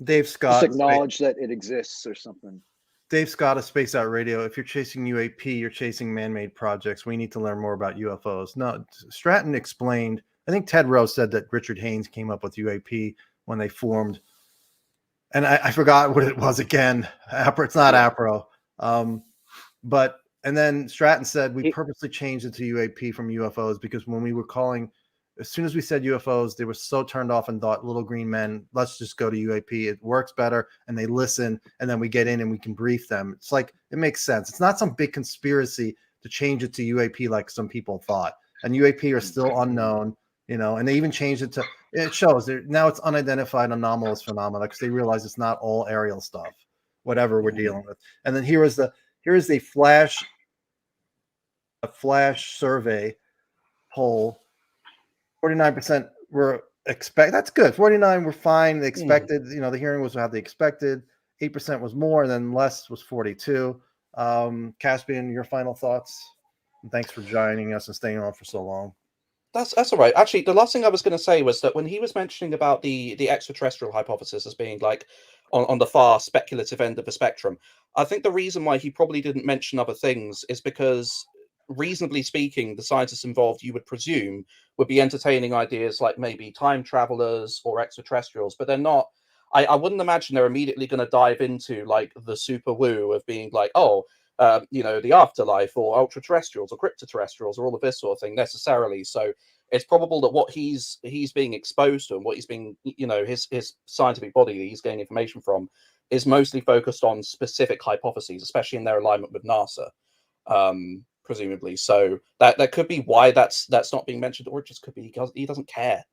Dave Scott. Just acknowledge that it exists or something. Dave Scott of Space Out Radio. If you're chasing UAP, you're chasing man-made projects. We need to learn more about UFOs. No, Stratton explained. I think Ted Rose said that Richard Haynes came up with UAP when they formed, and I forgot what it was again. It's not APRO, and then Stratton said we purposely changed it to UAP from UFOs because when we were calling as soon as we said UFOs, they were so turned off and thought little green men, let's just go to UAP. It works better. And they listen. And then we get in and we can brief them. It's like, it makes sense. It's not some big conspiracy to change it to UAP like some people thought. And UAP are still unknown, you know, and they even changed it to, it shows now it's unidentified anomalous phenomena because they realize it's not all aerial stuff, whatever we're dealing with. And then here is a flash survey poll. 49% were that's good. 49 were fine. They expected, you know, the hearing was how they expected. 8% was more, and then less was 42. Caspian, your final thoughts? And thanks for joining us and staying on for so long. That's all right. Actually, the last thing I was going to say was that when he was mentioning about the extraterrestrial hypothesis as being like on the far speculative end of the spectrum, I think the reason why he probably didn't mention other things is because, reasonably speaking, the scientists involved, you would presume, would be entertaining ideas like maybe time travelers or extraterrestrials, but they're not. I wouldn't imagine they're immediately going to dive into like the super woo of being like, you know, the afterlife or ultra terrestrials or cryptoterrestrials or all of this sort of thing necessarily. So it's probable that what he's being exposed to and what he's being, you know, his scientific body that he's getting information from is mostly focused on specific hypotheses, especially in their alignment with NASA. Presumably, so that could be why that's not being mentioned, or it just could be he doesn't care,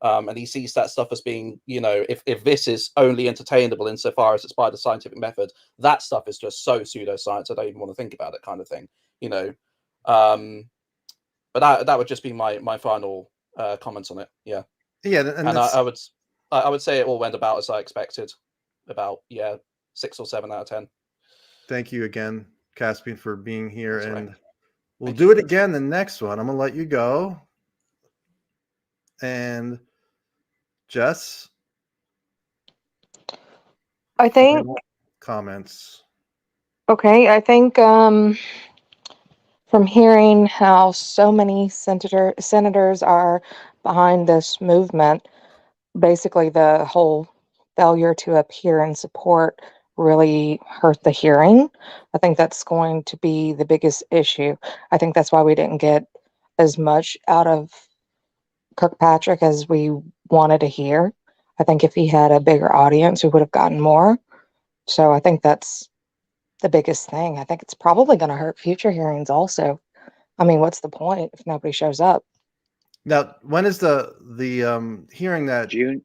and he sees that stuff as being, you know, if this is only entertainable insofar as it's by the scientific method, that stuff is just so pseudoscience I don't even want to think about it, kind of thing, you know. But that would just be my final comments on it. Yeah, and I would say it all went about as I expected, about 6 or 7 out of 10. Thank you again, Caspian, for being here. That's and right. We'll do it again the next one. I'm going to let you go. And Jess? I think, comments. okay, I think from hearing how so many senators are behind this movement, basically the whole failure to appear and support really hurt the hearing. I think that's going to be the biggest issue. I think that's why we didn't get as much out of Kirkpatrick as we wanted to hear. I think if he had a bigger audience, we would have gotten more. So I think that's the biggest thing. I think it's probably going to hurt future hearings also. I mean, what's the point if nobody shows up? Now, when is the hearing that June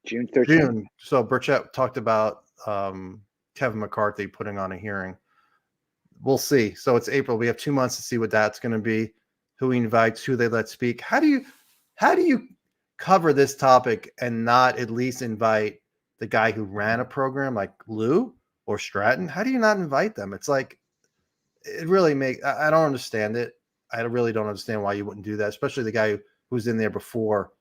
13th. June. So Burchett talked about Kevin McCarthy putting on a hearing. We'll see. So it's April. We have 2 months to see what that's going to be, who he invites, who they let speak. How do you cover this topic and not at least invite the guy who ran a program like Lou or Stratton? How do you not invite them? It's like, it really I don't understand it. I really don't understand why you wouldn't do that, especially the guy who was in there before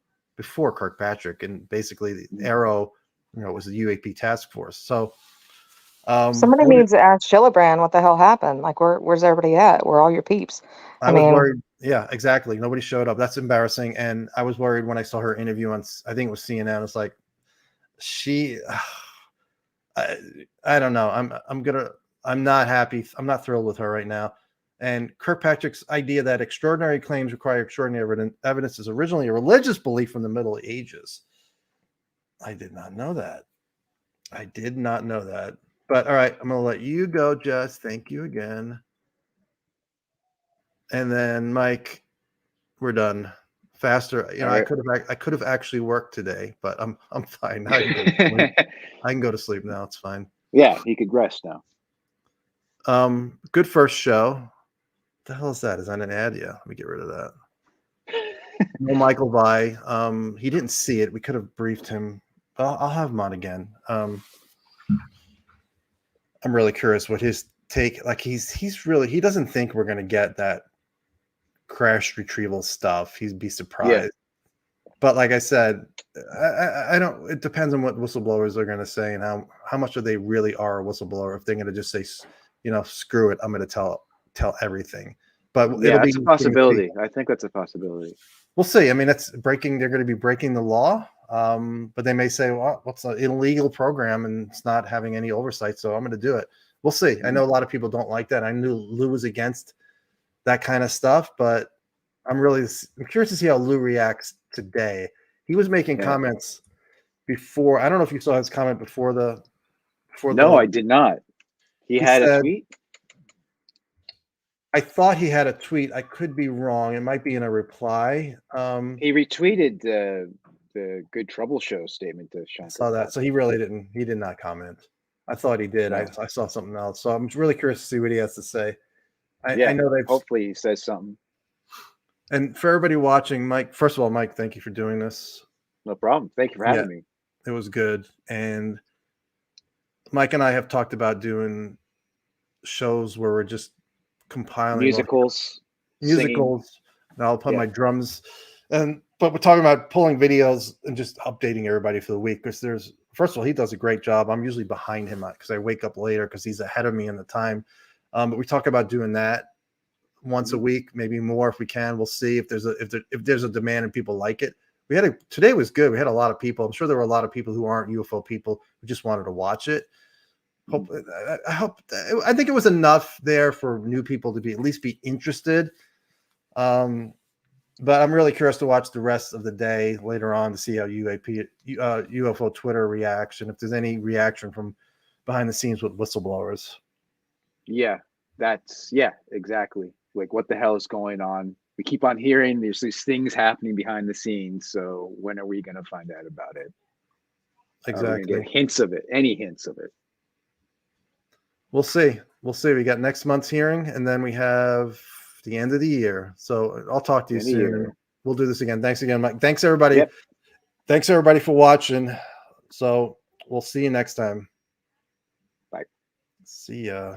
Kirkpatrick, and basically the AARO, you know, was the UAP task force. So somebody needs to ask Gillibrand what the hell happened. Like, where's everybody at? Where are all your peeps? I was worried. Yeah, exactly. Nobody showed up. That's embarrassing. And I was worried when I saw her interview on, I think it was CNN. It's like, I don't know. I'm not happy. I'm not thrilled with her right now. And Kirkpatrick's idea that extraordinary claims require extraordinary evidence is originally a religious belief from the Middle Ages. I did not know that. But all right, I'm going to let you go, Jess. Thank you again. And then Mike, we're done. Faster. You know, right. I could have actually worked today, but I'm fine. I can go to sleep now. It's fine. Yeah, you could rest now. Good first show. What the hell is that? Is that an ad? Yeah, let me get rid of that. No Michael Vai. He didn't see it. We could have briefed him. I'll have him on again. I'm really curious what his take. Like he doesn't think we're gonna get that crash retrieval stuff. He'd be surprised. Yeah. But like I said, I don't. It depends on what whistleblowers are gonna say and how much of they really are a whistleblower. If they're gonna just say, you know, screw it, I'm gonna tell everything. But yeah, it'll be a possibility. I think that's a possibility. We'll see. I mean, it's breaking. They're going to be breaking the law. But they may say, well, what's an illegal program and it's not having any oversight, so I'm going to do it. We'll see. I know a lot of people don't like that. I knew Lou was against that kind of stuff, but I'm curious to see how Lou reacts today. He was making comments before. I don't know if you saw his comment before the. No, I did not. He had a said, tweet. I thought he had a tweet. I could be wrong. It might be in a reply. He retweeted the Good Trouble Show statement to Sean. I saw that. So he really didn't. He did not comment. I thought he did. No. I saw something else. So I'm really curious to see what he has to say. I know they've. Hopefully he says something. And for everybody watching, Mike. First of all, Mike, thank you for doing this. No problem. Thank you for having me. It was good. And Mike and I have talked about doing shows where we're just compiling musicals. And I'll put my drums, but we're talking about pulling videos and just updating everybody for the week, because first of all, he does a great job. I'm usually behind him because I wake up later because he's ahead of me in the time. But we talk about doing that once a week, maybe more if we can. We'll see if there's a demand and people like it. Today was good. We had a lot of people. I'm sure there were a lot of people who aren't UFO people who just wanted to watch it. I think it was enough there for new people to at least be interested. But I'm really curious to watch the rest of the day later on to see how UFO Twitter reacts, and if there's any reaction from behind the scenes with whistleblowers. Yeah, exactly. Like, what the hell is going on? We keep on hearing there's these things happening behind the scenes. So when are we going to find out about it? Exactly. Get hints of it, any hints of it. We'll see. We got next month's hearing, and then we have the end of the year. So I'll talk to you soon. We'll do this again. Thanks again, Mike. Thanks, everybody. Yep. Thanks, everybody, for watching. So we'll see you next time. Bye. See ya.